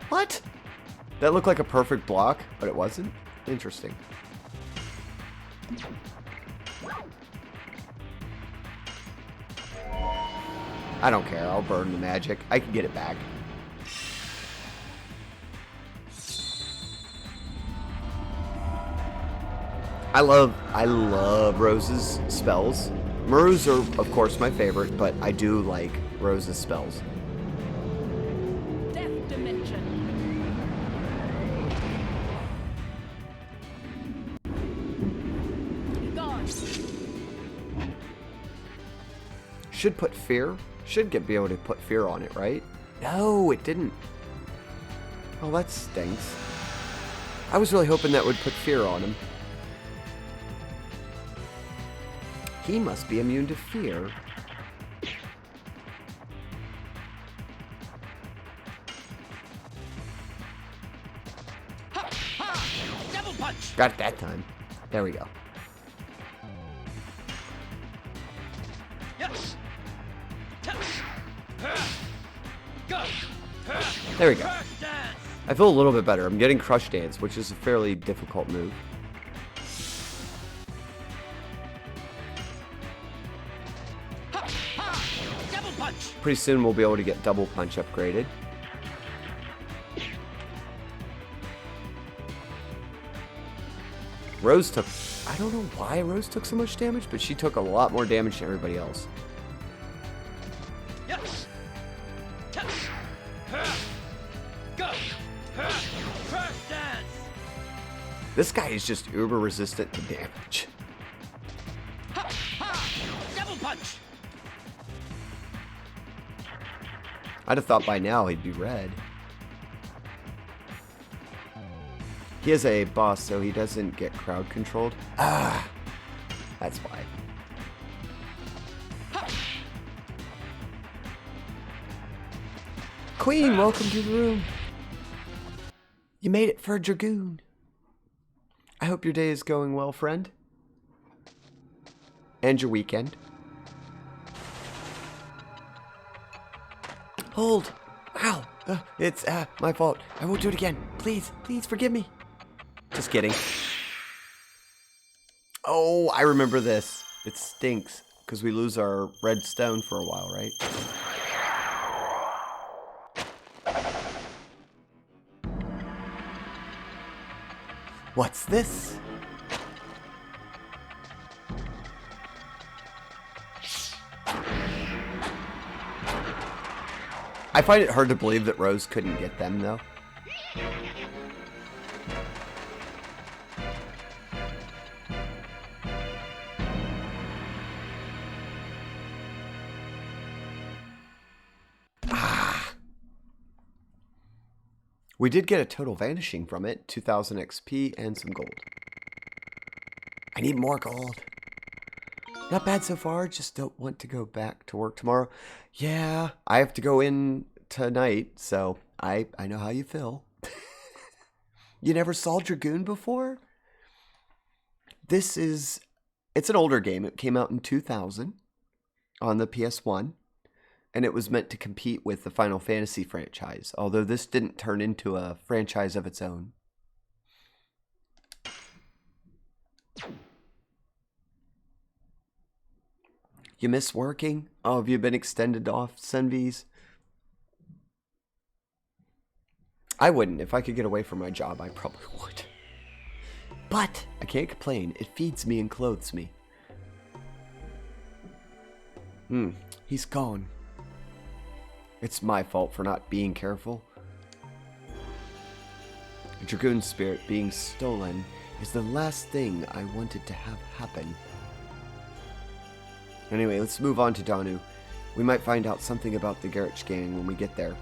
What? That looked like a perfect block, but it wasn't? Interesting. I don't care. I'll burn the magic. I can get it back. I love Rose's spells. Meru's are, of course, my favorite, but I do like Rose's spells. Death Dimension. Gone. Should put fear Should be able to put fear on it, right? No, it didn't. Oh, that stinks. I was really hoping that would put fear on him. He must be immune to fear. Ha! Ha! Double punch! Got it that time. There we go. Yes! Touch! Go! There we go. Crush dance! I feel a little bit better. I'm getting Crush Dance, which is a fairly difficult move. Ha! Ha! Double punch! Pretty soon we'll be able to get Double Punch upgraded. Rose took... I don't know why Rose took so much damage, but she took a lot more damage than everybody else. Yes! Touch! Go! Crush dance! This guy is just uber resistant to damage. Ha! Ha! Double punch! I'd have thought by now he'd be red. He is a boss, so he doesn't get crowd controlled. Ah! That's why. Queen, welcome to the room. You made it for a Dragoon. I hope your day is going well, friend. And your weekend. Hold. Ow. It's my fault. I won't do it again. Please, please forgive me. Just kidding. Oh, I remember this. It stinks because we lose our red stone for a while, right? What's this? I find it hard to believe that Rose couldn't get them, though. We did get a total vanishing from it, 2,000 XP and some gold. I need more gold. Not bad so far, just don't want to go back to work tomorrow. Yeah, I have to go in tonight, so I know how you feel. You never saw Dragoon before? It's an older game. It came out in 2000 on the PS1. And it was meant to compete with the Final Fantasy franchise, although this didn't turn into a franchise of its own. You miss working? Oh, have you been extended off, Senvies? I wouldn't. If I could get away from my job, I probably would. But I can't complain. It feeds me and clothes me. He's gone. It's my fault for not being careful. A Dragoon spirit being stolen is the last thing I wanted to have happen. Anyway, let's move on to Danu. We might find out something about the Garage Gang when we get there.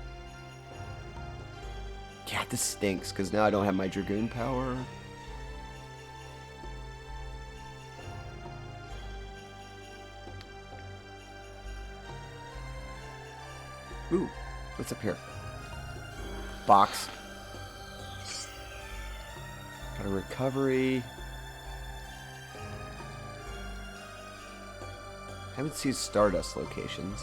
Yeah, this stinks, because now I don't have my Dragoon power. Ooh, what's up here? Box. Got a recovery. Haven't seen Stardust locations.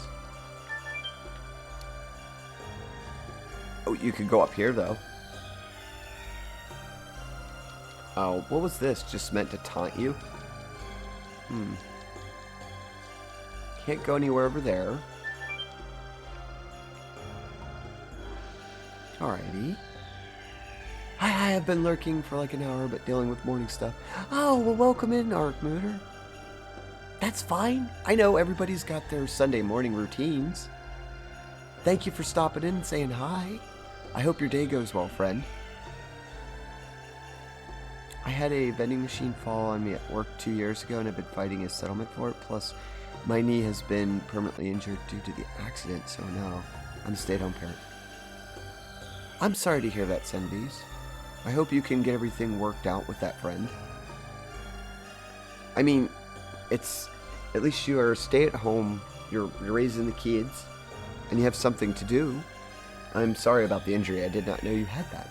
Oh, you could go up here though. Oh, what was this? Just meant to taunt you? Can't go anywhere over there. Alrighty. Hi, I've been lurking for like an hour, but dealing with morning stuff. Oh, well, welcome in, Arkmooter. That's fine. I know everybody's got their Sunday morning routines. Thank you for stopping in and saying hi. I hope your day goes well, friend. I had a vending machine fall on me at work 2 years ago, and I've been fighting a settlement for it. Plus, My knee has been permanently injured due to the accident, so now I'm a stay-at-home parent. I'm sorry to hear that, Senvies. I hope you can get everything worked out with that friend. I mean, it's... At least you are stay-at-home, you're raising the kids, and you have something to do. I'm sorry about the injury. I did not know you had that.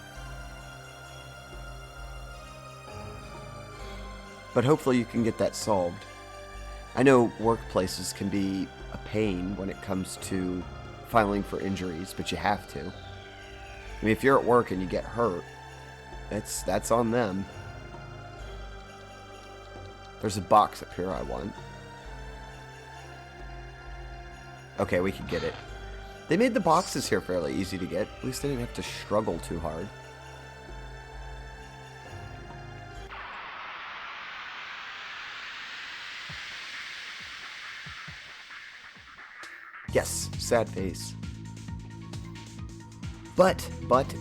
But hopefully you can get that solved. I know workplaces can be a pain when it comes to filing for injuries, but you have to. I mean, if you're at work and you get hurt, that's on them. There's a box up here I want. Okay, we can get it. They made the boxes here fairly easy to get. At least I didn't have to struggle too hard. Yes, sad face. But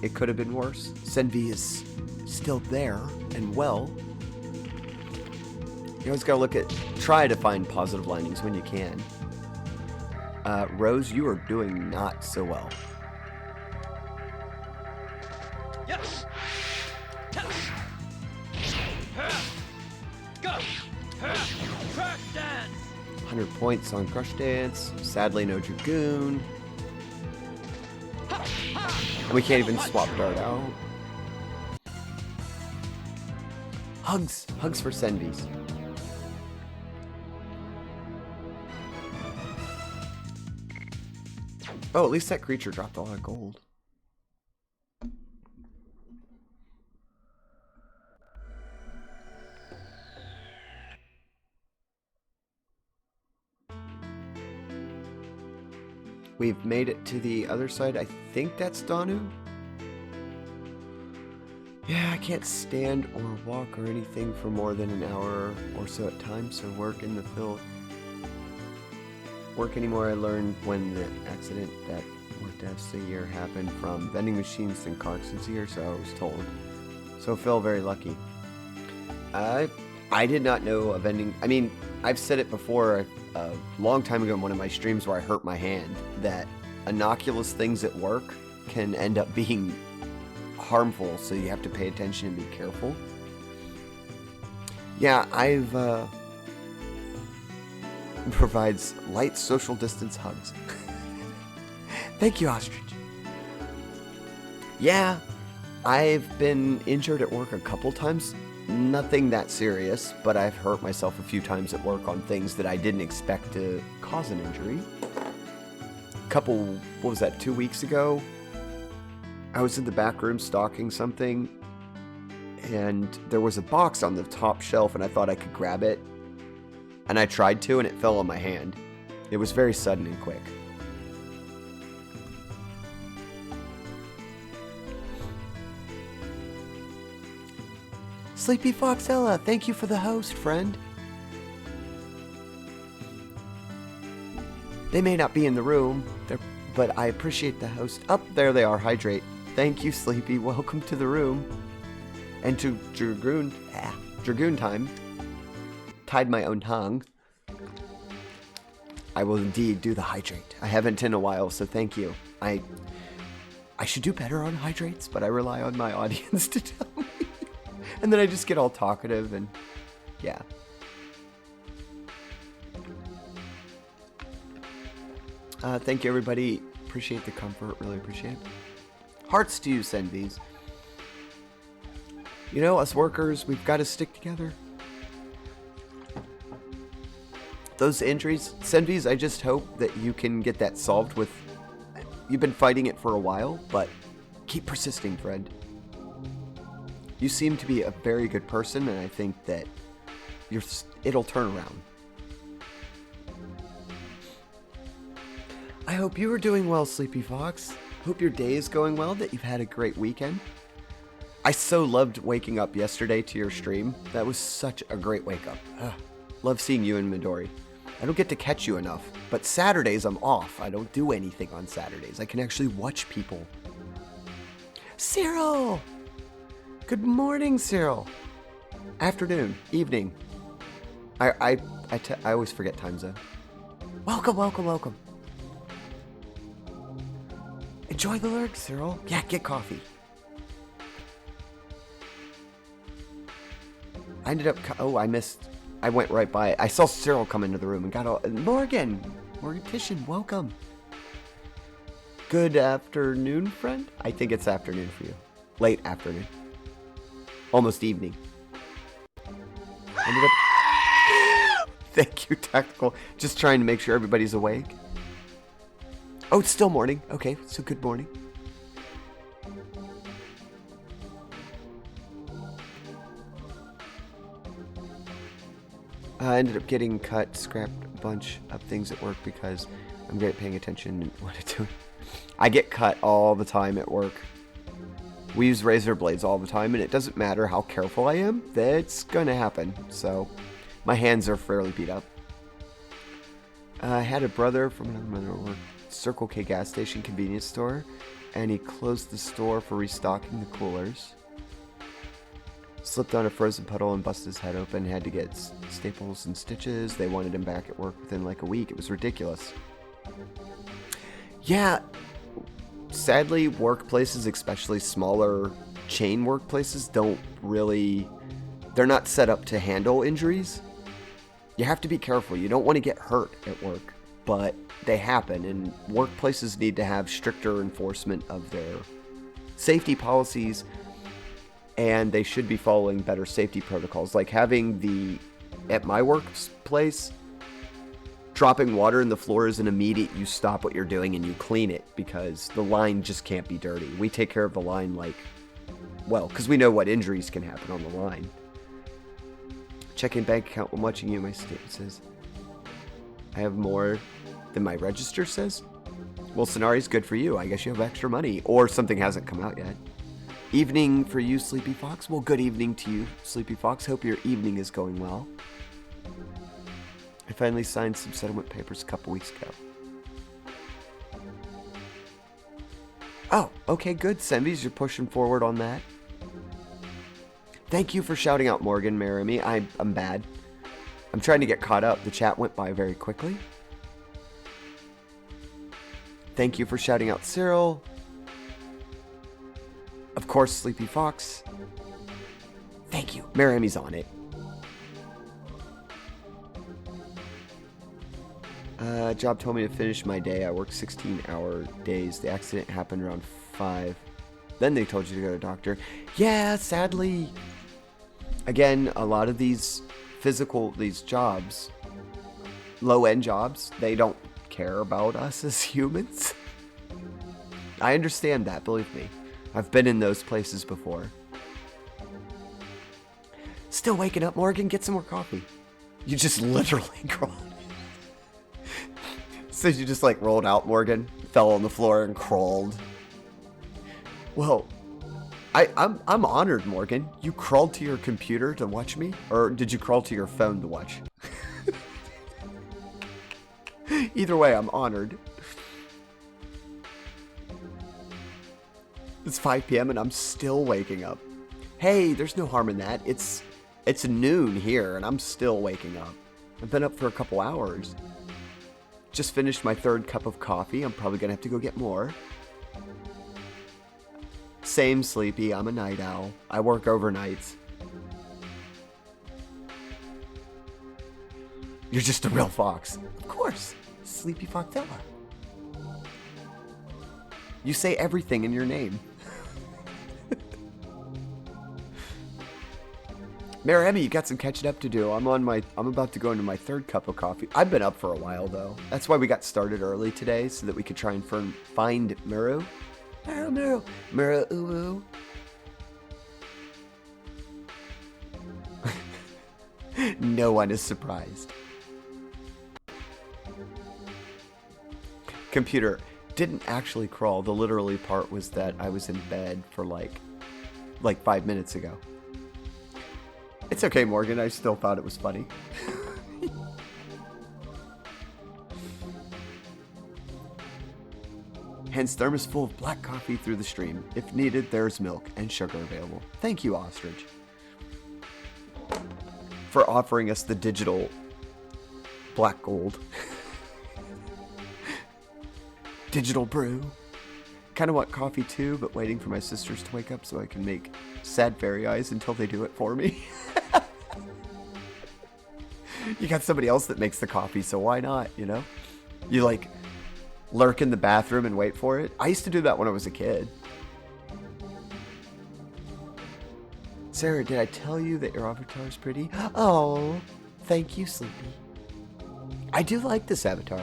it could have been worse. Senvi is still there and well. You always gotta try to find positive linings when you can. Rose, you are doing not so well. Yes. Go. Crash dance. 100 points on Crush Dance. Sadly, no Dragoon. And we can't even swap Dart out. Hugs. Hugs for Senvies. Oh, at least that creature dropped a lot of gold. We've made it to the other side. I think that's Danu. Yeah, I can't stand or walk or anything for more than an hour or so at times, so work in the field. Work anymore, I learned when the accident that more deaths a year happened from vending machines than car accidents a year, so I was told. So I feel very lucky. I did not know a vending... I mean, I've said it before a long time ago in one of my streams where I hurt my hand, that innocuous things at work can end up being harmful, so you have to pay attention and be careful. Yeah, I've... provides light social distance hugs. Thank you, Ostrich. Yeah, I've been injured at work a couple times. Nothing that serious, but I've hurt myself a few times at work on things that I didn't expect to cause an injury. What was that, 2 weeks ago? I was in the back room stocking something, and there was a box on the top shelf, and I thought I could grab it. And I tried to, and it fell on my hand. It was very sudden and quick. Sleepy Foxella, thank you for the host, friend. They may not be in the room, but I appreciate the host. Up there they are, hydrate. Thank you, Sleepy. Welcome to the room. And to Dragoon, Dragoon time. Tied my own tongue. I will indeed do the hydrate. I haven't in a while, so thank you. I should do better on hydrates, but I rely on my audience to tell me. And then I just get all talkative and yeah. Thank you, everybody. Appreciate the comfort. Really appreciate it. Hearts to you, Senvies. You know, us workers, we've got to stick together. Those injuries, Senvies, I just hope that you can get that solved with... You've been fighting it for a while, but keep persisting, friend. You seem to be a very good person, and I think that it'll turn around. I hope you are doing well, Sleepy Fox. Hope your day is going well, that you've had a great weekend. I so loved waking up yesterday to your stream. That was such a great wake up. Love seeing you and Midori. I don't get to catch you enough, but Saturdays I'm off. I don't do anything on Saturdays. I can actually watch people. Cyril! Good morning, Cyril. Afternoon, evening. I always forget time zone. Welcome, welcome, welcome. Enjoy the lurk, Cyril. Yeah, get coffee. I ended up... Oh, I missed... I went right by it. I saw Cyril come into the room and got all... Morgan! Morgan, welcome. Good afternoon, friend? I think it's afternoon for you. Late afternoon. Almost evening. Ended up... Thank you, Tactical. Just trying to make sure everybody's awake. Oh, it's still morning. Okay, so good morning. I ended up getting cut, scrapped a bunch of things at work because I'm great at paying attention and what I do. I get cut all the time at work. We use razor blades all the time, and it doesn't matter how careful I am, that's gonna happen. So, my hands are fairly beat up. I had a brother from another mother at work. Circle K gas station convenience store, and he closed the store for restocking the coolers. Slipped on a frozen puddle and busted his head open. Had to get staples and stitches. They wanted him back at work within like a week. It was ridiculous. Yeah, sadly, workplaces, especially smaller chain workplaces, don't really... They're not set up to handle injuries. You have to be careful. You don't want to get hurt at work, but they happen, and workplaces need to have stricter enforcement of their safety policies, and they should be following better safety protocols. Like having at my workplace, dropping water in the floor is an immediate, you stop what you're doing and you clean it, because the line just can't be dirty. We take care of the line because we know what injuries can happen on the line. Checking bank account when watching you, my statement says, I have more than my register says? Well, Scenari's good for you. I guess you have extra money. Or something hasn't come out yet. Evening for you, Sleepy Fox. Well, good evening to you, Sleepy Fox. Hope your evening is going well. I finally signed some settlement papers a couple weeks ago. Oh, okay, good. Sembies, you're pushing forward on that. Thank you for shouting out Morgan, Maramy. I'm bad. I'm trying to get caught up. The chat went by very quickly. Thank you for shouting out Cyril. Of course, Sleepy Fox. Thank you. Maramy's on it. Job told me to finish my day. I work 16-hour days. The accident happened around 5. Then they told you to go to a doctor. Yeah, sadly. Again, a lot of these jobs, low-end jobs, they don't care about us as humans. I understand that, believe me. I've been in those places before. Still waking up, Morgan? Get some more coffee. You just literally crawled. So you just like rolled out, Morgan, fell on the floor and crawled. Well, I'm honored, Morgan. You crawled to your computer to watch me? Or did you crawl to your phone to watch? Either way, I'm honored. It's 5 p.m. and I'm still waking up. Hey, there's no harm in that. It's noon here and I'm still waking up. I've been up for a couple hours. Just finished my 3rd cup of coffee. I'm probably gonna have to go get more. Same, Sleepy. I'm a night owl. I work overnights. You're just a real fox. Of course. Sleepy Foxella. You say everything in your name. Maramy, you got some catching up to do. I'm about to go into my 3rd cup of coffee. I've been up for a while though. That's why we got started early today, so that we could try and find Meru. Meru, Meru, No one is surprised. Computer didn't actually crawl. The literally part was that I was in bed for like 5 minutes ago. It's okay, Morgan. I still thought it was funny. Hence, thermos full of black coffee through the stream. If needed, there's milk and sugar available. Thank you, Ostrich, for offering us the digital black gold. digital brew. Kind of want coffee too, but waiting for my sisters to wake up so I can make sad fairy eyes until they do it for me. You got somebody else that makes the coffee, so why not, you know? You like lurk in the bathroom and wait for it. I used to do that when I was a kid. Sarah, did I tell you that your avatar is pretty? Oh, thank you, Sleepy. I do like this avatar.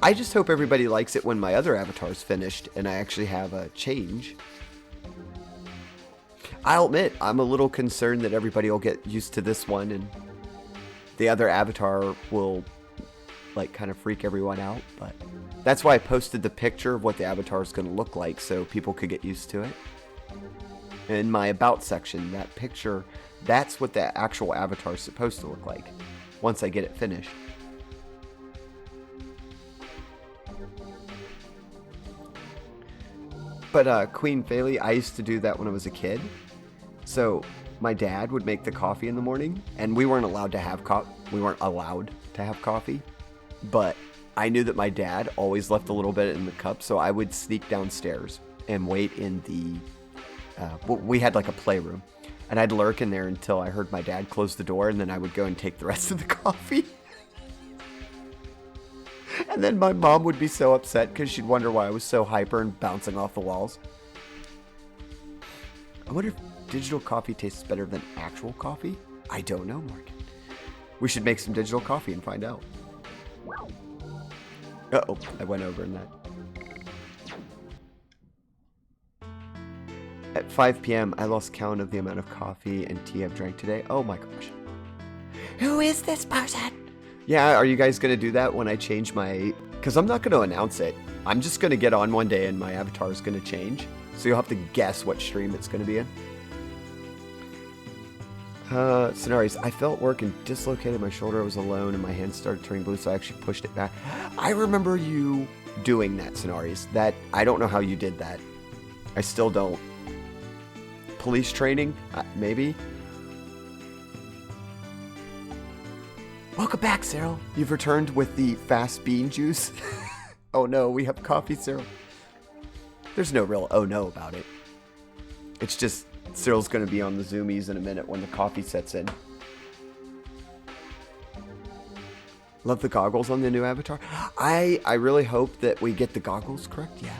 I just hope everybody likes it when my other avatar's finished and I actually have a change. I'll admit, I'm a little concerned that everybody will get used to this one and the other avatar will like kind of freak everyone out, but that's why I posted the picture of what the avatar is going to look like so people could get used to it. In my about section, that picture, that's what the actual avatar is supposed to look like once I get it finished. But Queen Faylee, I used to do that when I was a kid. So my dad would make the coffee in the morning, and we weren't allowed to have coffee. But I knew that my dad always left a little bit in the cup, so I would sneak downstairs and wait in the. We had like a playroom, and I'd lurk in there until I heard my dad close the door, and then I would go and take the rest of the coffee. And then my mom would be so upset because she'd wonder why I was so hyper and bouncing off the walls. I wonder if digital coffee tastes better than actual coffee? I don't know, Morgan. We should make some digital coffee and find out. Uh-oh, I went over in that. At 5 p.m., I lost count of the amount of coffee and tea I've drank today. Oh my gosh. Who is this person? Yeah, are you guys going to do that when I change my... Because I'm not going to announce it. I'm just going to get on one day and my avatar is going to change. So you'll have to guess what stream it's going to be in. Scenarios. I felt work and dislocated my shoulder. I was alone and my hand started turning blue, so I actually pushed it back. I remember you doing that, Scenarios. That, I don't know how you did that. I still don't. Police training? Maybe? Welcome back, Cyril. You've returned with the fast bean juice. Oh no, we have coffee, Cyril. There's no real oh no about it. It's just Cyril's going to be on the zoomies in a minute when the coffee sets in. Love the goggles on the new avatar. I really hope that we get the goggles correct. Yeah.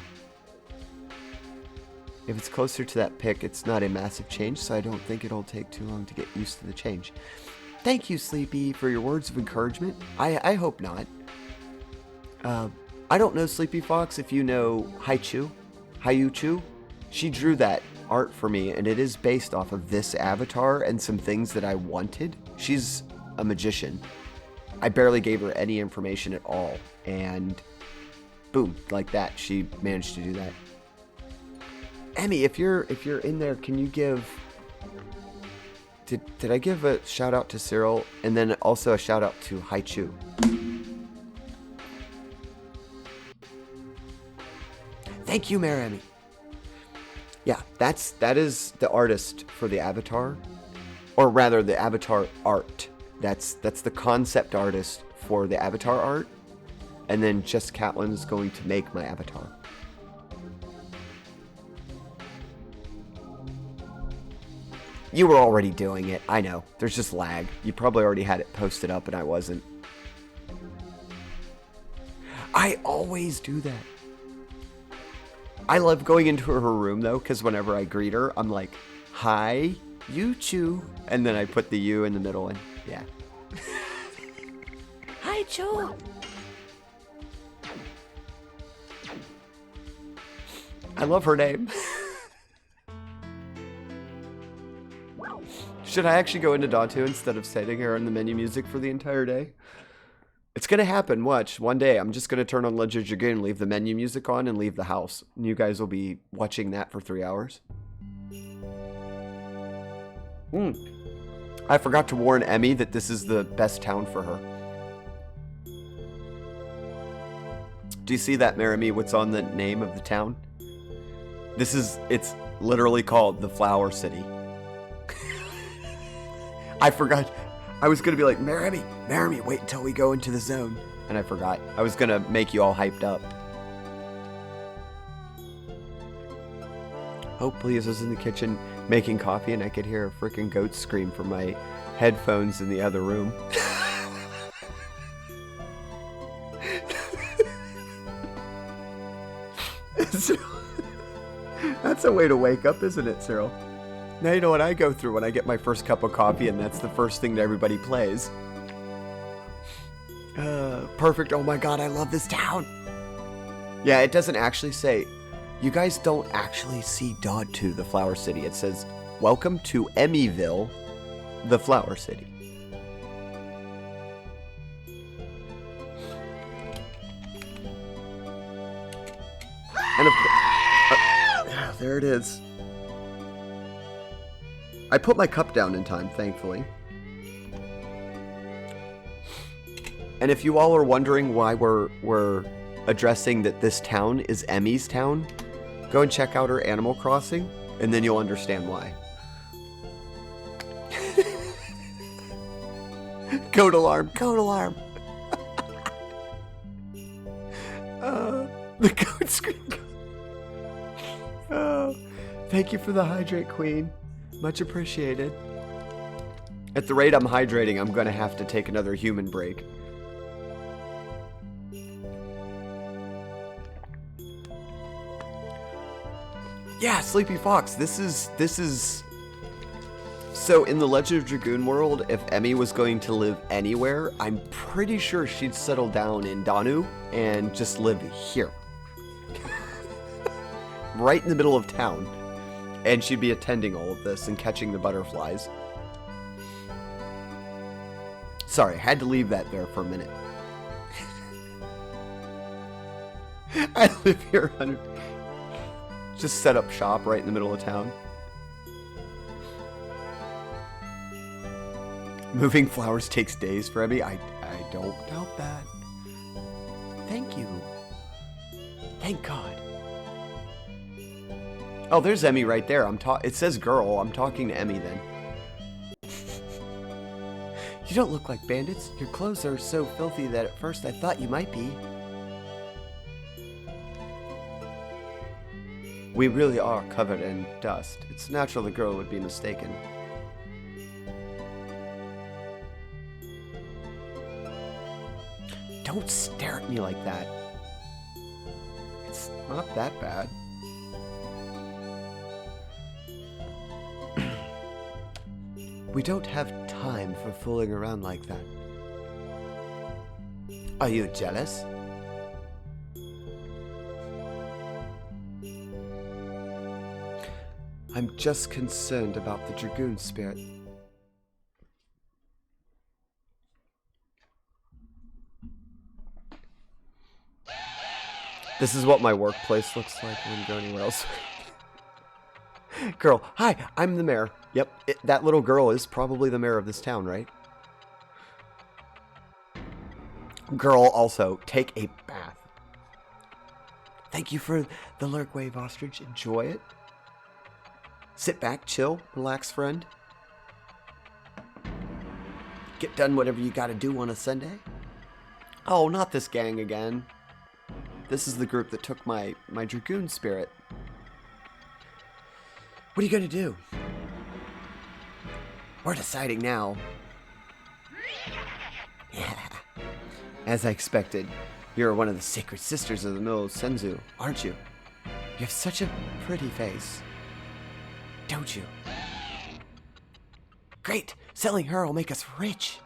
If it's closer to that pic, it's not a massive change, so I don't think it'll take too long to get used to the change. Thank you, Sleepy, for your words of encouragement. I hope not. I don't know, Sleepy Fox, if you know Hayuchu. She drew that art for me, and it is based off of this avatar and some things that I wanted. She's a magician. I barely gave her any information at all, and boom, like that, she managed to do that. Emmy, if you're in there, can you give... Did I give a shout out to Cyril and then also a shout out to Haichu? Thank you, Maremi. Yeah, that is the artist for the avatar, or rather the avatar art. That's the concept artist for the avatar art, and then Just Catlin is going to make my avatar. You were already doing it. I know. There's just lag. You probably already had it posted up and I wasn't. I always do that. I love going into her room though, because whenever I greet her, I'm like, hi, you chew. And then I put the U in the middle and yeah. Hi, Chew. I love her name. Should I actually go into Datu instead of sitting here on the menu music for the entire day? It's going to happen, watch. One day, I'm just going to turn on Legend of Dragoon, leave the menu music on, and leave the house. And you guys will be watching that for 3 hours. I forgot to warn Emmy that this is the best town for her. Do you see that, Marimi? What's on the name of the town? It's literally called the Flower City. I forgot. I was going to be like, Marimi, wait until we go into the zone. And I forgot. I was going to make you all hyped up. Oh, please, I was in the kitchen making coffee and I could hear a freaking goat scream from my headphones in the other room. That's a way to wake up, isn't it, Cyril? Now you know what I go through when I get my first cup of coffee and that's the first thing that everybody plays. Perfect. Oh my god, I love this town. Yeah, it doesn't actually say... You guys don't actually see Dodtu, the Flower City. It says, welcome to Emmyville, the Flower City. And of course... there it is. I put my cup down in time, thankfully. And if you all are wondering why we're addressing that this town is Emmy's town, go and check out her Animal Crossing, and then you'll understand why. Code alarm, code alarm. The code screen. Oh, thank you for the hydrate, Queen. Much appreciated. At the rate I'm hydrating, I'm gonna have to take another human break. Yeah, Sleepy Fox. This is. So in the Legend of Dragoon world, if Emmy was going to live anywhere, I'm pretty sure she'd settle down in Danu and just live here. Right in the middle of town. And she'd be attending all of this and catching the butterflies. Sorry, I had to leave that there for a minute. I live here, 100. Just set up shop right in the middle of town. Moving flowers takes days for Emmy. I don't doubt that. Thank you. Thank God. Oh, there's Emmy right there. It says girl. I'm talking to Emmy then. You don't look like bandits. Your clothes are so filthy that at first I thought you might be. We really are covered in dust. It's natural the girl would be mistaken. Don't stare at me like that. It's not that bad. We don't have time for fooling around like that. Are you jealous? I'm just concerned about the Dragoon spirit. This is what my workplace looks like. I wouldn't go anywhere else. Girl, hi, I'm the mayor. Yep, that little girl is probably the mayor of this town, right? Girl, also, take a bath. Thank you for the lurk wave, ostrich. Enjoy it. Sit back, chill, relax, friend. Get done whatever you gotta do on a Sunday. Oh, not this gang again. This is the group that took my Dragoon spirit. What are you gonna do? We're deciding now. Yeah. As I expected, you're one of the sacred sisters of the middle Senzu, aren't you? You have such a pretty face. Don't you? Great! Selling her will make us rich!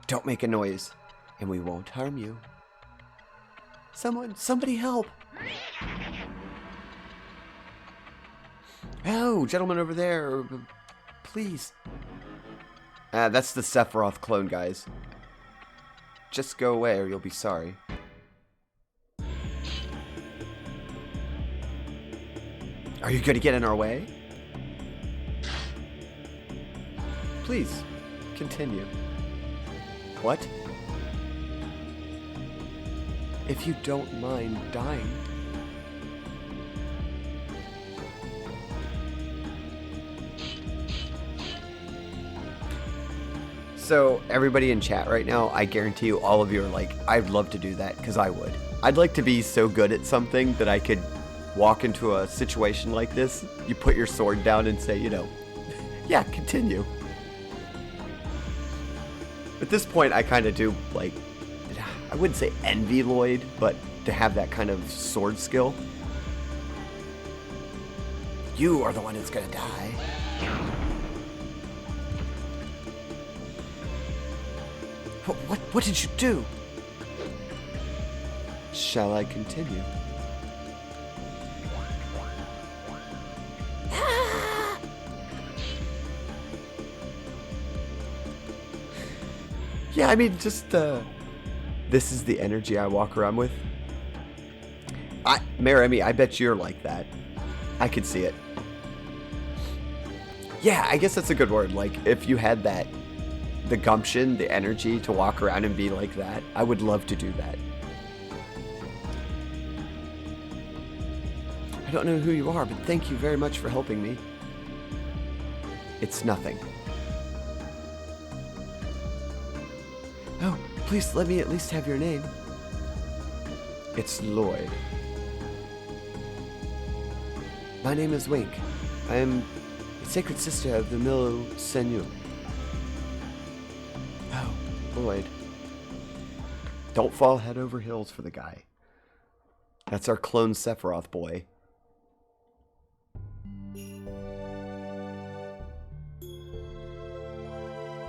Don't make a noise, and we won't harm you. Somebody help! Oh, gentleman over there, please. That's the Sephiroth clone, guys. Just go away or you'll be sorry. Are you gonna get in our way? Please, continue. What? If you don't mind dying. So, everybody in chat right now, I guarantee you all of you are like, I'd love to do that, because I would. I'd like to be so good at something that I could walk into a situation like this, you put your sword down and say, you know, yeah, continue. At this point, I kind of do, like, I wouldn't say envy Lloyd, but to have that kind of sword skill. You are the one that's gonna die. What did you do? Shall I continue? Yeah, I mean, just, this is the energy I walk around with. Meru, I bet you're like that. I could see it. Yeah, I guess that's a good word. Like, if you had that, the gumption, the energy to walk around and be like that, I would love to do that. I don't know who you are, but thank you very much for helping me. It's nothing. Oh, please let me at least have your name. It's Lloyd. My name is Wink. I am a sacred sister of the Meru Senyu. Oh, Lloyd. Don't fall head over heels for the guy. That's our clone Sephiroth boy.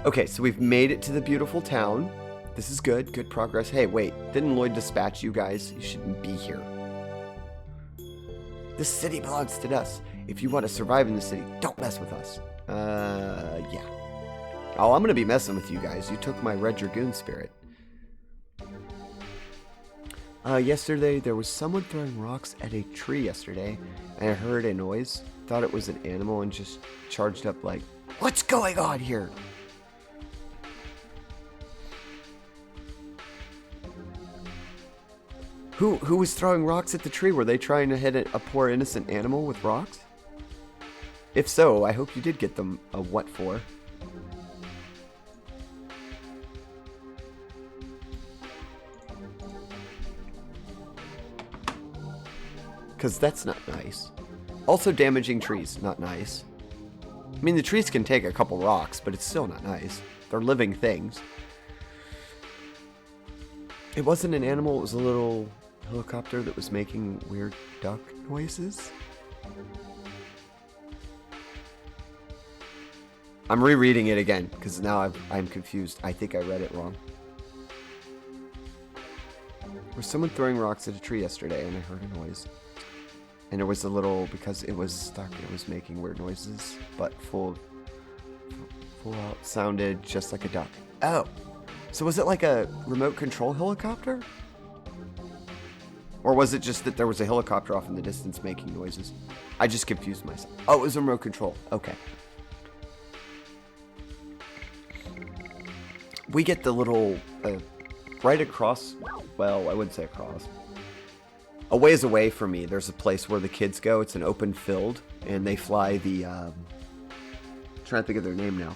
Okay, so we've made it to the beautiful town. This is good. Good progress. Hey, wait. Didn't Lloyd dispatch you guys? You shouldn't be here. This city belongs to us. If you want to survive in the city, don't mess with us. Yeah. Oh, I'm going to be messing with you guys. You took my Red Dragoon spirit. Yesterday, there was someone throwing rocks at a tree yesterday, and I heard a noise. Thought it was an animal and just charged up like, what's going on here? Who was throwing rocks at the tree? Were they trying to hit a poor innocent animal with rocks? If so, I hope you did get them a what for. Because that's not nice. Also damaging trees, not nice. I mean, the trees can take a couple rocks, but it's still not nice. They're living things. It wasn't an animal, it was a little helicopter that was making weird duck noises. I'm rereading it again, because now I'm confused. I think I read it wrong. There was someone throwing rocks at a tree yesterday, and I heard a noise. And it was a little, because it was stuck, it was making weird noises, but full out sounded just like a duck. Oh, so was it like a remote control helicopter? Or was it just that there was a helicopter off in the distance making noises? I just confused myself. Oh, it was a remote control. Okay. We get the little, right across, well, I wouldn't say across. A ways away from me, there's a place where the kids go. It's an open field, and they fly the, trying to think of their name now.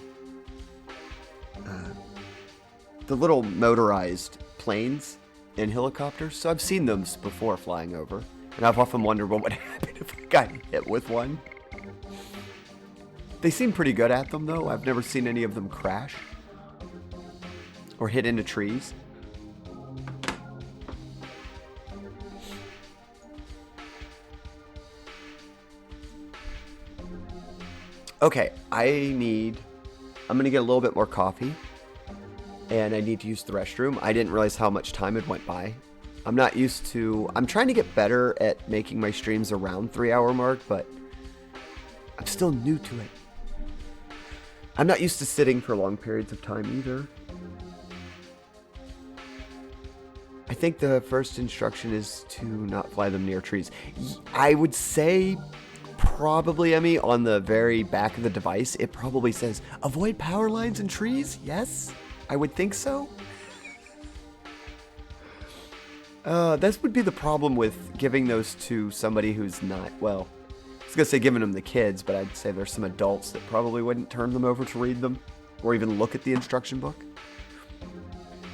The little motorized planes and helicopters. So I've seen them before flying over, and I've often wondered what would happen if I got hit with one. They seem pretty good at them, though. I've never seen any of them crash or hit into trees. Okay, I'm gonna get a little bit more coffee, and I need to use the restroom. I didn't realize how much time had went by. I'm trying to get better at making my streams around 3-hour mark, but I'm still new to it. I'm not used to sitting for long periods of time either. I think the first instruction is to not fly them near trees. I would say probably, Emmy, on the very back of the device, it probably says, avoid power lines and trees? Yes? I would think so. This would be the problem with giving those to somebody who's not, well, I was going to say giving them the kids, but I'd say there's some adults that probably wouldn't turn them over to read them or even look at the instruction book.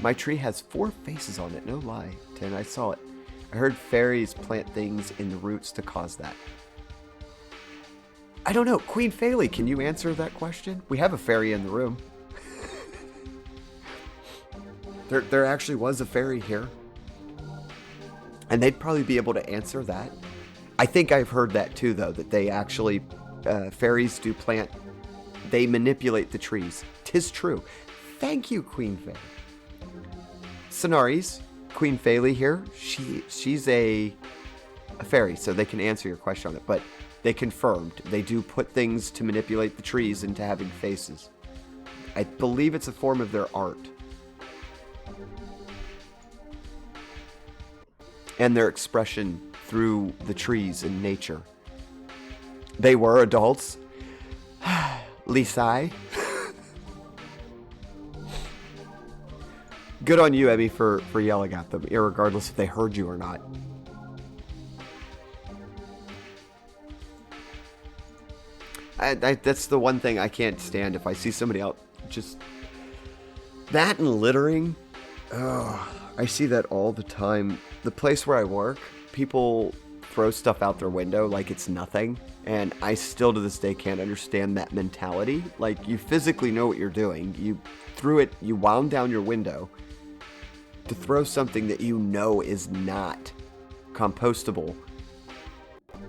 My tree has 4 faces on it, no lie. 10, I saw it. I heard fairies plant things in the roots to cause that. I don't know. Queen Faylee, can you answer that question? We have a fairy in the room. There actually was a fairy here. And they'd probably be able to answer that. I think I've heard that too, though, that they actually, fairies do plant, they manipulate the trees. 'Tis true. Thank you, Queen Faye. Sonaris, Queen Faylee here, she's a fairy, so they can answer your question on it, but they confirmed they do put things to manipulate the trees into having faces. I believe it's a form of their art. And their expression through the trees and nature. They were adults. Lisai. Good on you, Emmy, for yelling at them, irregardless if they heard you or not. That's the one thing I can't stand. If I see somebody out, just that and littering. Oh, I see that all the time. The place where I work, people throw stuff out their window like it's nothing. And I still to this day can't understand that mentality. Like, you physically know what you're doing. You threw it, you wound down your window to throw something that you know is not compostable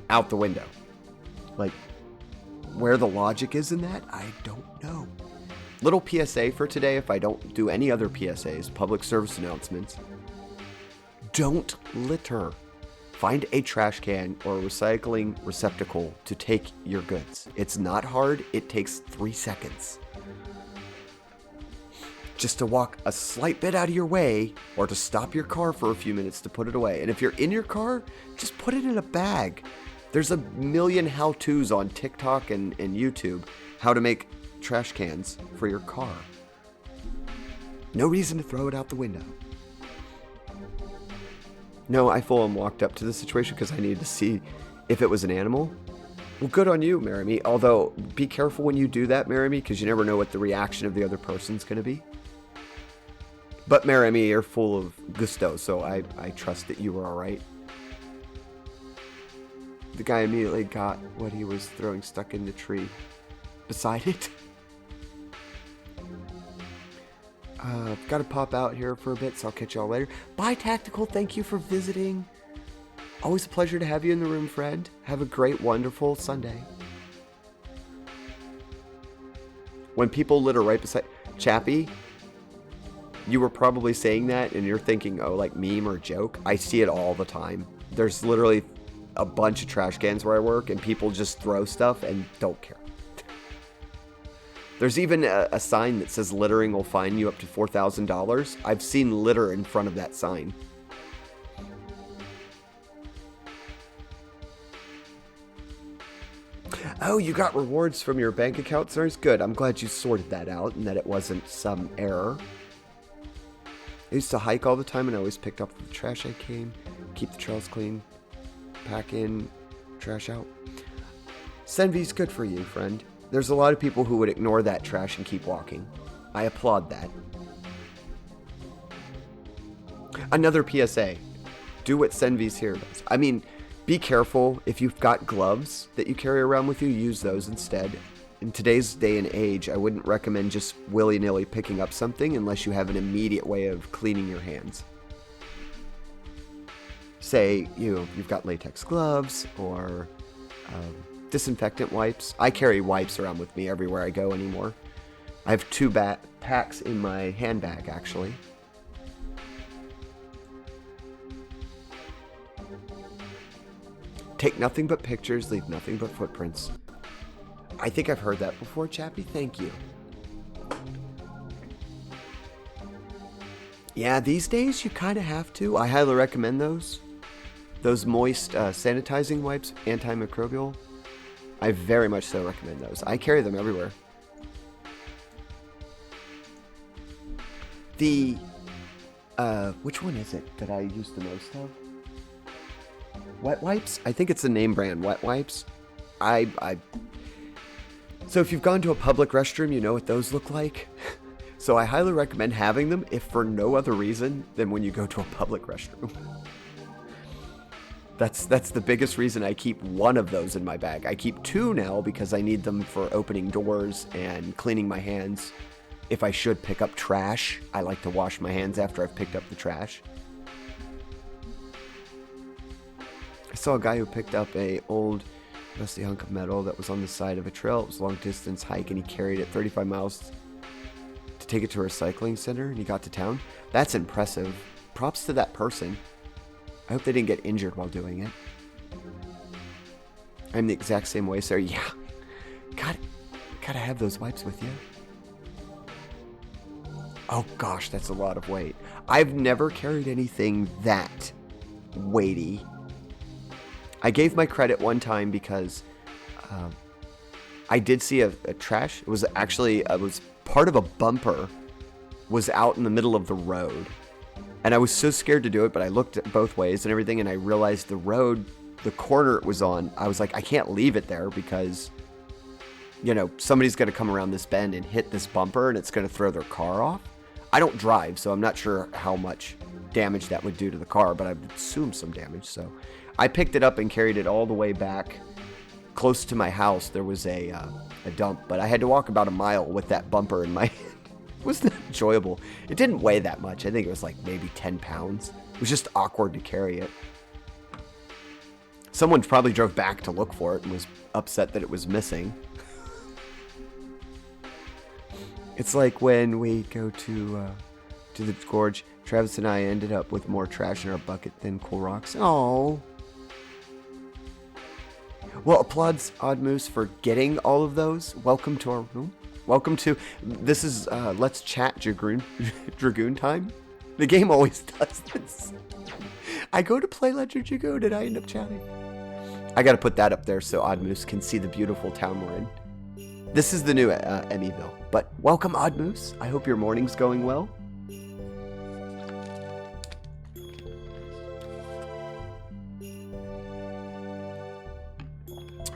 out the window. Like, where the logic is in that, I don't know. Little PSA for today, if I don't do any other PSAs, public service announcements. Don't litter. Find a trash can or a recycling receptacle to take your goods. It's not hard. It takes 3 seconds. Just to walk a slight bit out of your way or to stop your car for a few minutes to put it away. And if you're in your car, just put it in a bag. There's a million how-tos on TikTok and YouTube how to make trash cans for your car. No reason to throw it out the window. No, I full-on walked up to the situation because I needed to see if it was an animal. Well, good on you, Marimy. Although, be careful when you do that, Marimy, because you never know what the reaction of the other person's going to be. But, Marimy, you're full of gusto, so I trust that you were alright. The guy immediately got what he was throwing stuck in the tree beside it. Got to pop out here for a bit, so I'll catch y'all later. Bye, Tactical. Thank you for visiting. Always a pleasure to have you in the room, friend. Have a great, wonderful Sunday. When people litter right beside... Chappie, you were probably saying that, and you're thinking, oh, like meme or joke. I see it all the time. There's literally a bunch of trash cans where I work, and people just throw stuff and don't care. There's even a sign that says littering will fine you up to $4,000. I've seen litter in front of that sign. Oh, you got rewards from your bank account, sir? Good. I'm glad you sorted that out and that it wasn't some error. I used to hike all the time and I always picked up the trash I came, keep the trails clean, pack in, trash out. Senvi's good for you, friend. There's a lot of people who would ignore that trash and keep walking. I applaud that. Another PSA. Do what Senvi's here does. I mean, be careful. If you've got gloves that you carry around with you, use those instead. In today's day and age, I wouldn't recommend just willy-nilly picking up something unless you have an immediate way of cleaning your hands. Say, you've got latex gloves or... disinfectant wipes. I carry wipes around with me everywhere I go anymore. I have 2 packs in my handbag, actually. Take nothing but pictures, leave nothing but footprints. I think I've heard that before, Chappie. Thank you. Yeah, these days you kind of have to. I highly recommend those. Those moist sanitizing wipes, antimicrobial. I very much so recommend those. I carry them everywhere. The, which one is it that I use the most of? Wet wipes? I think it's the name brand, Wet Wipes. So if you've gone to a public restroom, you know what those look like. So I highly recommend having them, if for no other reason than when you go to a public restroom. That's the biggest reason I keep one of those in my bag. I keep two now because I need them for opening doors and cleaning my hands. If I should pick up trash, I like to wash my hands after I've picked up the trash. I saw a guy who picked up a old rusty hunk of metal that was on the side of a trail. It was a long distance hike and he carried it 35 miles to take it to a recycling center and he got to town. That's impressive. Props to that person. I hope they didn't get injured while doing it. I'm the exact same way, sir. Yeah. Gotta have those wipes with you. Oh gosh, that's a lot of weight. I've never carried anything that weighty. I gave my credit one time because I did see a trash. It was actually, it was part of a bumper was out in the middle of the road. And I was so scared to do it, but I looked at both ways and everything, and I realized the road, the corner it was on, I was like, I can't leave it there because, you know, somebody's going to come around this bend and hit this bumper and it's going to throw their car off. I don't drive, so I'm not sure how much damage that would do to the car, but I would assume some damage. So I picked it up and carried it all the way back close to my house. There was a dump, but I had to walk about a mile with that bumper in my hand. It wasn't enjoyable. It didn't weigh that much. I think it was like maybe 10 pounds. It was just awkward to carry it. Someone probably drove back to look for it and was upset that it was missing. It's like when we go to the gorge, Travis and I ended up with more trash in our bucket than cool rocks. Oh. Well, applauds Odd Moose for getting all of those. Welcome to our room. Welcome to, this is Let's Chat Dragoon time. The game always does this. I go to play Legend Dragoon and I end up chatting. I gotta put that up there so Odd Moose can see the beautiful town we're in. This is the new Emmyville. But welcome, Odd Moose. I hope your morning's going well.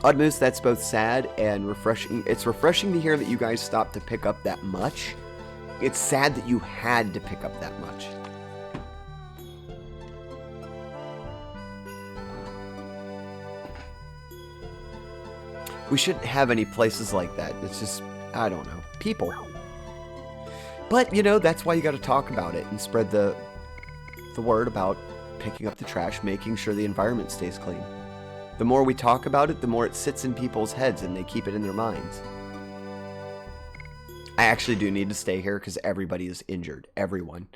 Odd Moose, that's both sad and refreshing. It's refreshing to hear that you guys stopped to pick up that much. It's sad that you had to pick up that much. We shouldn't have any places like that. It's just, I don't know, people. But, you know, that's why you got to talk about it and spread the word about picking up the trash, making sure the environment stays clean. The more we talk about it, the more it sits in people's heads and they keep it in their minds. I actually do need to stay here because everybody is injured. Everyone.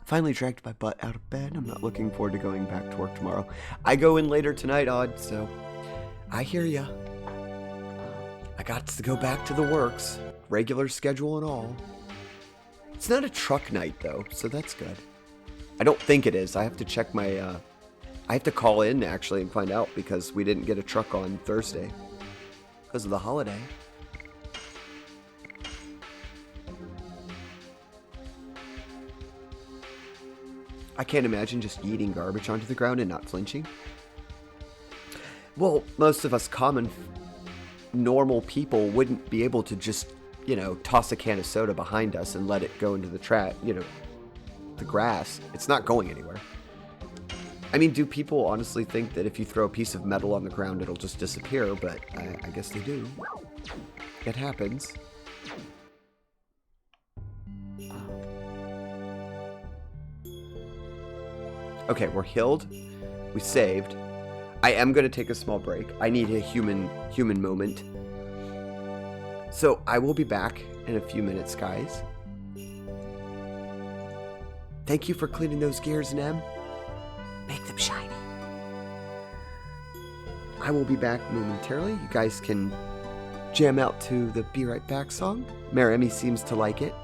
Finally dragged my butt out of bed. I'm not looking forward to going back to work tomorrow. I go in later tonight, Odd, so I hear ya. I got to go back to the works. Regular schedule and all. It's not a truck night, though, so that's good. I don't think it is. I have to check my, I have to call in, actually, and find out, because we didn't get a truck on Thursday. Because of the holiday. I can't imagine just yeeting garbage onto the ground and not flinching. Well, most of us common, normal people wouldn't be able to just, you know, toss a can of soda behind us and let it go into the trash, you know, the grass. It's not going anywhere. I mean, do people honestly think that if you throw a piece of metal on the ground, it'll just disappear? But I guess they do. It happens. Okay, we're healed. We saved. I am going to take a small break. I need a human moment. So I will be back in a few minutes, guys. Thank you for cleaning those gears, Nem. Make them shiny. I will be back momentarily. You guys can jam out to the Be Right Back song. Meru seems to like it.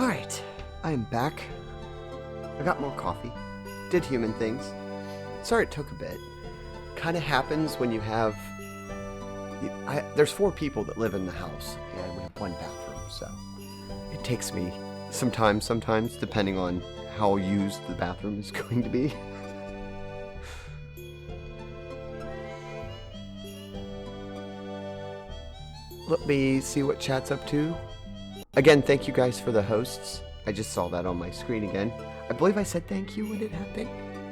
Alright, I am back. I got more coffee. Did human things. Sorry it took a bit. Kind of happens when you have... there's 4 people that live in the house, and we have 1 bathroom, so... It takes me some time sometimes, depending on how used the bathroom is going to be. Let me see what chat's up to. Again, thank you guys for the hosts. I just saw that on my screen again. I believe I said thank you when it happened.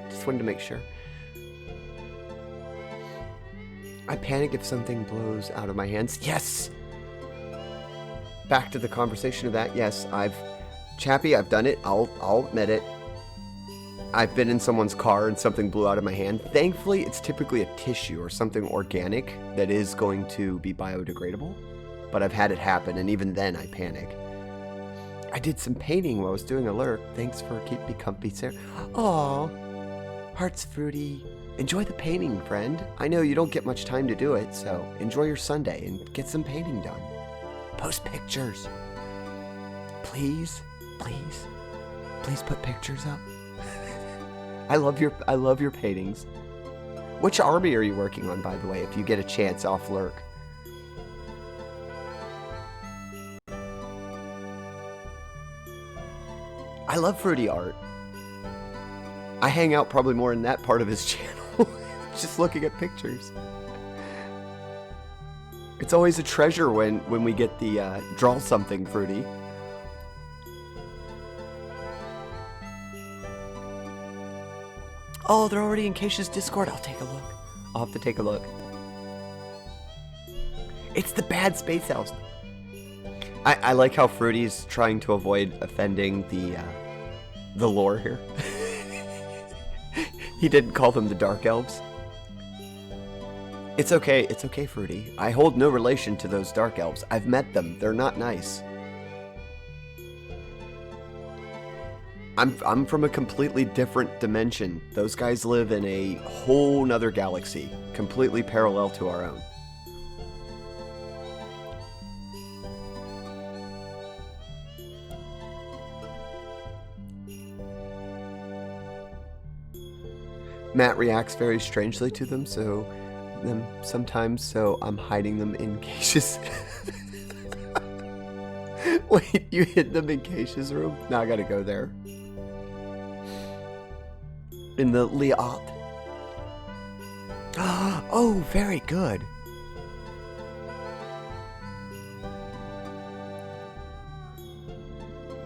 Just wanted to make sure. I panic if something blows out of my hands. Yes! Back to the conversation of that. Yes, Chappie, I've done it. I'll admit it. I've been in someone's car and something blew out of my hand. Thankfully, it's typically a tissue or something organic that is going to be biodegradable. But I've had it happen, and even then I panic. I did some painting while I was doing a lurk. Thanks for keeping me comfy, Sarah. Aw, heart's fruity. Enjoy the painting, friend. I know you don't get much time to do it, so enjoy your Sunday and get some painting done. Post pictures. Please, please, please put pictures up. I love your paintings. Which army are you working on, by the way, if you get a chance off lurk? I love fruity art. I hang out probably more in that part of his channel, just looking at pictures. It's always a treasure when we get the draw something fruity. Oh, they're already in Keisha's Discord. I'll take a look. I'll have to take a look. It's the bad space house. I like how Fruity's trying to avoid offending the lore here. He didn't call them the Dark Elves. It's okay, Fruity. I hold no relation to those Dark Elves. I've met them. They're not nice. I'm from a completely different dimension. Those guys live in a whole nother galaxy, completely parallel to our own. Matt reacts very strangely to them, sometimes, so I'm hiding them in caches. Wait, you hid them in Keisha's room? Now I gotta go there. In the Liat. Oh, very good.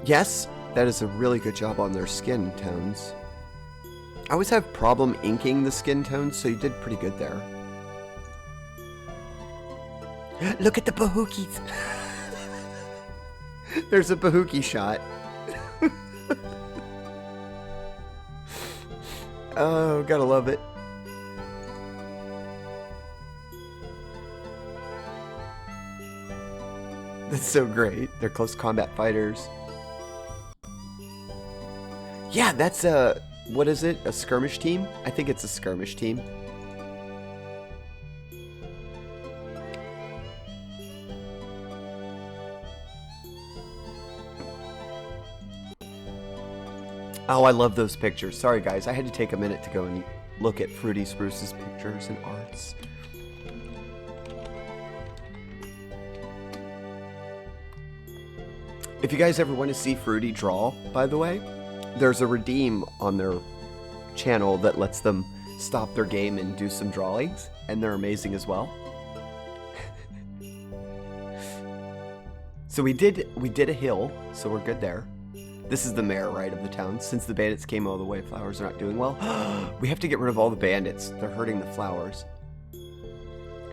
Yes, that is a really good job on their skin tones. I always have problem inking the skin tones, so you did pretty good there. Look at the bahukis. There's a bahuki shot. Oh, gotta love it. That's so great. They're close combat fighters. Yeah, that's a... What is it? A skirmish team? I think it's a skirmish team. Oh, I love those pictures. Sorry, guys. I had to take a minute to go and look at Fruity Spruce's pictures and arts. If you guys ever want to see Fruity draw, by the way, there's a redeem on their channel that lets them stop their game and do some drawings, and they're amazing as well. So we did a hill, so we're good there. This is the mayor, right, of the town. Since the bandits came all the way, flowers are not doing well. We have to get rid of all the bandits. They're hurting the flowers.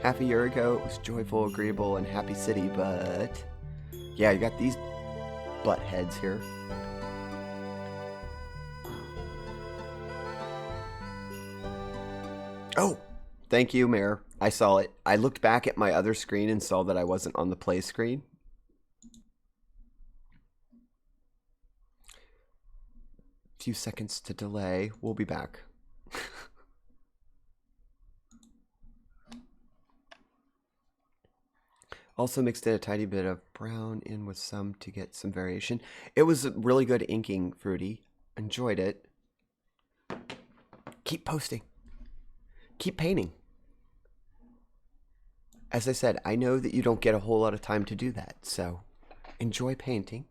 Half a year ago, it was joyful, agreeable, and happy city, but... Yeah, you got these butt heads here. Oh, thank you, Mayor. I saw it. I looked back at my other screen and saw that I wasn't on the play screen. Few seconds to delay. We'll be back. Also mixed in a tiny bit of brown in with some to get some variation. It was really good inking, Fruity. Enjoyed it. Keep posting. Keep painting. As I said, I know that you don't get a whole lot of time to do that, so enjoy painting.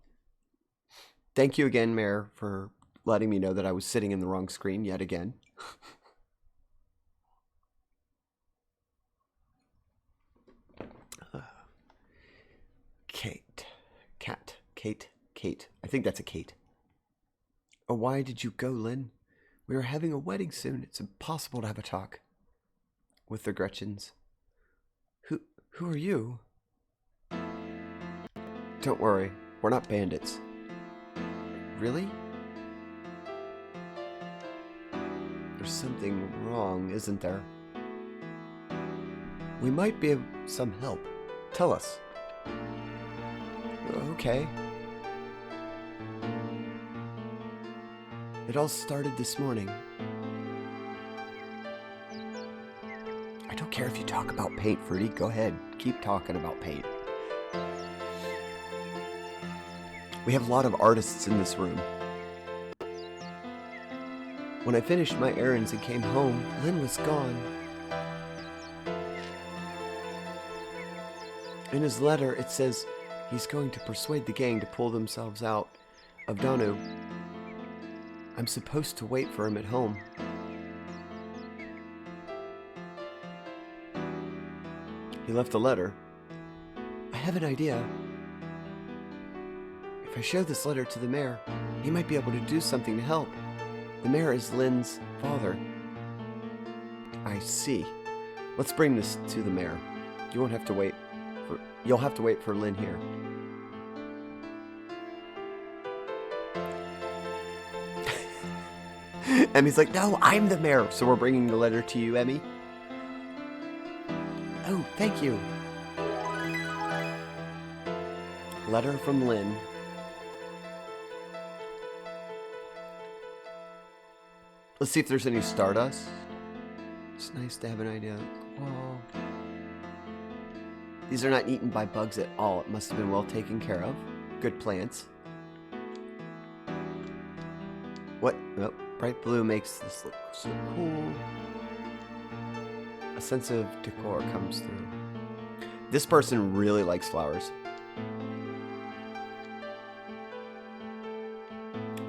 Thank you again, Mayor, for letting me know that I was sitting in the wrong screen yet again. Kate. I think that's a Kate. Oh, why did you go, Lynn? We are having a wedding soon. It's impossible to have a talk with the Gretchens. Who are you? Don't worry, we're not bandits. Really? There's something wrong, isn't there? We might be of some help. Tell us. Okay. It all started this morning. I don't care if you talk about paint, Fruity. Go ahead. Keep talking about paint. We have a lot of artists in this room. When I finished my errands and came home, Lynn was gone. In his letter, it says he's going to persuade the gang to pull themselves out of Danu. I'm supposed to wait for him at home. He left a letter. I have an idea. If I show this letter to the mayor, he might be able to do something to help. The mayor is Lynn's father. I see. Let's bring this to the mayor. You won't have to wait for... You'll have to wait for Lynn here. Emmy's like, no, I'm the mayor. So we're bringing the letter to you, Emmy. Oh, thank you. Letter from Lynn. Let's see if there's any stardust. It's nice to have an idea. Whoa. These are not eaten by bugs at all. It must have been well taken care of. Good plants. What? Oh, bright blue makes this look so cool. A sense of decor comes through. This person really likes flowers.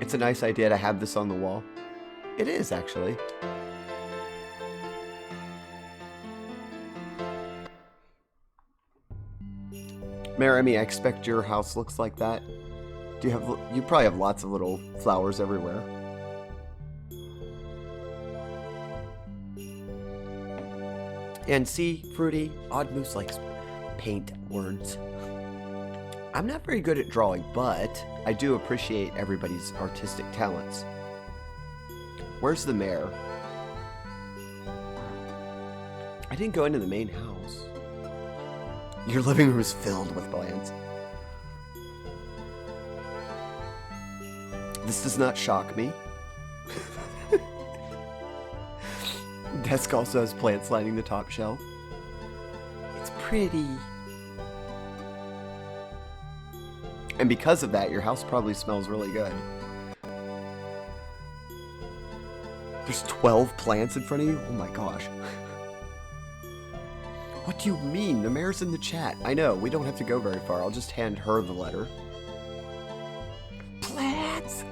It's a nice idea to have this on the wall. It is, actually. Mayor Emmy, I expect your house looks like that. You probably have lots of little flowers everywhere. And see, Fruity, Odd Moose likes paint words. I'm not very good at drawing, but I do appreciate everybody's artistic talents. Where's the mayor? I didn't go into the main house. Your living room is filled with plants. This does not shock me. Desk also has plants lining the top shelf. It's pretty. And because of that, your house probably smells really good. There's 12 plants in front of you? Oh my gosh. What do you mean? The mayor's in the chat. I know, we don't have to go very far. I'll just hand her the letter. Plants!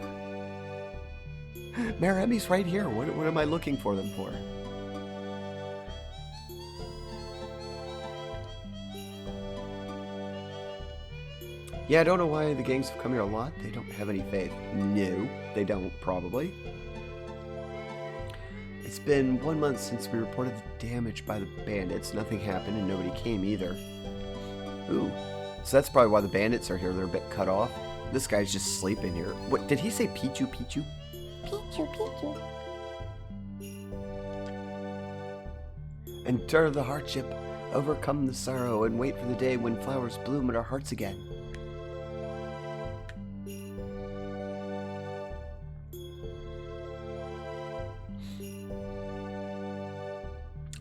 Mayor Emmy's right here. What am I looking for them for? Yeah, I don't know why the gangs have come here a lot. They don't have any faith. No, they don't, probably. It's been 1 month since we reported the damage by the bandits. Nothing happened and nobody came either. Ooh, so that's probably why the bandits are here. They're a bit cut off. This guy's just sleeping here. What, did he say Pichu Pichu? Pichu, Pichu. Endure the hardship, overcome the sorrow, and wait for the day when flowers bloom in our hearts again.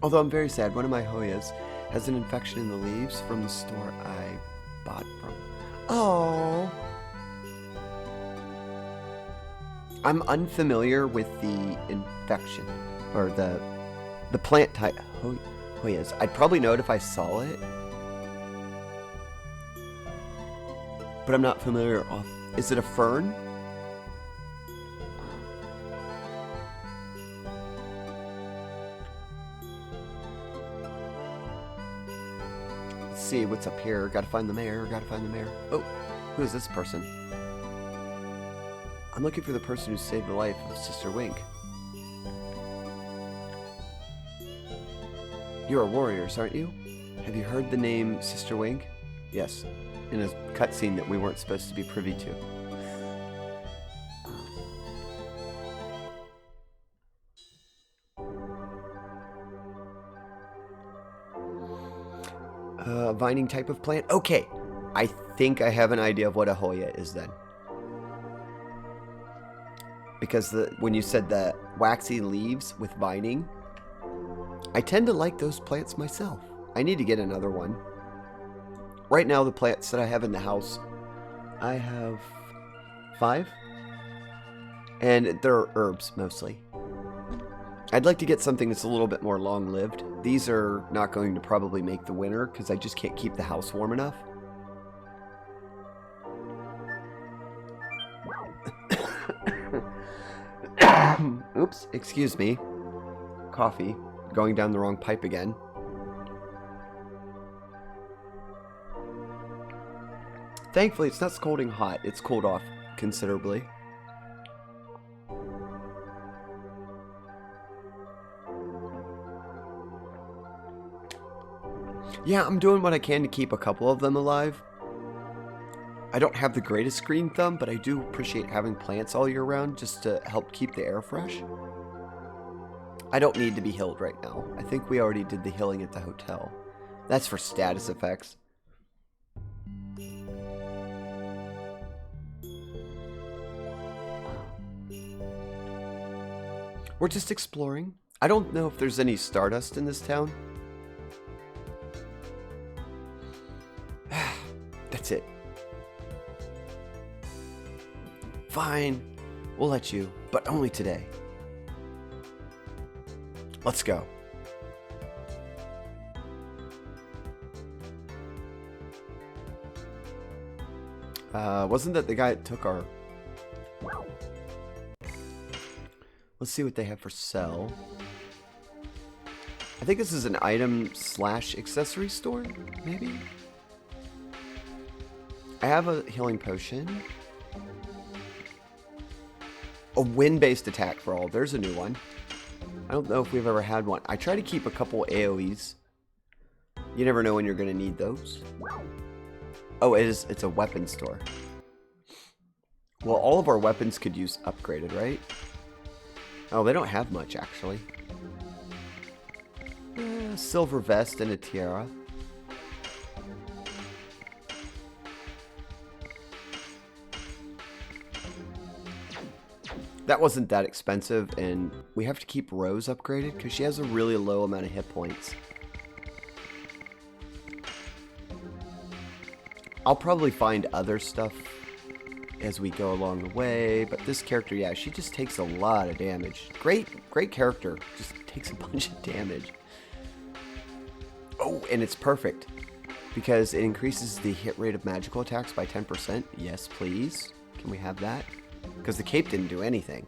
Although I'm very sad, one of my Hoyas Has an infection in the leaves from the store I bought from. Oh. I'm unfamiliar with the infection or the plant type. Hoyas. I'd probably know it if I saw it, but I'm not familiar. Is it a fern? Let's see what's up here. Gotta find the mayor. Gotta find the mayor. Oh, who is this person? I'm looking for the person who saved the life of Sister Wink. You're a warrior, aren't you? Have you heard the name Sister Wink? Yes, in a cutscene that we weren't supposed to be privy to. Vining type of plant? Okay, I think I have an idea of what a Hoya is then. Because when you said the waxy leaves with vining, I tend to like those plants myself. I need to get another one. Right now, the plants that I have in the house, I have 5. And they're herbs, mostly. I'd like to get something that's a little bit more long-lived. These are not going to probably make the winter, because I just can't keep the house warm enough. Oops, excuse me. Coffee. Going down the wrong pipe again. Thankfully, it's not scalding hot. It's cooled off considerably. Yeah, I'm doing what I can to keep a couple of them alive. I don't have the greatest green thumb, but I do appreciate having plants all year round just to help keep the air fresh. I don't need to be healed right now. I think we already did the healing at the hotel. That's for status effects. We're just exploring. I don't know if there's any Stardust in this town. That's it. Fine. We'll let you, but only today. Let's go. Wasn't that the guy that took our... Let's see what they have for sale. I think this is an item/accessory store, maybe? I have a healing potion. A wind-based attack for all. There's a new one. I don't know if we've ever had one. I try to keep a couple AoEs. You never know when you're going to need those. Oh, it's a weapon store. Well, all of our weapons could use upgraded, right? Oh, they don't have much, actually. Silver vest and a tiara. That wasn't that expensive, and we have to keep Rose upgraded because she has a really low amount of hit points. I'll probably find other stuff as we go along the way, but this character, yeah, she just takes a lot of damage. Great character, just takes a bunch of damage. Oh, and it's perfect because it increases the hit rate of magical attacks by 10%. Yes, please. Can we have that? Because the cape didn't do anything.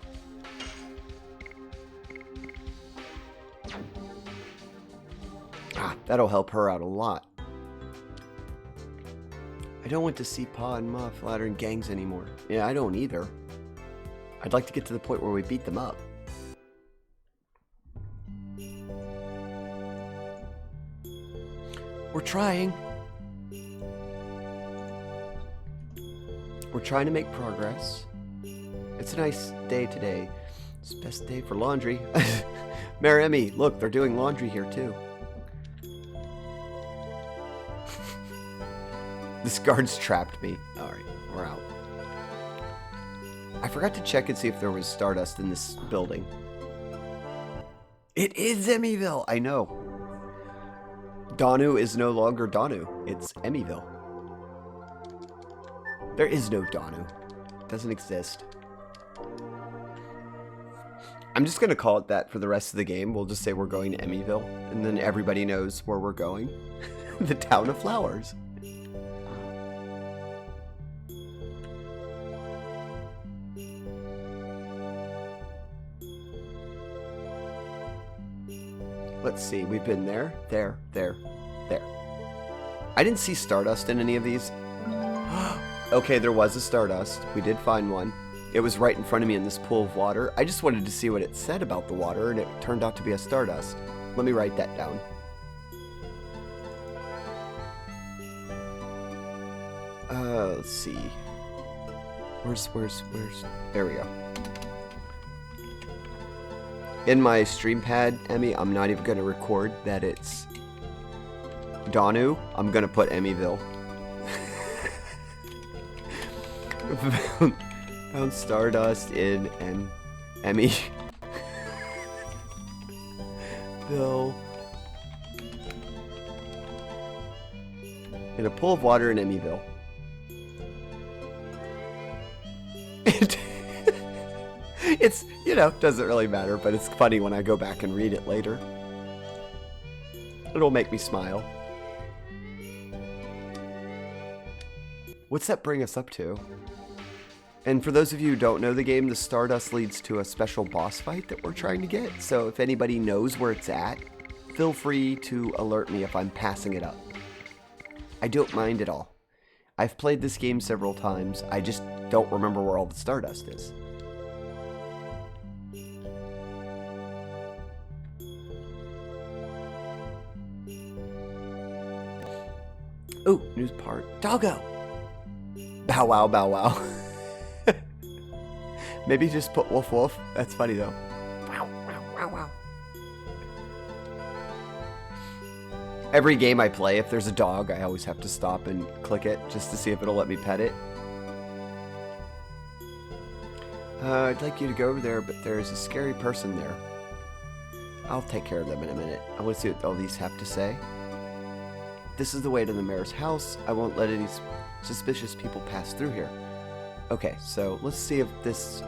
Ah, that'll help her out a lot. I don't want to see Pa and Ma flattering gangs anymore. Yeah, I don't either. I'd like to get to the point where we beat them up. We're trying. We're trying to make progress. It's a nice day today. It's the best day for laundry. Meremy, look, they're doing laundry here too. This guard's trapped me. Alright, we're out. I forgot to check and see if there was Stardust in this building. It is Emmyville, I know. Donu is no longer Donu. It's Emmyville. There is no Donu. It doesn't exist. I'm just going to call it that for the rest of the game. We'll just say we're going to Emmyville, and then everybody knows where we're going. The town of flowers. Let's see, we've been there, there. I didn't see Stardust in any of these. Okay, there was a Stardust. We did find one. It was right in front of me in this pool of water. I just wanted to see what it said about the water, and it turned out to be a Stardust. Let me write that down. Let's see. Where's... There we go. In my stream pad, Emmy, I'm not even going to record that it's Donu. I'm going to put Emmyville. Found Stardust in Emmy. Bill. In a pool of water in Emmyville. It's, you know, doesn't really matter, but it's funny when I go back and read it later. It'll make me smile. What's that bring us up to? And for those of you who don't know the game, the Stardust leads to a special boss fight that we're trying to get. So if anybody knows where it's at, feel free to alert me if I'm passing it up. I don't mind at all. I've played this game several times. I just don't remember where all the Stardust is. Ooh, news part. Doggo! Bow wow, bow wow. Maybe just put woof woof. That's funny though. Wow, wow, wow, wow. Every game I play, if there's a dog, I always have to stop and click it just to see if it'll let me pet it. I'd like you to go over there, but there's a scary person there. I'll take care of them in a minute. I want to see what all these have to say. This is the way to the mayor's house. I won't let any suspicious people pass through here. Okay, so let's see if this...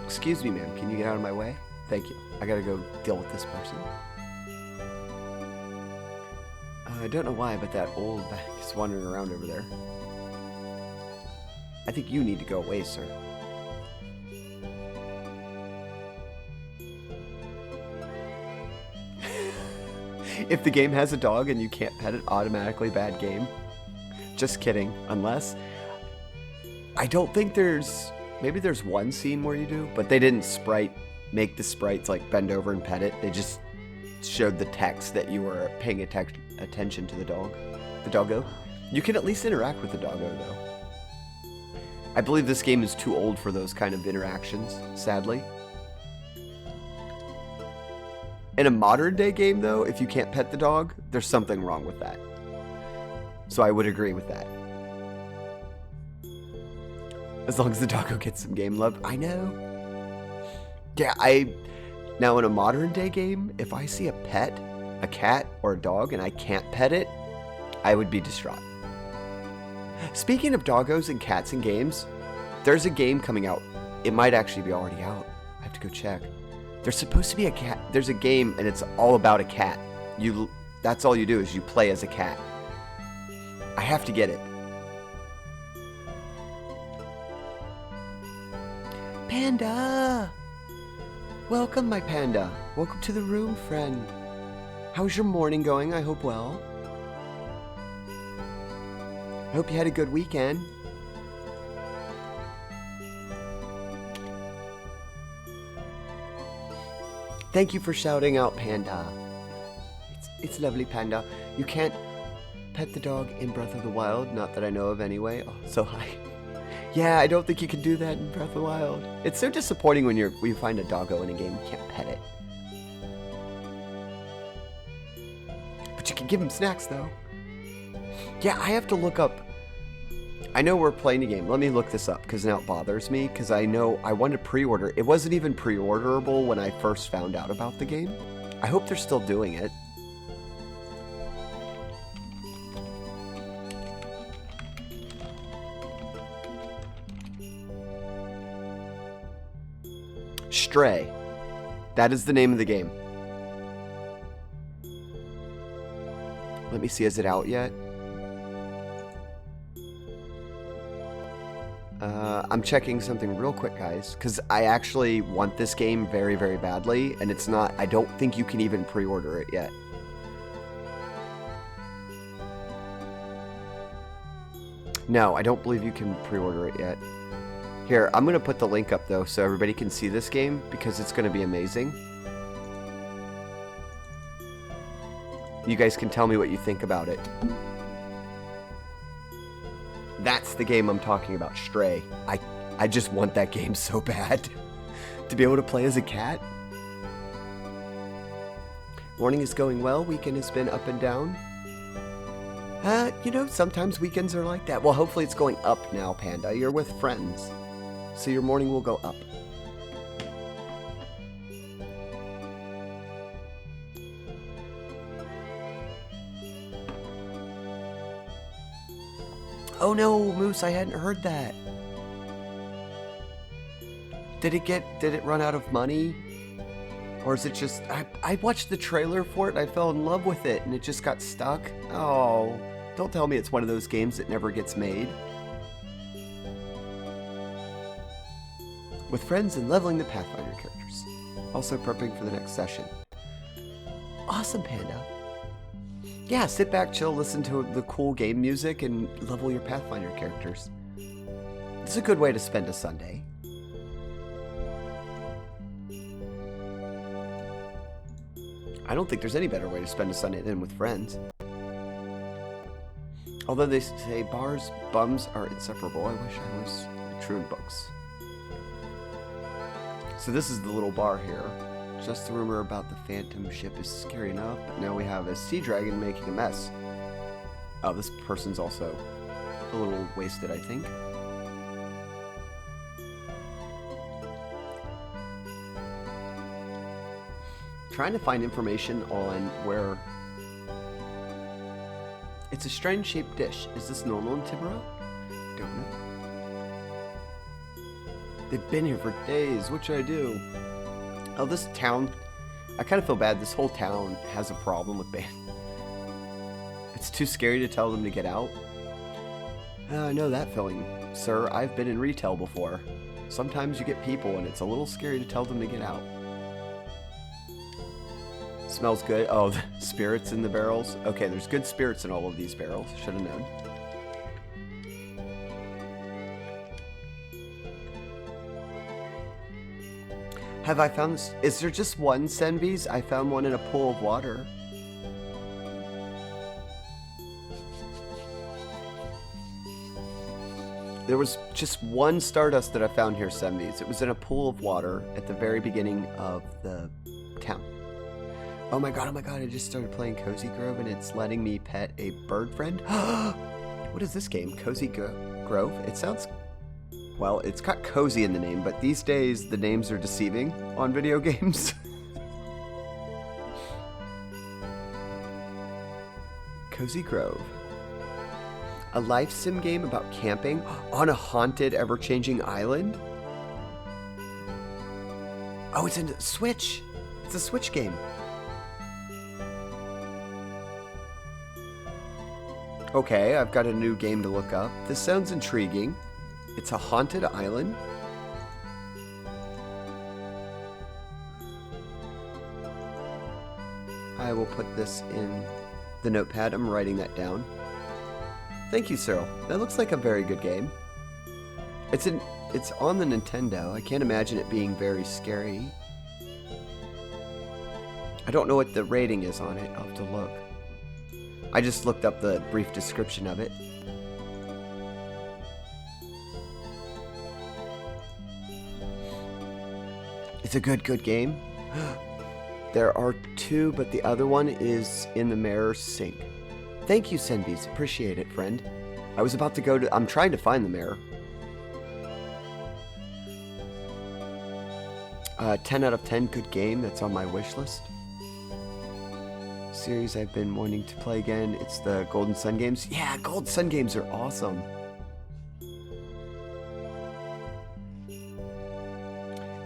Excuse me, ma'am. Can you get out of my way? Thank you. I gotta go deal with this person. I don't know why, but that old bag is wandering around over there. I think you need to go away, sir. If the game has a dog and you can't pet it, automatically bad game. Just kidding. Unless... I don't think there's... Maybe there's one scene where you do, but they didn't make the sprites like bend over and pet it. They just showed the text that you were paying attention to the dog. The doggo. You can at least interact with the doggo, though. I believe this game is too old for those kind of interactions, sadly. In a modern day game, though, if you can't pet the dog, there's something wrong with that. So I would agree with that. As long as the doggo gets some game love. I know. Yeah, now in a modern day game, if I see a pet, a cat or a dog, and I can't pet it, I would be distraught. Speaking of doggos and cats in games, there's a game coming out. It might actually be already out. I have to go check. There's supposed to be a cat. There's a game, and it's all about a cat. That's all you do is you play as a cat. I have to get it. Panda! Welcome, my panda. Welcome to the room, friend. How's your morning going? I hope well. I hope you had a good weekend. Thank you for shouting out, Panda. It's lovely, Panda. You can't pet the dog in Breath of the Wild, not that I know of anyway. Oh, so hi. Yeah, I don't think you can do that in Breath of the Wild. It's so disappointing when you find a doggo in a game, you can't pet it. But you can give him snacks, though. Yeah, I have to look up... I know we're playing a game. Let me look this up, because now it bothers me, because I know I wanted to pre-order. It wasn't even pre-orderable when I first found out about the game. I hope they're still doing it. Stray. That is the name of the game. Let me see, is it out yet? I'm checking something real quick, guys, because I actually want this game very, very badly, and it's not, I don't think you can even pre-order it yet. No, I don't believe you can pre-order it yet. Here, I'm going to put the link up, though, so everybody can see this game, because it's going to be amazing. You guys can tell me what you think about it. That's the game I'm talking about, Stray. I just want that game so bad. To be able to play as a cat. Morning is going well. Weekend has been up and down. You know, sometimes weekends are like that. Well, hopefully it's going up now, Panda. You're with friends. So your morning will go up. Oh no, Moose, I hadn't heard that. Did it run out of money? Or is it just, I watched the trailer for it and I fell in love with it and it just got stuck? Oh, don't tell me it's one of those games that never gets made. With friends and leveling the Pathfinder characters. Also prepping for the next session. Awesome, Panda. Yeah, sit back, chill, listen to the cool game music, and level your Pathfinder characters. It's a good way to spend a Sunday. I don't think there's any better way to spend a Sunday than with friends. Although they say bars, bums are inseparable. I wish I was true in books. So this is the little bar here. Just the rumor about the Phantom ship is scary enough, but now we have a sea dragon making a mess. Oh, this person's also a little wasted, I think. Trying to find information on where... It's a strange shaped dish. Is this normal in Timbro? Don't know. They've been here for days. What should I do? Oh, this town, I kind of feel bad. This whole town has a problem with band. It's too scary to tell them to get out. I know that feeling, sir. I've been in retail before. Sometimes you get people and it's a little scary to tell them to get out. Smells good. Oh, the spirits in the barrels. Okay, there's good spirits in all of these barrels. Should have known. Have I found this? Is there just one Senvies? I found one in a pool of water. There was just one Stardust that I found here, Senvies. It was in a pool of water at the very beginning of the town. Oh my god, I just started playing Cozy Grove and it's letting me pet a bird friend. What is this game? Cozy Grove? It sounds... Well, it's got cozy in the name, but these days the names are deceiving on video games. Cozy Grove. A life sim game about camping on a haunted, ever-changing island? Oh, it's a Switch. It's a Switch game. Okay, I've got a new game to look up. This sounds intriguing. It's a haunted island. I will put this in the notepad. I'm writing that down. Thank you, Cyril. That looks like a very good game. It's on the Nintendo. I can't imagine it being very scary. I don't know what the rating is on it. I'll have to look. I just looked up the brief description of it. It's a good game. There are two, but the other one is in the Meru sink. Thank you, Senvies. Appreciate it, friend. I was about to go to... I'm trying to find the Meru. 10 out of 10, good game. That's on my wish list. Series I've been wanting to play again. It's the Golden Sun games. Yeah, Golden Sun games are awesome.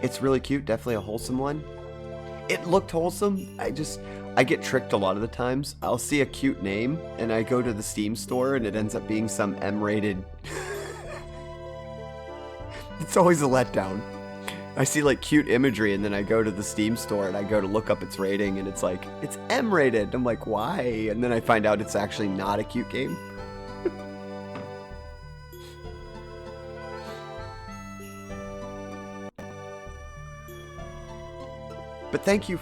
It's really cute, definitely a wholesome one. It looked wholesome. I get tricked a lot of the times. I'll see a cute name and I go to the Steam store and it ends up being some M-rated. It's always a letdown. I see like cute imagery and then I go to the Steam store and I go to look up its rating and it's like, it's M-rated. I'm like, why? And then I find out it's actually not a cute game. But thank you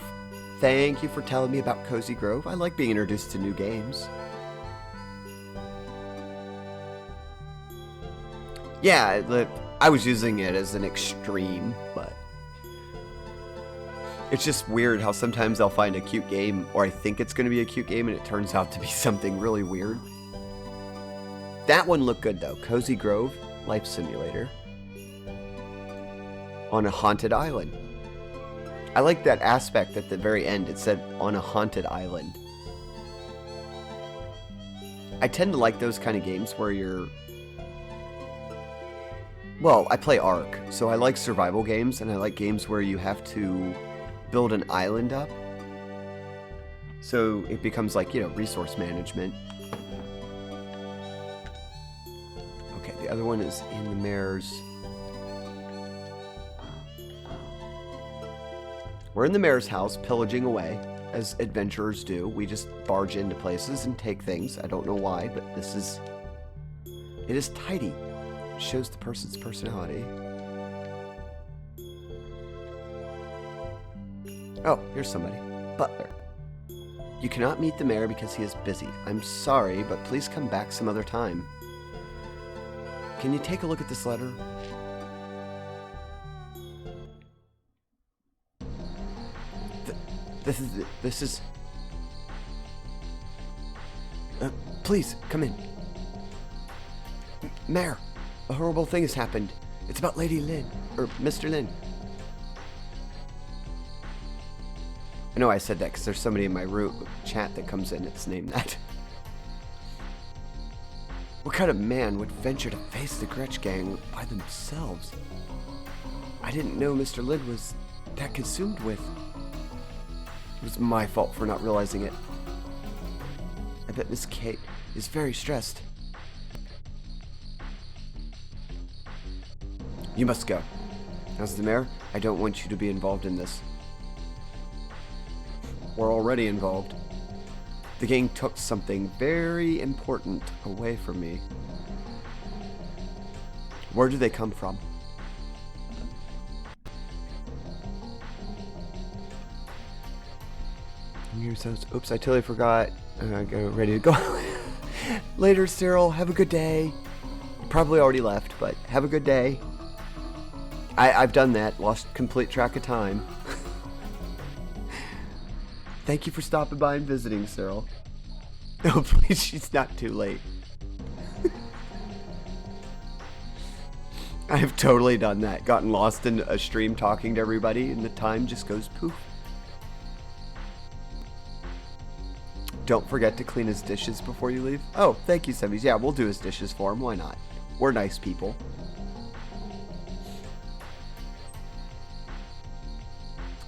for telling me about Cozy Grove. I like being introduced to new games. Yeah, I was using it as an extreme, but it's just weird how sometimes I'll find a cute game, or I think it's going to be a cute game, and it turns out to be something really weird. That one looked good though. Cozy Grove Life Simulator on a haunted island. I like that aspect at the very end. It said on a haunted island. I tend to like those kind of games where you're... Well, I play Ark, so I like survival games, and I like games where you have to build an island up. So it becomes like, you know, resource management. Okay, the other one is in the mayor's... We're in the mayor's house, pillaging away, as adventurers do. We just barge into places and take things. I don't know why, but it is tidy. It shows the person's personality. Oh, here's somebody. Butler. You cannot meet the mayor because he is busy. I'm sorry, but please come back some other time. Can you take a look at this letter? This is... please, come in. Mayor, a horrible thing has happened. It's about Lady Lin, or Mr. Lin. I know I said that because there's somebody in my chat that comes in that's named that. What kind of man would venture to face the Gretsch gang by themselves? I didn't know Mr. Lin was that consumed with... It was my fault for not realizing it. I bet Miss Kate is very stressed. You must go. As the mayor, I don't want you to be involved in this. We're already involved. The gang took something very important away from me. Where do they come from? Oops, I totally forgot. Ready to go. Later, Cyril. Have a good day. Probably already left, but have a good day. I've done that. Lost complete track of time. Thank you for stopping by and visiting, Cyril. Oh, please, she's not too late. I've totally done that. Gotten lost in a stream talking to everybody, and the time just goes poof. Don't forget to clean his dishes before you leave. Oh, thank you, Semis. Yeah, we'll do his dishes for him. Why not? We're nice people.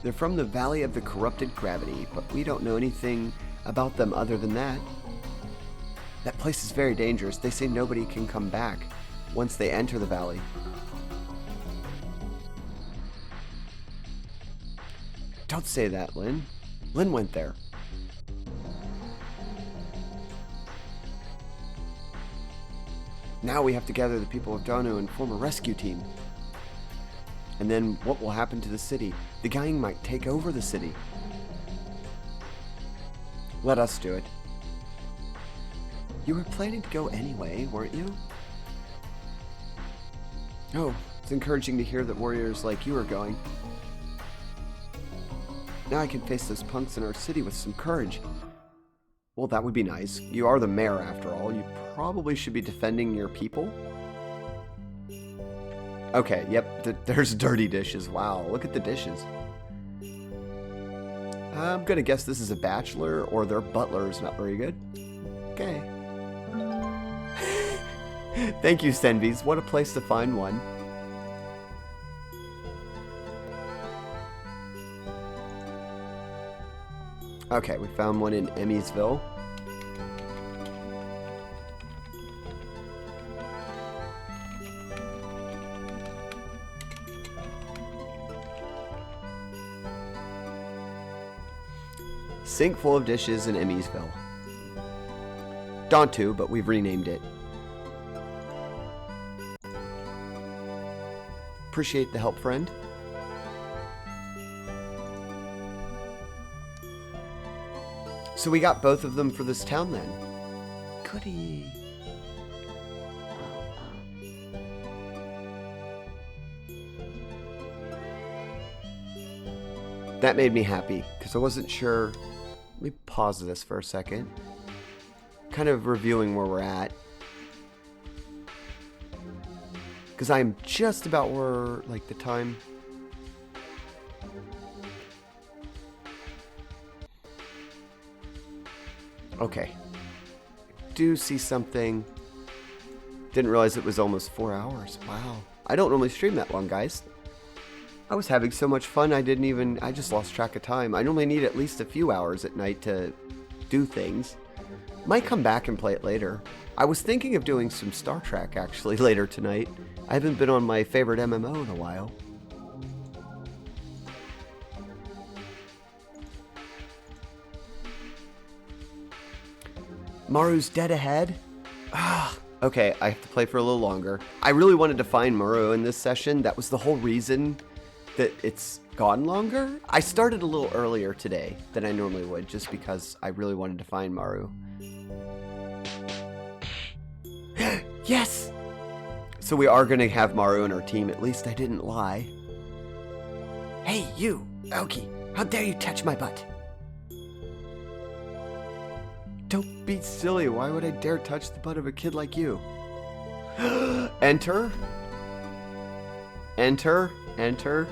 They're from the Valley of the Corrupted Gravity, but we don't know anything about them other than that. That place is very dangerous. They say nobody can come back once they enter the valley. Don't say that, Lynn. Lynn went there. Now we have to gather the people of Donu and form a rescue team. And then what will happen to the city? The gang might take over the city. Let us do it. You were planning to go anyway, weren't you? Oh, it's encouraging to hear that warriors like you are going. Now I can face those punks in our city with some courage. Well, that would be nice. You are the mayor, after all. You probably should be defending your people. Okay, yep, there's dirty dishes. Wow, look at the dishes. I'm gonna guess this is a bachelor, or their butler is not very good. Okay. Thank you, Senvies. What a place to find one. Okay, we found one in Emmysville. Sink full of dishes in Emmysville. Dontu, but we've renamed it. Appreciate the help, friend. So we got both of them for this town then. Goody. That made me happy, because I wasn't sure. Let me pause this for a second. Kind of reviewing where we're at. Because I'm just about where, like, the time. Okay. Do see something. Didn't realize it was almost 4 hours. Wow. I don't normally stream that long, guys. I was having so much fun, I just lost track of time. I normally need at least a few hours at night to do things. Might come back and play it later. I was thinking of doing some Star Trek, actually, later tonight. I haven't been on my favorite MMO in a while. Maru's dead ahead? Ah, okay, I have to play for a little longer. I really wanted to find Meru in this session. That was the whole reason that it's gone longer. I started a little earlier today than I normally would, just because I really wanted to find Meru. Yes! So we are going to have Meru in our team. At least I didn't lie. Hey, you, Aoki, how dare you touch my butt? Don't be silly. Why would I dare touch the butt of a kid like you? Enter. Enter. Enter.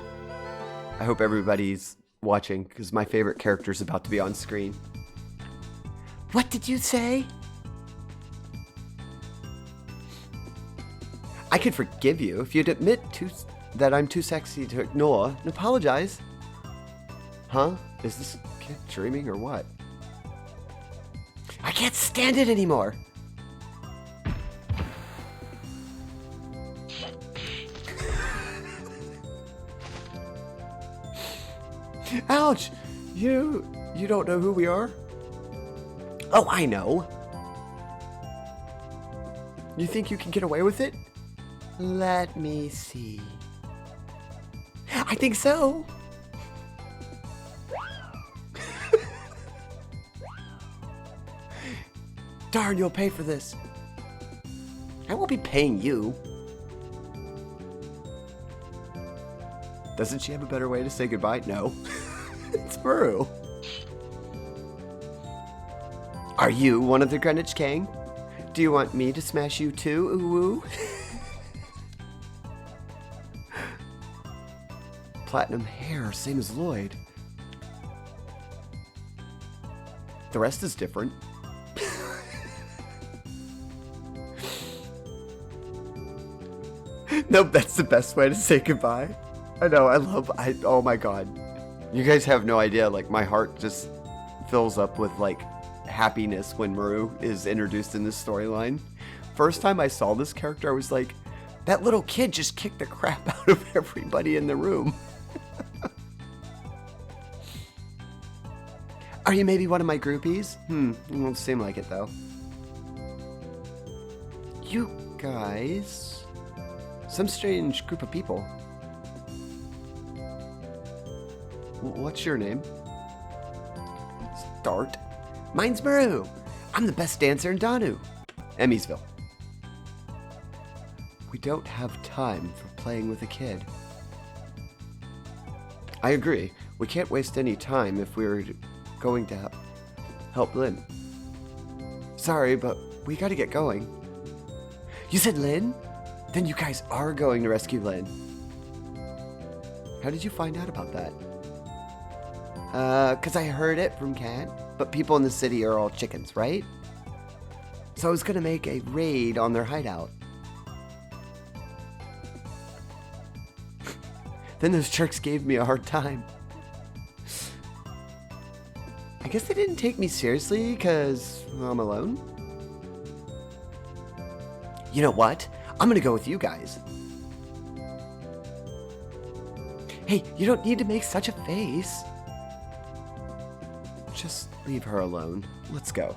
I hope everybody's watching, because my favorite character is about to be on screen. What did you say? I could forgive you if you'd admit that I'm too sexy to ignore and apologize. Huh? Is this kid dreaming or what? I can't stand it anymore. Ouch! You don't know who we are? Oh, I know. You think you can get away with it? Let me see. I think so. Darn, you'll pay for this. I won't be paying you. Doesn't she have a better way to say goodbye? No. It's Meru. Are you one of the Greenwich Gang? Do you want me to smash you too, ooh-woo? Platinum hair, same as Lloyd. The rest is different. Nope, that's the best way to say goodbye. I know, oh my god. You guys have no idea, like, my heart just fills up with, like, happiness when Meru is introduced in this storyline. First time I saw this character, I was like, that little kid just kicked the crap out of everybody in the room. Are you maybe one of my groupies? You won't seem like it, though. You guys... some strange group of people. What's your name? Start. Mine's Meru. I'm the best dancer in Danu. Emmysville. We don't have time for playing with a kid. I agree. We can't waste any time if we're going to help Lynn. Sorry, but we gotta get going. You said Lynn? Then you guys are going to rescue Lynn. How did you find out about that? 'Cause I heard it from Kat. But people in the city are all chickens, right? So I was gonna make a raid on their hideout. Then those jerks gave me a hard time. I guess they didn't take me seriously because I'm alone. You know what? I'm gonna go with you guys. Hey, you don't need to make such a face. Just leave her alone. Let's go.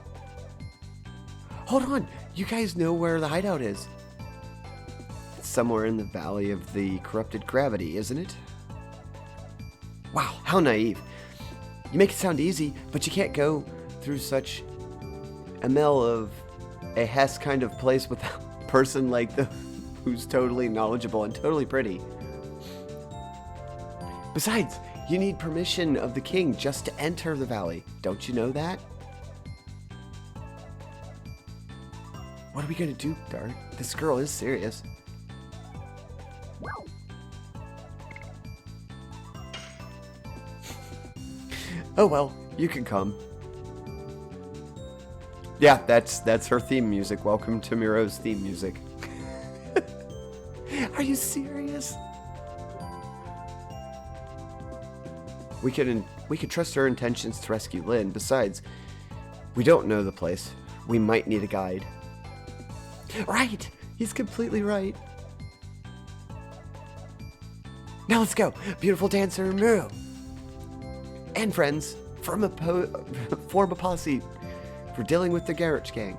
Hold on. You guys know where the hideout is. It's somewhere in the Valley of the Corrupted Gravity, isn't it? Wow, how naive. You make it sound easy, but you can't go through such a mill of a Hess kind of place with a person like the who's totally knowledgeable and totally pretty. Besides, you need permission of the king just to enter the valley. Don't you know that? What are we gonna do, Dart? This girl is serious. Oh well, you can come. Yeah, that's her theme music. Welcome to Meru's theme music. Are you serious? We could trust her intentions to rescue Lynn. Besides, we don't know the place. We might need a guide. Right! He's completely right. Now let's go! Beautiful dancer Meru! And friends, form a posse for dealing with the Garage Gang.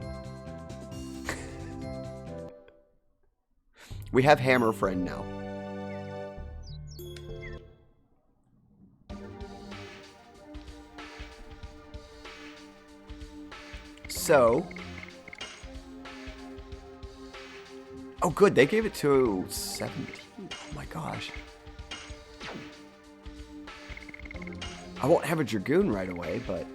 We have Hammer Friend now. So, oh good, they gave it to 17. Oh my gosh. I won't have a Dragoon right away, but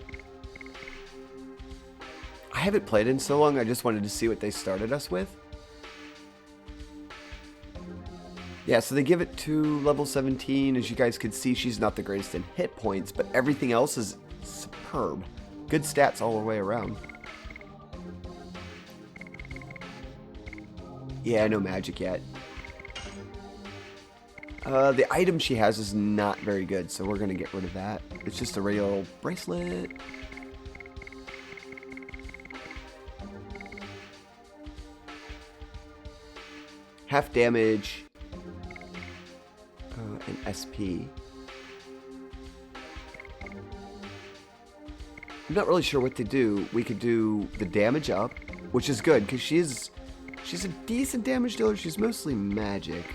I haven't played in so long, I just wanted to see what they started us with. Yeah, so they give it to level 17. As you guys can see, she's not the greatest in hit points, but everything else is superb. Good stats all the way around. Yeah, no magic yet. The item she has is not very good, so we're going to get rid of that. It's just a regular old bracelet. Half damage. And SP. I'm not really sure what to do. We could do the damage up, which is good, because she's a decent damage dealer. She's mostly magic.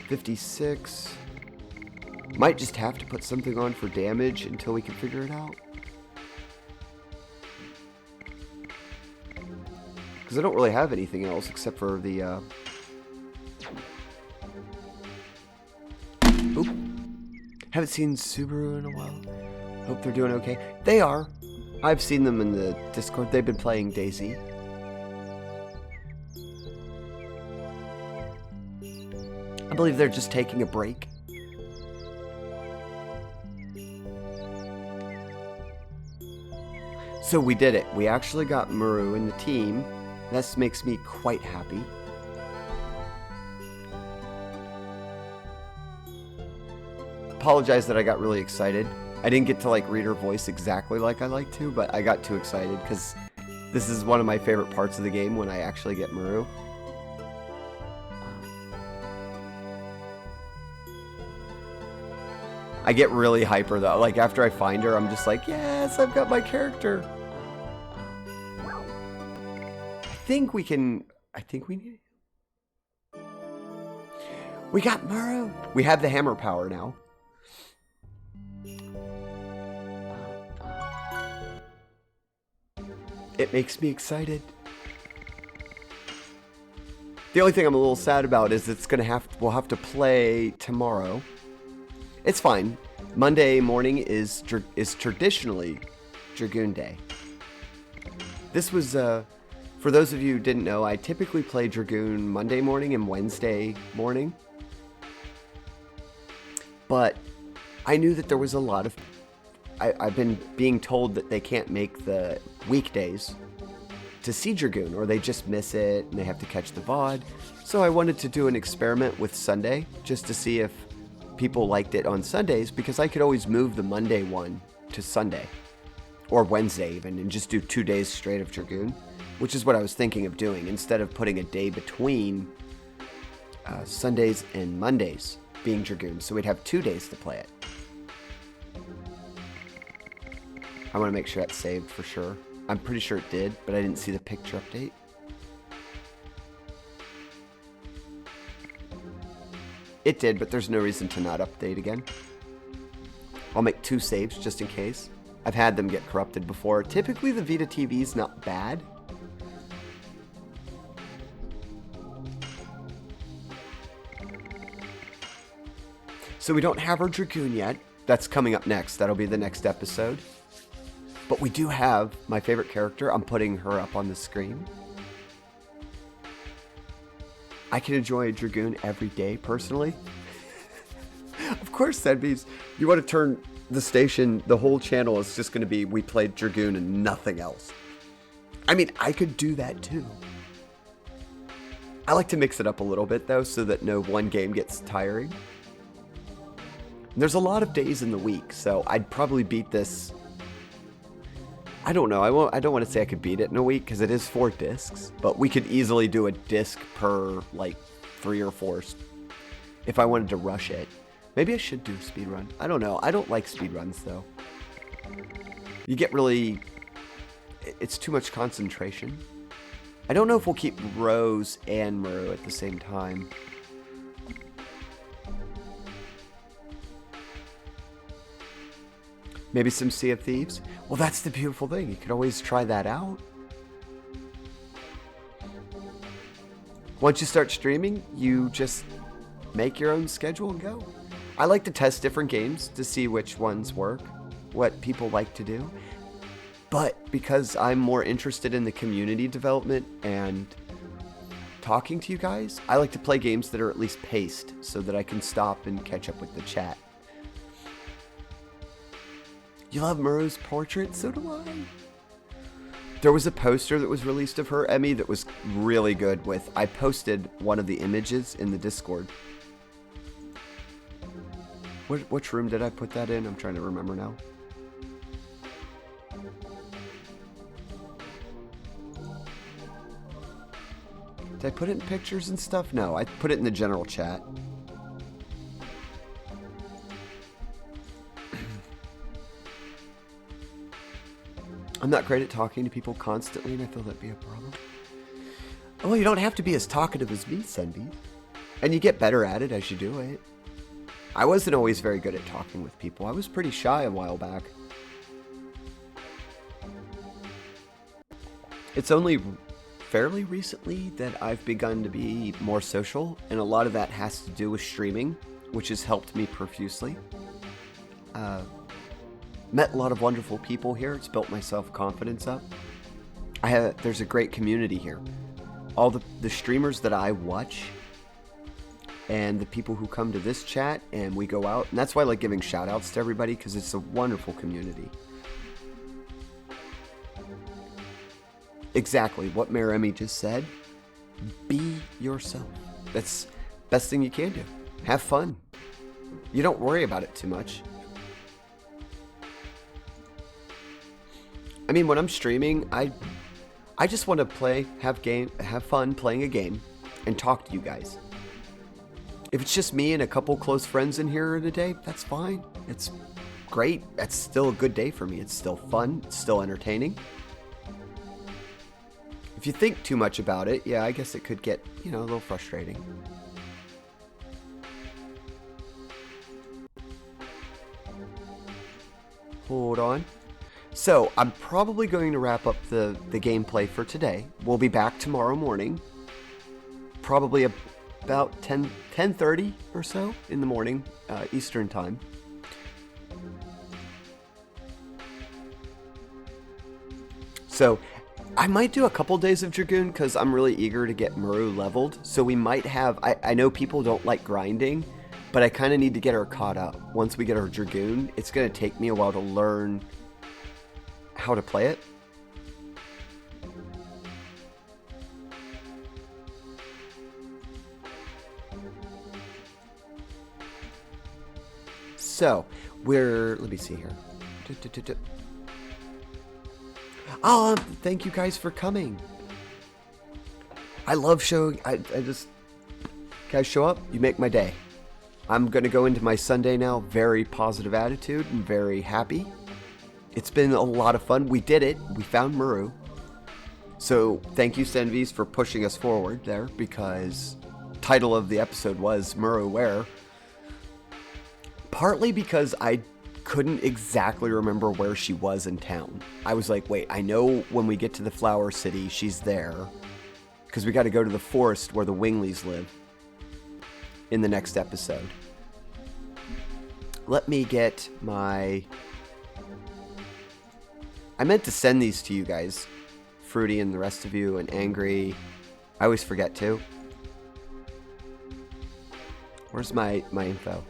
$56. Might just have to put something on for damage until we can figure it out. Because I don't really have anything else except for the, Oop. Haven't seen Subaru in a while. Hope they're doing okay. They are. I've seen them in the Discord. They've been playing Daisy. I believe they're just taking a break. So we did it. We actually got Meru in the team. This makes me quite happy. Apologize that I got really excited. I didn't get to like read her voice exactly like I like to, but I got too excited because this is one of my favorite parts of the game when I actually get Meru. I get really hyper though. Like after I find her, I'm just like, yes, I've got my character. I think we need it. We got Meru. We have the hammer power now. It makes me excited. The only thing I'm a little sad about is we'll have to play tomorrow. It's fine. Monday morning is traditionally Dragoon Day. This was for those of you who didn't know, I typically play Dragoon Monday morning and Wednesday morning. But I knew that there was a lot of... I've been being told that they can't make the weekdays. to see Dragoon, or they just miss it and they have to catch the VOD. So I wanted to do an experiment with Sunday just to see if people liked it on Sundays, because I could always move the Monday one to Sunday or Wednesday even and just do 2 days straight of Dragoon, which is what I was thinking of doing instead of putting a day between Sundays and Mondays being Dragoon. So we'd have 2 days to play it. I want to make sure that's saved for sure. I'm pretty sure it did, but I didn't see the picture update. It did, but there's no reason to not update again. I'll make 2 saves just in case. I've had them get corrupted before. Typically the Vita TV is not bad. So we don't have our Dragoon yet. That's coming up next. That'll be the next episode. But we do have my favorite character. I'm putting her up on the screen. I can enjoy a Dragoon every day, personally. Of course, that means you want to turn the station, the whole channel is just going to be, we played Dragoon and nothing else. I mean, I could do that too. I like to mix it up a little bit, though, so that no one game gets tiring. There's a lot of days in the week, so I'd probably beat this. I don't know. I don't want to say I could beat it in a week because it is 4 discs, but we could easily do a disc per like 3 or 4 if I wanted to rush it. Maybe I should do a speedrun. I don't know. I don't like speedruns though. You get really, it's too much concentration. I don't know if we'll keep Rose and Meru at the same time. Maybe some Sea of Thieves? Well, that's the beautiful thing. You could always try that out. Once you start streaming, you just make your own schedule and go. I like to test different games to see which ones work, what people like to do. But because I'm more interested in the community development and talking to you guys, I like to play games that are at least paced so that I can stop and catch up with the chat. You love Meru's portrait? So do I. There was a poster that was released of her, Emmy, that was really good with... I posted one of the images in the Discord. Which room did I put that in? I'm trying to remember now. Did I put it in pictures and stuff? No, I put it in the general chat. I'm not great at talking to people constantly, and I feel that'd be a problem. Oh, you don't have to be as talkative as me, Senby. And you get better at it as you do it. I wasn't always very good at talking with people. I was pretty shy a while back. It's only fairly recently that I've begun to be more social, and a lot of that has to do with streaming, which has helped me profusely. Met a lot of wonderful people here. It's built my self-confidence up. There's a great community here. All the streamers that I watch and the people who come to this chat and we go out. And that's why I like giving shout outs to everybody, because it's a wonderful community. Exactly what Mayor Emmy just said. Be yourself. That's the best thing you can do. Have fun. You don't worry about it too much. I mean, when I'm streaming, I just want to play, have fun playing a game, and talk to you guys. If it's just me and a couple close friends in here in a day, that's fine. It's great. That's still a good day for me. It's still fun. It's still entertaining. If you think too much about it, yeah, I guess it could get, a little frustrating. Hold on. So, I'm probably going to wrap up the gameplay for today. We'll be back tomorrow morning. Probably about 10:30 or so in the morning, Eastern time. So, I might do a couple days of Dragoon because I'm really eager to get Meru leveled. So we might have... I know people don't like grinding, but I kind of need to get her caught up. Once we get our Dragoon, it's going to take me a while to learn how to play it. So, let me see here. Oh, thank you guys for coming. I love showing, guys show up, you make my day. I'm going to go into my Sunday now, very positive attitude and very happy. It's been a lot of fun. We did it. We found Meru. So thank you, Senvis, for pushing us forward there, because title of the episode was Meru Where. Partly because I couldn't exactly remember where she was in town. I was like, wait, I know when we get to the Flower City, she's there. Because we got to go to the forest where the Wingleys live in the next episode. Let me get my... I meant to send these to you guys. Fruity and the rest of you, and Angry. I always forget to. Where's my info?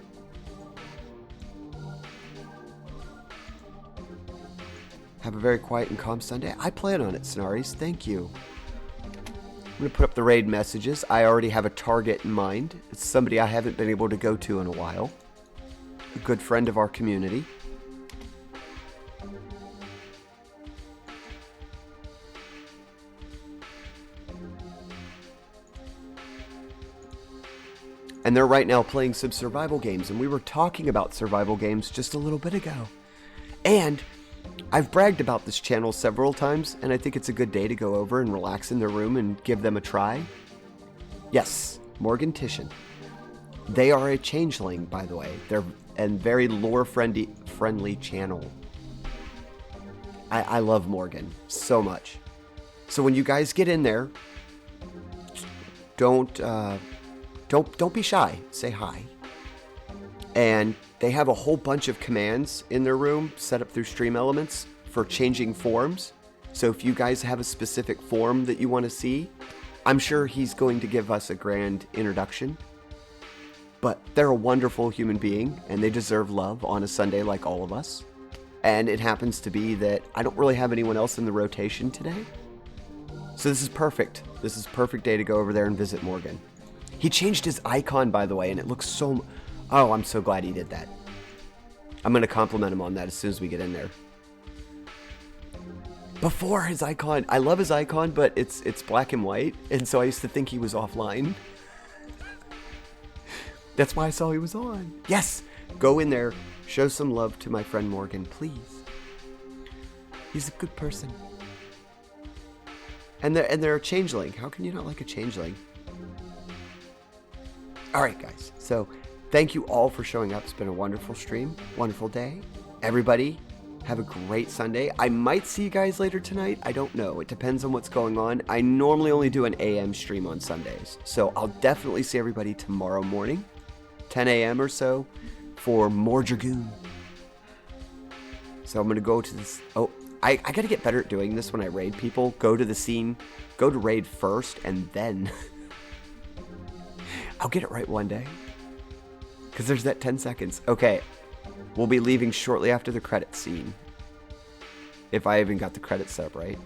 Have a very quiet and calm Sunday. I plan on it, Snaries. Thank you. I'm going to put up the raid messages. I already have a target in mind. It's somebody I haven't been able to go to in a while. A good friend of our community. And they're right now playing some survival games. And we were talking about survival games just a little bit ago. And I've bragged about this channel several times, and I think it's a good day to go over and relax in their room and give them a try. Yes, Morgan Titian. They are a changeling, by the way. They're a very lore-friendly channel. I love Morgan so much. So when you guys get in there, don't be shy. Say hi. And they have a whole bunch of commands in their room set up through Stream Elements for changing forms. So if you guys have a specific form that you want to see, I'm sure he's going to give us a grand introduction. But they're a wonderful human being, and they deserve love on a Sunday like all of us. And it happens to be that I don't really have anyone else in the rotation today. So this is perfect. This is a perfect day to go over there and visit Morgan. He changed his icon, by the way, and it looks so... Oh, I'm so glad he did that. I'm going to compliment him on that as soon as we get in there. Before his icon, I love his icon, but it's black and white, and so I used to think he was offline. That's why I saw he was on. Yes! Go in there, show some love to my friend Morgan, please. He's a good person. And they're a changeling. How can you not like a changeling? Alright, guys. So, thank you all for showing up. It's been a wonderful stream. Wonderful day. Everybody, have a great Sunday. I might see you guys later tonight. I don't know. It depends on what's going on. I normally only do an AM stream on Sundays. So, I'll definitely see everybody tomorrow morning, 10 a.m. or so, for more Dragoon. So, I'm going to go to this... Oh, I got to get better at doing this when I raid people. Go to the scene. Go to raid first, and then... I'll get it right one day. Because there's that 10 seconds. Okay. We'll be leaving shortly after the credits scene. If I even got the credits set up right.